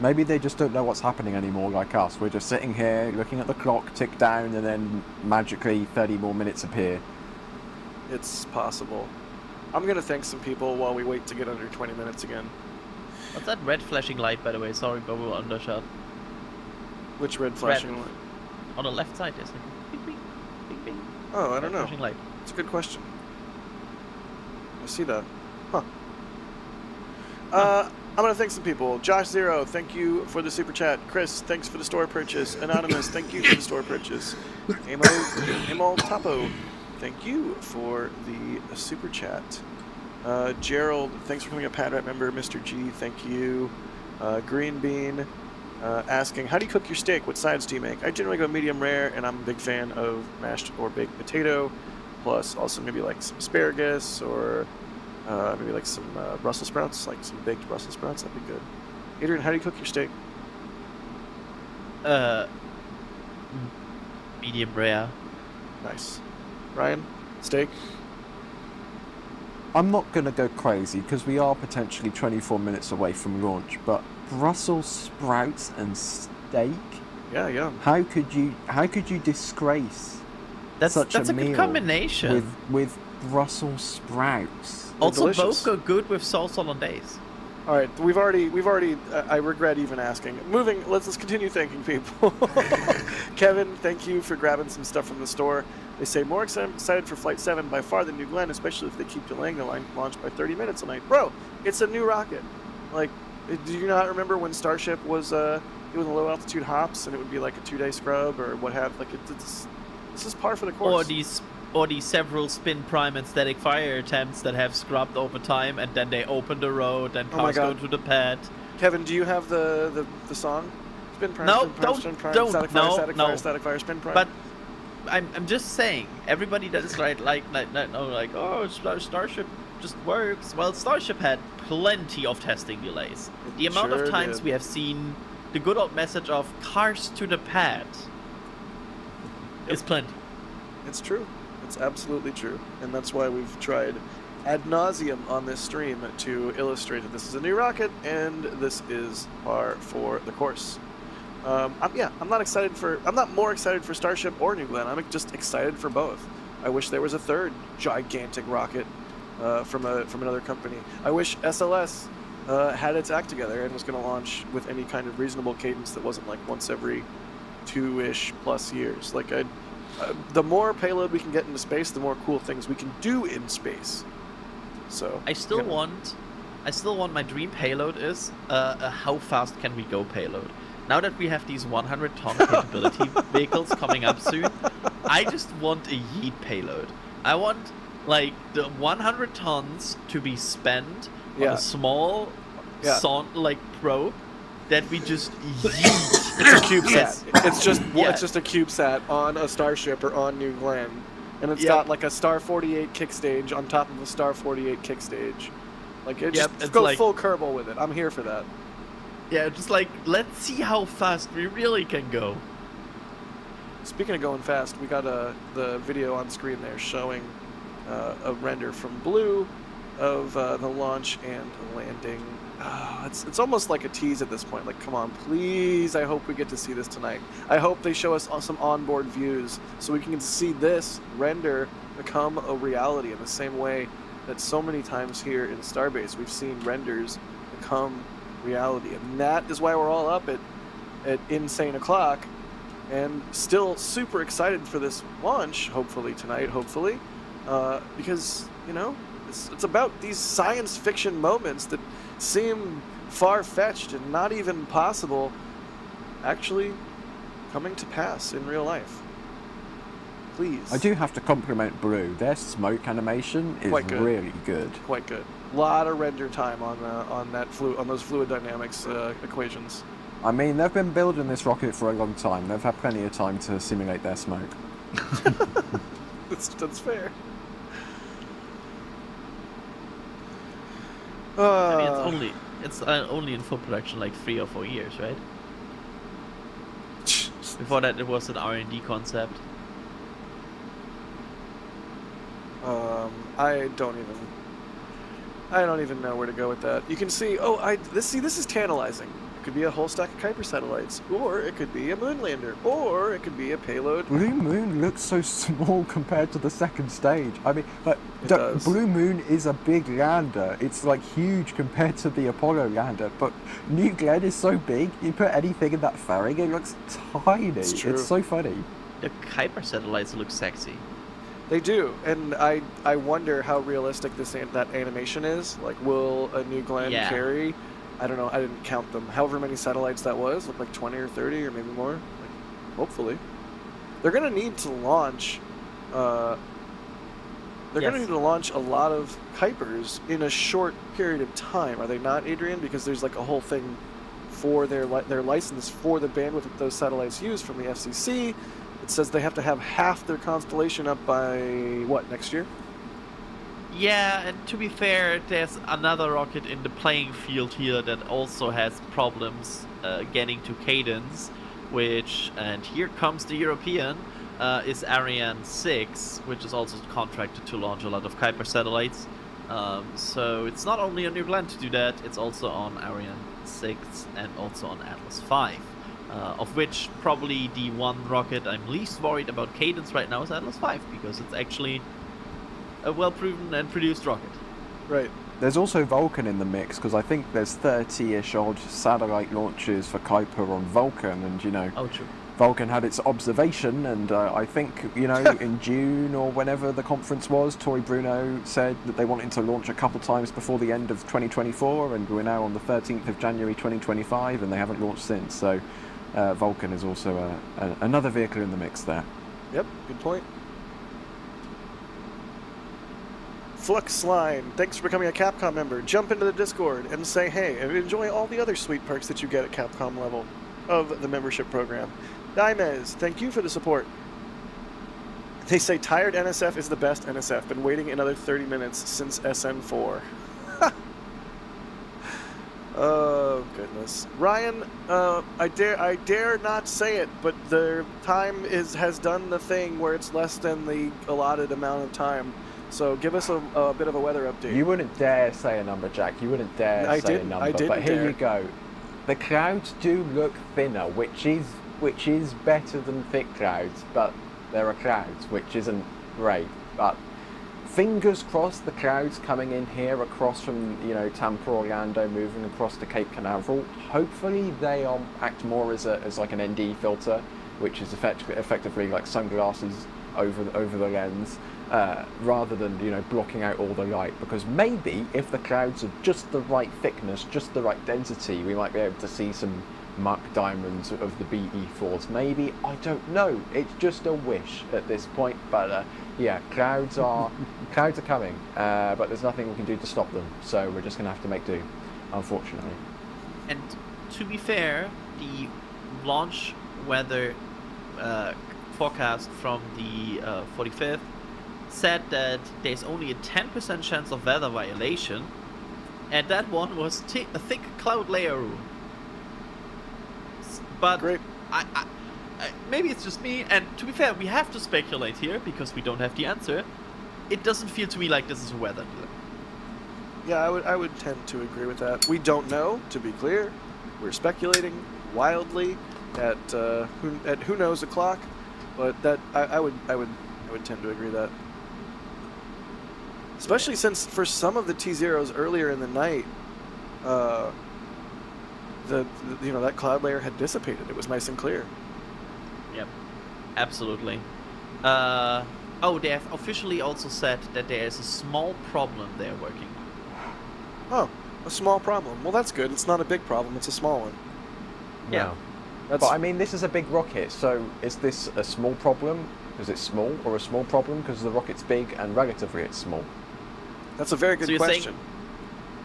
Maybe they just don't know what's happening anymore, like us. We're just sitting here looking at the clock tick down, and then magically 30 more minutes appear. It's possible. I'm gonna thank some people while we wait to get under 20 minutes again. What's that red flashing light, by the way? Sorry, but we were undershot. Which red flashing light? On the left side, there's like a bing, bing, bing, bing. Oh, I don't know. Flashing light. It's a good question. I see that. Huh. I'm gonna thank some people. Josh Zero, thank you for the super chat. Chris, thanks for the store purchase. Anonymous, thank you for the store purchase. Amo Topo, thank you for the super chat. Gerald, thanks for becoming a Padrat member. Mr. G, thank you. Green Bean, asking, how do you cook your steak? What sides do you make? I generally go medium rare, and I'm a big fan of mashed or baked potato, plus also maybe like some asparagus or maybe like some Brussels sprouts, like some baked Brussels sprouts. That'd be good. Adrian, how do you cook your steak? Medium rare. Nice. Ryan, steak? I'm not going to go crazy because we are potentially 24 minutes away from launch, but Brussels sprouts and steak? Yeah, yeah. How could you disgrace That's such a meal good combination. with Brussels sprouts? Also, delicious. both go good with sauce hollandaise. All right, we've already. I regret even asking. Moving. Let's continue thanking people. Kevin, thank you for grabbing some stuff from the store. They say more excited for Flight 7 by far than New Glenn, especially if they keep delaying the launch by 30 minutes a night. Bro, it's a new rocket. Like, do you not remember when Starship was doing the low altitude hops and it would be like a 2-day scrub or what have? Like, this is par for the course. Or these several spin prime and static fire attempts that have scrubbed over time, and then they open the road and cars go to the pad. Kevin, do you have the song? Spin prime, No, spin prime, spin prime, don't, static fire, no, static no. fire, static fire, spin prime. But I'm just saying, everybody that is like oh, Starship just works. Well, Starship had plenty of testing delays. The amount Sure of times did. we have seen the good old message of cars to the pad is plenty. It's true. It's absolutely true. And that's why we've tried ad nauseum on this stream to illustrate that this is a new rocket and this is par for the course. I'm not more excited for Starship or New Glenn. I'm just excited for both. I wish there was a third gigantic rocket from another company. I wish SLS had its act together and was going to launch with any kind of reasonable cadence that wasn't like once every 2-ish plus years. Like the more payload we can get into space, the more cool things we can do in space. So I still want my dream payload is a how fast can we go payload. Now that we have these 100-ton capability vehicles coming up soon, I just want a yeet payload. I want like the 100 tons to be spent on a small probe that we just yeet. It's a CubeSat. It's just a CubeSat on a Starship or on New Glenn, and it's got like a Star 48 kick stage on top of a Star 48 kick stage. Like just go full Kerbal with it. I'm here for that. Yeah, just like let's see how fast we really can go. Speaking of going fast, we got the video on screen there showing a render from Blue of the launch and landing. It's almost like a tease at this point. Like, come on, please. I hope we get to see this tonight. I hope they show us some onboard views so we can see this render become a reality in the same way that so many times here in Starbase we've seen renders become reality. And that is why we're all up at insane o'clock and still super excited for this launch, hopefully tonight, because, you know, it's about these science fiction moments that seem far-fetched and not even possible actually coming to pass in real life. Please. I do have to compliment Blue. Their smoke animation is really good. Quite good. A lot of render time on those fluid dynamics equations. I mean, they've been building this rocket for a long time. They've had plenty of time to simulate their smoke. That's fair. I mean, it's only in full production like 3 or 4 years, right? Before that, it was an R&D concept. I don't even know where to go with that. You can see. This is tantalizing. It could be a whole stack of Kuiper satellites, or it could be a moon lander, or it could be a payload. Blue Moon looks so small compared to the second stage. I mean, like, It does. Blue Moon is a big lander. It's like huge compared to the Apollo lander, but New Glenn is so big. You put anything in that fairing, it looks tiny. It's true. It's so funny. The Kuiper satellites look sexy. They do, and I wonder how realistic that animation is. Like, will a New Glenn Yeah. carry? I don't know. I didn't count them. However many satellites that was, looked like 20 or 30 or maybe more. Like, hopefully, they're gonna need to launch. They're gonna Yes. need to launch a lot of Kuipers in a short period of time. Are they not, Adrian? Because there's like a whole thing for their license for the bandwidth that those satellites use from the FCC. It says they have to have half their constellation up by what, next year? Yeah, and to be fair, there's another rocket in the playing field here that also has problems getting to cadence, and here comes the European, is Ariane 6, which is also contracted to launch a lot of Kuiper satellites. So it's not only on New Glenn to do that, it's also on Ariane 6 and also on Atlas 5. Of which probably the one rocket I'm least worried about cadence right now is Atlas 5, because it's actually a well-proven and produced rocket. Right. There's also Vulcan in the mix, because I think there's 30-ish odd satellite launches for Kuiper on Vulcan, and Oh, true. Vulcan had its observation, and I think, in June or whenever the conference was, Tory Bruno said that they wanted to launch a couple times before the end of 2024, and we're now on the 13th of January 2025, and they haven't launched since, so Vulcan is also another vehicle in the mix there. Yep, good point. Fluxline, thanks for becoming a Capcom member. Jump into the Discord and say hey, and enjoy all the other sweet perks that you get at Capcom level of the membership program. Dimez, thank you for the support. They say tired NSF is the best NSF. Been waiting another 30 minutes since SN4. Oh goodness, Ryan. I dare not say it, but the time has done the thing where it's less than the allotted amount of time. So give us a bit of a weather update. You wouldn't dare say a number, Jack. You wouldn't dare say a number. But here you go. The clouds do look thinner, which is better than thick clouds, but there are clouds, which isn't great. But fingers crossed, the clouds coming in here across from Tampa, Orlando, moving across to Cape Canaveral. Hopefully they act more as like an ND filter, which is effectively like sunglasses over the lens. Rather than blocking out all the light, because maybe if the clouds are just the right thickness, just the right density, we might be able to see some muck diamonds of the BE4s. Maybe, I don't know. It's just a wish at this point, but yeah, clouds are coming, but there's nothing we can do to stop them. So we're just gonna have to make do, unfortunately. And to be fair, the launch weather forecast from the 45th said that there's only a 10% chance of weather violation, and that one was a thick cloud layer rule. But great. I maybe it's just me, and to be fair, we have to speculate here because we don't have the answer. It doesn't feel to me like this is a weather delay. Yeah, I would tend to agree with that. We don't know, to be clear. We're speculating wildly at who knows o'clock, but that I would tend to agree that. Especially since for some of the T-Zeros earlier in the night, that cloud layer had dissipated. It was nice and clear. Yep, absolutely. They have officially also said that there is a small problem they're working on. Oh, a small problem. Well, that's good. It's not a big problem. It's a small one. Yeah. But I mean, this is a big rocket, so is this a small problem because it's small, or a small problem because the rocket's big and relatively it's small? That's a very good question. Saying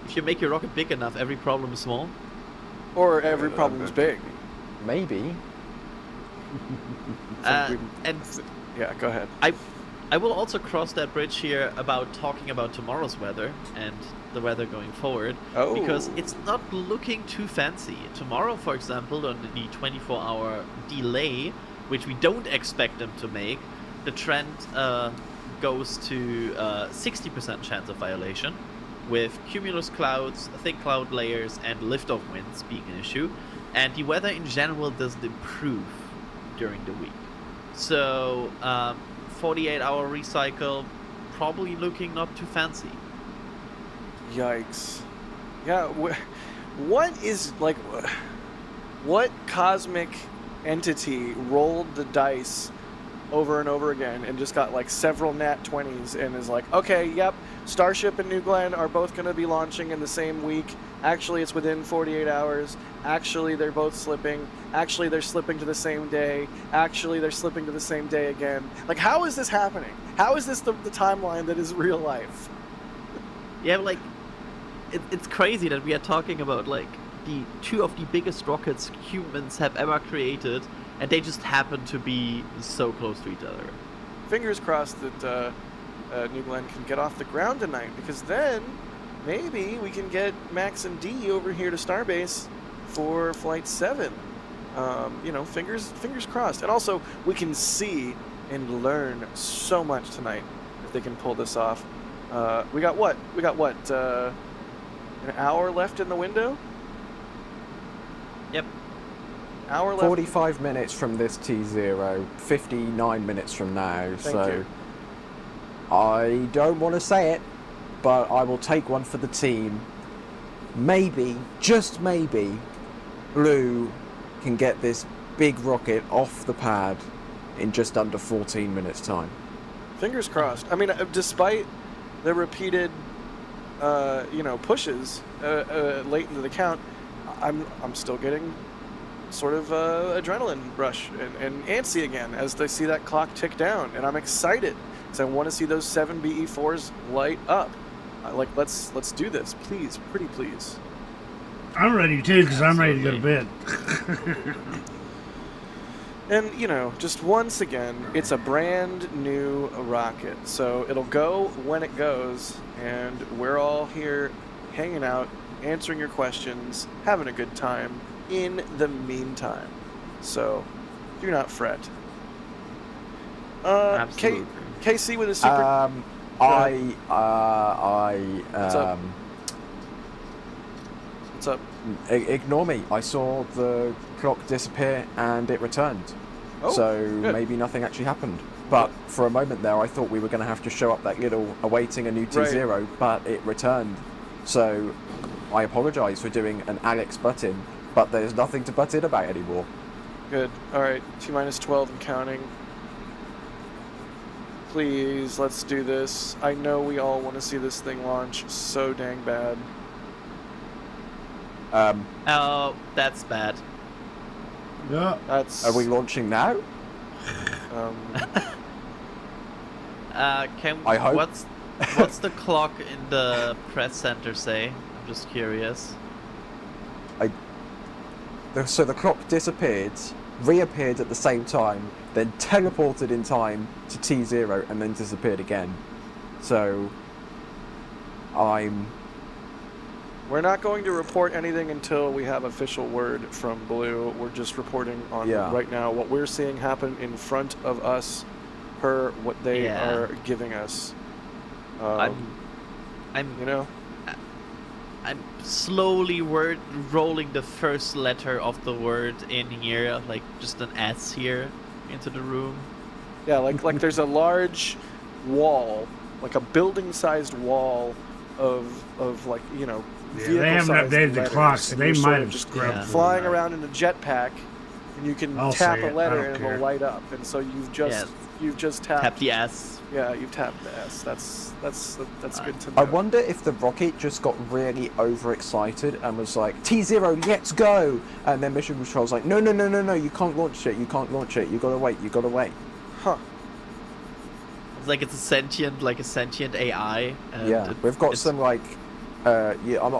if you make your rocket big enough, every problem is small? Or every problem is big. Maybe. And yeah, go ahead. I will also cross that bridge here about talking about tomorrow's weather and the weather going forward, because it's not looking too fancy. Tomorrow, for example, on the 24-hour delay, which we don't expect them to make, the trend goes to 60% chance of violation. with cumulus clouds, thick cloud layers, and liftoff winds being an issue. And the weather in general doesn't improve during the week. So 48-hour recycle, probably looking not too fancy. Yikes. Yeah, what is, like, what cosmic entity rolled the dice over and over again and just got like several nat 20s and is like, okay, yep, Starship and New Glenn are both going to be launching in the same week. Actually, it's within 48 hours. Actually, they're both slipping. Actually, they're slipping to the same day. Actually, they're slipping to the same day again. Like, how is this happening? How is this the timeline that is real life? Yeah, like, it's crazy that we are talking about, like, the two of the biggest rockets humans have ever created, and they just happen to be so close to each other. Fingers crossed that New Glenn can get off the ground tonight, because then maybe we can get Max and D over here to Starbase for Flight 7. You know, fingers crossed. And also, we can see and learn so much tonight if they can pull this off. We got what? An hour left in the window? Yep. Hour left. 45 minutes from this T0, 59 minutes from now. Thank you. I don't want to say it, but I will take one for the team. Maybe, just maybe, Blue can get this big rocket off the pad in just under 14 minutes' time. Fingers crossed. I mean, despite the repeated, pushes late into the count, I'm still getting sort of adrenaline rush and antsy again as they see that clock tick down, and I'm excited because I want to see those 7 BE4s light up. Let's do this, please, pretty please. I'm ready too, because I'm ready to go to bed. And, just once again, it's a brand new rocket. So it'll go when it goes, and we're all here hanging out, answering your questions, having a good time in the meantime. So do not fret. Absolutely. KC with a super... What's up? Ignore me. I saw the clock disappear and it returned. Oh, so good. maybe nothing actually happened. But for a moment there, I thought we were going to have to show up that little awaiting a new T0, Right. but it returned. So I apologise for doing an Alex butt-in, but there's nothing to butt in about anymore. Good. All right. T-minus 12 and counting. Please, let's do this. I know we all want to see this thing launch so dang bad. Oh, that's bad. Yeah. That's... Are we launching now? Can I hope. What's the clock in the press center say? I'm just curious. So the clock disappeared, reappeared at the same time, then teleported in time to T0 and then disappeared again. So We're not going to report anything until we have official word from Blue. We're just reporting on right now what we're seeing happen in front of us per what they are giving us. I'm slowly rolling the first letter of the word in here, like just an S here, into the room. Yeah, like there's a large wall, like a building-sized wall of like, they haven't updated the clocks. They might have just scrubbed flying around in a jetpack, and you can tap a letter and care. it'll light up. And so you've just tapped. Tap the S. Yeah, you've tapped the S. That's good to know. I wonder if the rocket just got really overexcited and was like, T0, let's go! And then Mission Control's like, no, you can't launch it, you gotta wait. Huh. It's like it's a sentient AI. And Yeah, we've got some I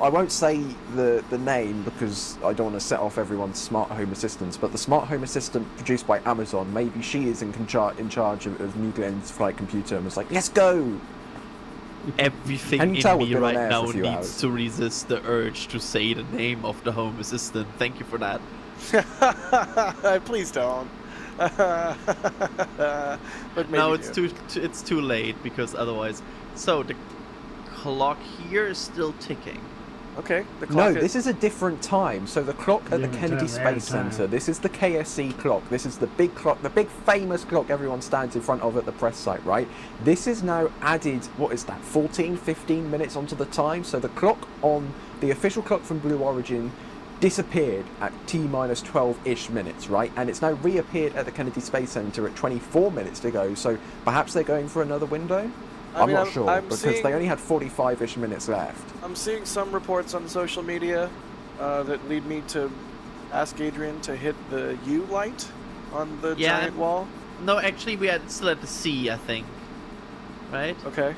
won't say the name because I don't want to set off everyone's smart home assistants, but the smart home assistant produced by Amazon, maybe she is in charge of New Glenn's flight computer and was like, let's go! Everything Can you in tell me we've been on right air for now a few needs hours? to resist the urge to say the name of the home assistant. Thank you for that. Please don't. But maybe No, it's too late because otherwise. So the clock here is still ticking. Okay. The No, clock this is a different time. So the clock at the Different Kennedy time, they had Space time. Center, this is the KSC clock. This is the big clock, the big famous clock everyone stands in front of at the press site, right? This is now added, what is that, 14, 15 minutes onto the time? So the clock on, the official clock from Blue Origin disappeared at T-minus 12-ish minutes, right? And it's now reappeared at the Kennedy Space Center at 24 minutes to go. So perhaps they're going for another window? I'm not sure, because they only had 45-ish minutes left. I'm seeing some reports on social media that lead me to ask Adrian to hit the U light on the giant wall. No, actually, we are still at the C, I think. Right? Okay.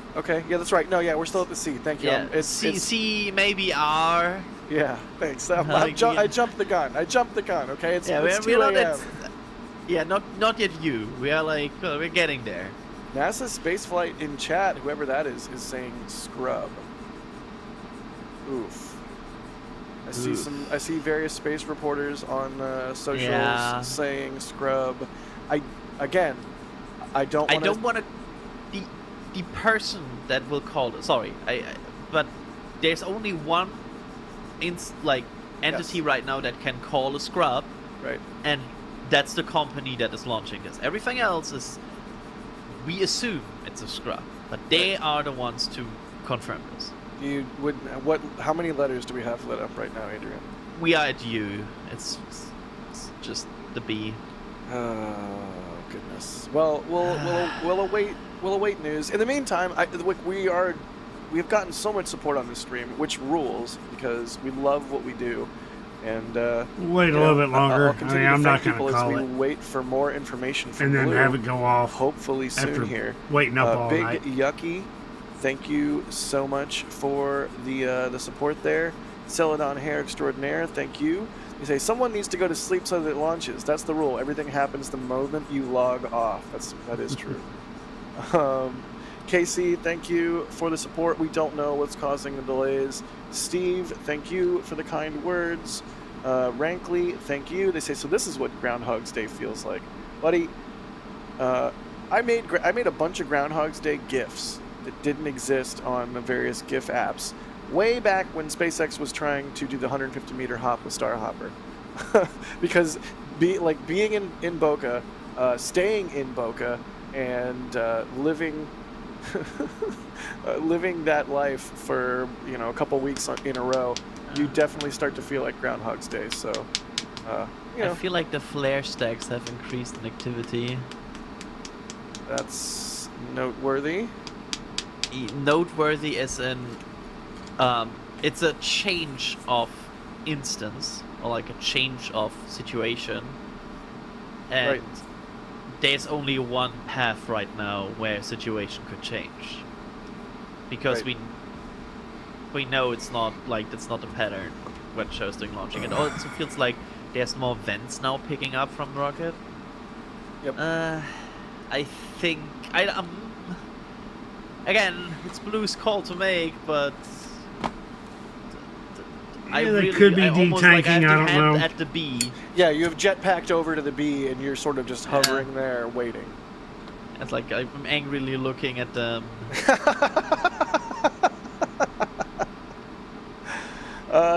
Yeah, that's right. No, yeah, we're still at the C. Thank you. Yeah, C, maybe R. Yeah, thanks. I jumped the gun. Okay, it's 2 not a.m. not yet U. We are like, we're getting there. NASA spaceflight in chat, whoever that is saying scrub. Oof. I see various space reporters on socials saying scrub. I don't want to. The person that will call. Sorry, but there's only one entity right now that can call a scrub. Right. And that's the company that is launching this. Everything else is. We assume it's a scrub, but they are the ones to confirm this. How many letters do we have lit up right now, Adrian? We are at U. It's just the B. Oh goodness. Well, we'll await news. In the meantime, we've gotten so much support on this stream, which rules because we love what we do. And wait a little bit longer. I'll continue to I'm not thank going to people call as it. we wait for more information from And then Blue, have it go off. hopefully soon after here. waiting up all Big night. Yucky, thank you so much for the support there. Celadon Hair Extraordinaire, thank you. You say someone needs to go to sleep so that it launches. That's the rule. Everything happens the moment you log off. That is true. Casey, thank you for the support. We don't know what's causing the delays. Steve, thank you for the kind words. Rankley, thank you. They say, so this is what Groundhog's Day feels like. Buddy, I made a bunch of Groundhog's Day GIFs that didn't exist on the various GIF apps way back when SpaceX was trying to do the 150-meter hop with Starhopper. Because being in Boca, staying in Boca, and living living that life for a couple weeks in a row, you definitely start to feel like Groundhog's Day. So I feel like the flare stacks have increased in activity. That's noteworthy. Noteworthy as in it's a change of instance, or like a change of situation, and Right. there's only one path right now where a situation could change, because Right. we know it's not the pattern when shows doing launching. It also feels like there's more vents now picking up from the rocket. Yep. I think again, it's Blue's call to make, but They could be almost like I detanking, have I to don't know. at the B. Yeah, you have jetpacked over to the B, and you're sort of just hovering there, waiting. It's like I'm angrily looking at them.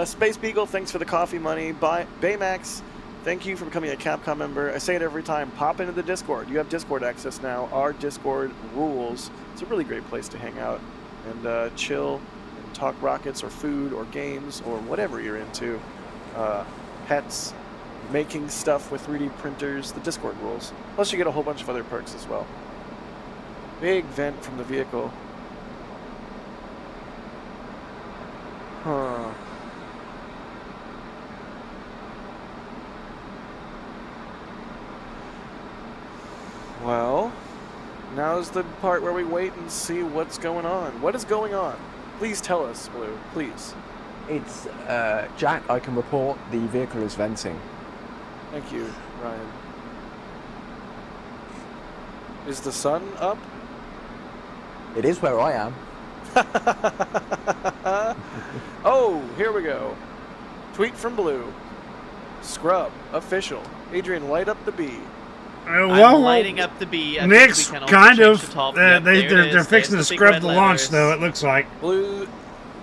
Space Beagle, thanks for the coffee money. Baymax, thank you for becoming a Capcom member. I say it every time, pop into the Discord. You have Discord access now. Our Discord rules. It's a really great place to hang out and chill and talk rockets or food or games or whatever you're into. Pets, making stuff with 3D printers, the Discord rules. Plus you get a whole bunch of other perks as well. Big vent from the vehicle. Huh. Well, now's the part where we wait and see what's going on. What is going on? Please tell us, Blue. Please. It's Jack. I can report the vehicle is venting. Thank you, Ryan. Is the sun up? It is where I am. Oh, here we go. Tweet from Blue. Scrub, official. Adrian, light up the B. well, I'm lighting up the B. I think Nick's we can also kind change of. the top. Yep, they're there it is. fixing to There's the big scrub red the launch, letters. though, it looks like. Blue's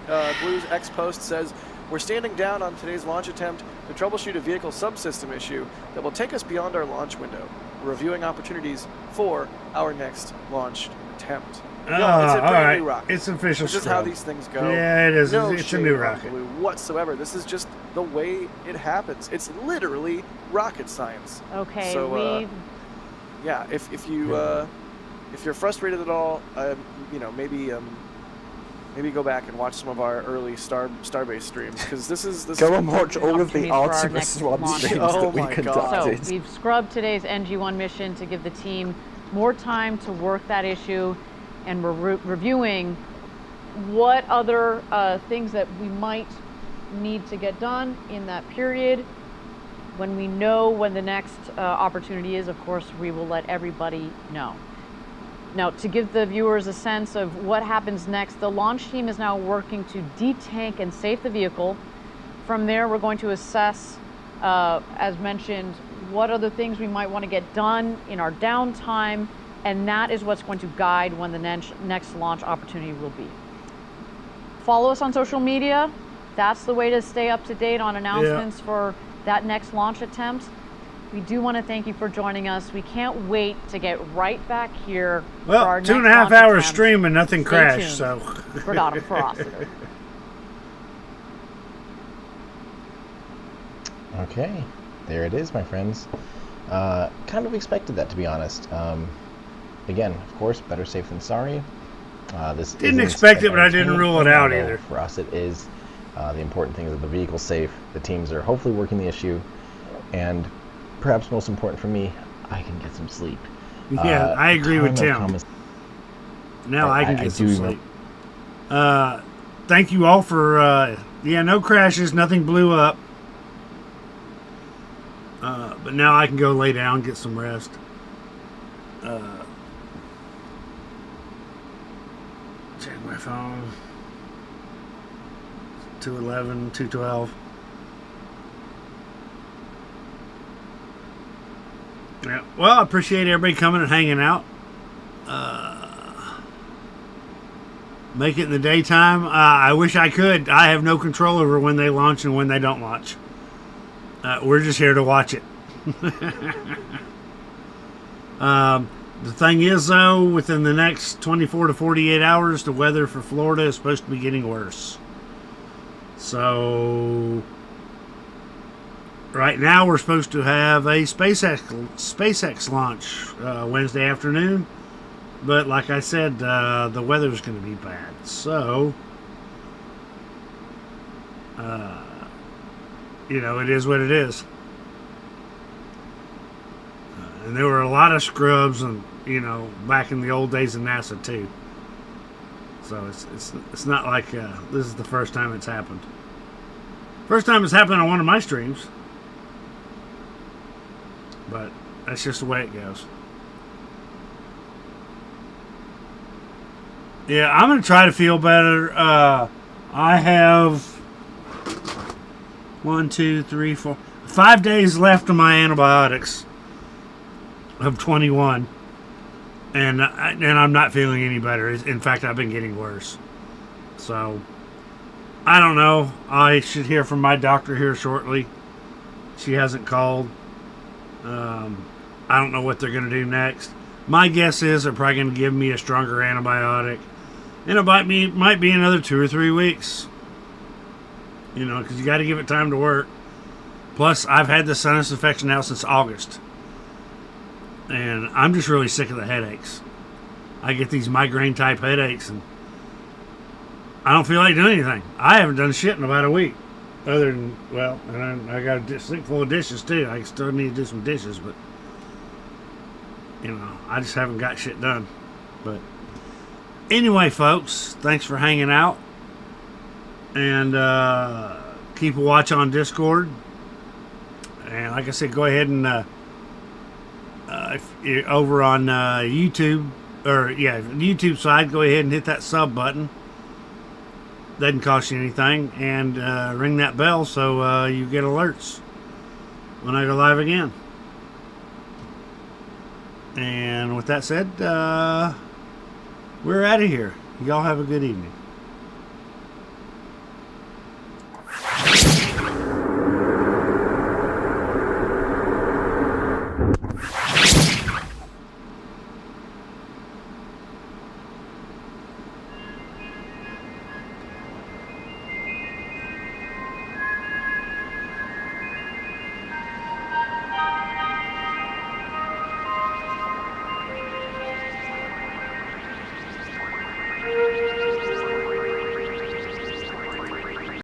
X post says, we're standing down on today's launch attempt to troubleshoot a vehicle subsystem issue that will take us beyond our launch window. We're reviewing opportunities for our next launch attempt. No, it's a all brand right. new rocket. It's official. It's just how scrub. these things go. Yeah, it is. No It's a shade new on rocket. Blue whatsoever. This is just the way it happens. It's literally rocket science. Okay, So, yeah, if you're frustrated at all, maybe go back and watch some of our early Starbase streams, because this is Go and watch all of the opportunity for our Artemis next 1 launch. streams Oh that we my God. conducted. So we've scrubbed today's NG1 mission to give the team more time to work that issue, and we're reviewing what other things that we might need to get done in that period. When we know when the next opportunity is, of course, we will let everybody know. Now, to give the viewers a sense of what happens next, the launch team is now working to detank and safe the vehicle. From there, we're going to assess, as mentioned, what other things we might want to get done in our downtime, and that is what's going to guide when the next launch opportunity will be. Follow us on social media. That's the way to stay up to date on announcements for that next launch attempt. We do want to thank you for joining us. We can't wait to get right back here for our Well, next 2.5 launch hours attempt. stream and nothing Stay crashed, tuned so. for Dottom Ferocity. Okay, there it is, my friends. Kind of expected that, to be honest. Again, of course, better safe than sorry. This Didn't isn't expect it, an but I didn't entertaining rule it thing, out although either. For us, it is. The important thing is that the vehicle's safe. The teams are hopefully working the issue, and perhaps most important for me, I can get some sleep. Yeah, I agree with ton of Tim. comments- Now I can I get some do sleep. Thank you all for, no crashes, nothing blew up. But now I can go lay down, get some rest. Check my phone. 2:11, 2:12. Yeah. Well, I appreciate everybody coming and hanging out. Make it in the daytime. I wish I could. I have no control over when they launch and when they don't launch. We're just here to watch it. The thing is, though, within the next 24 to 48 hours, the weather for Florida is supposed to be getting worse. So, right now we're supposed to have a SpaceX launch Wednesday afternoon. But like I said, the weather's going to be bad. So, it is what it is. And there were a lot of scrubs, and back in the old days of NASA too. So it's not like this is the first time it's happened. First time it's happened on one of my streams. But that's just the way it goes. Yeah, I'm going to try to feel better. I have 5 days left of my antibiotics of 21. And I'm not feeling any better. In fact, I've been getting worse. So, I don't know. I should hear from my doctor here shortly. She hasn't called. I don't know what they're going to do next. My guess is they're probably going to give me a stronger antibiotic. And it might be another 2 or 3 weeks. Because you got to give it time to work. Plus, I've had the sinus infection now since August. And I'm just really sick of the headaches. I get these migraine-type headaches, and I don't feel like doing anything. I haven't done shit in about a week. Other than, and I got a sink full of dishes, too. I still need to do some dishes, but, I just haven't got shit done. But anyway, folks, thanks for hanging out. And keep a watch on Discord. And like I said, go ahead and if you're over on YouTube, the YouTube side, go ahead and hit that sub button. Doesn't cost you anything. And ring that bell so you get alerts when I go live again. And with that said, we're out of here. Y'all have a good evening.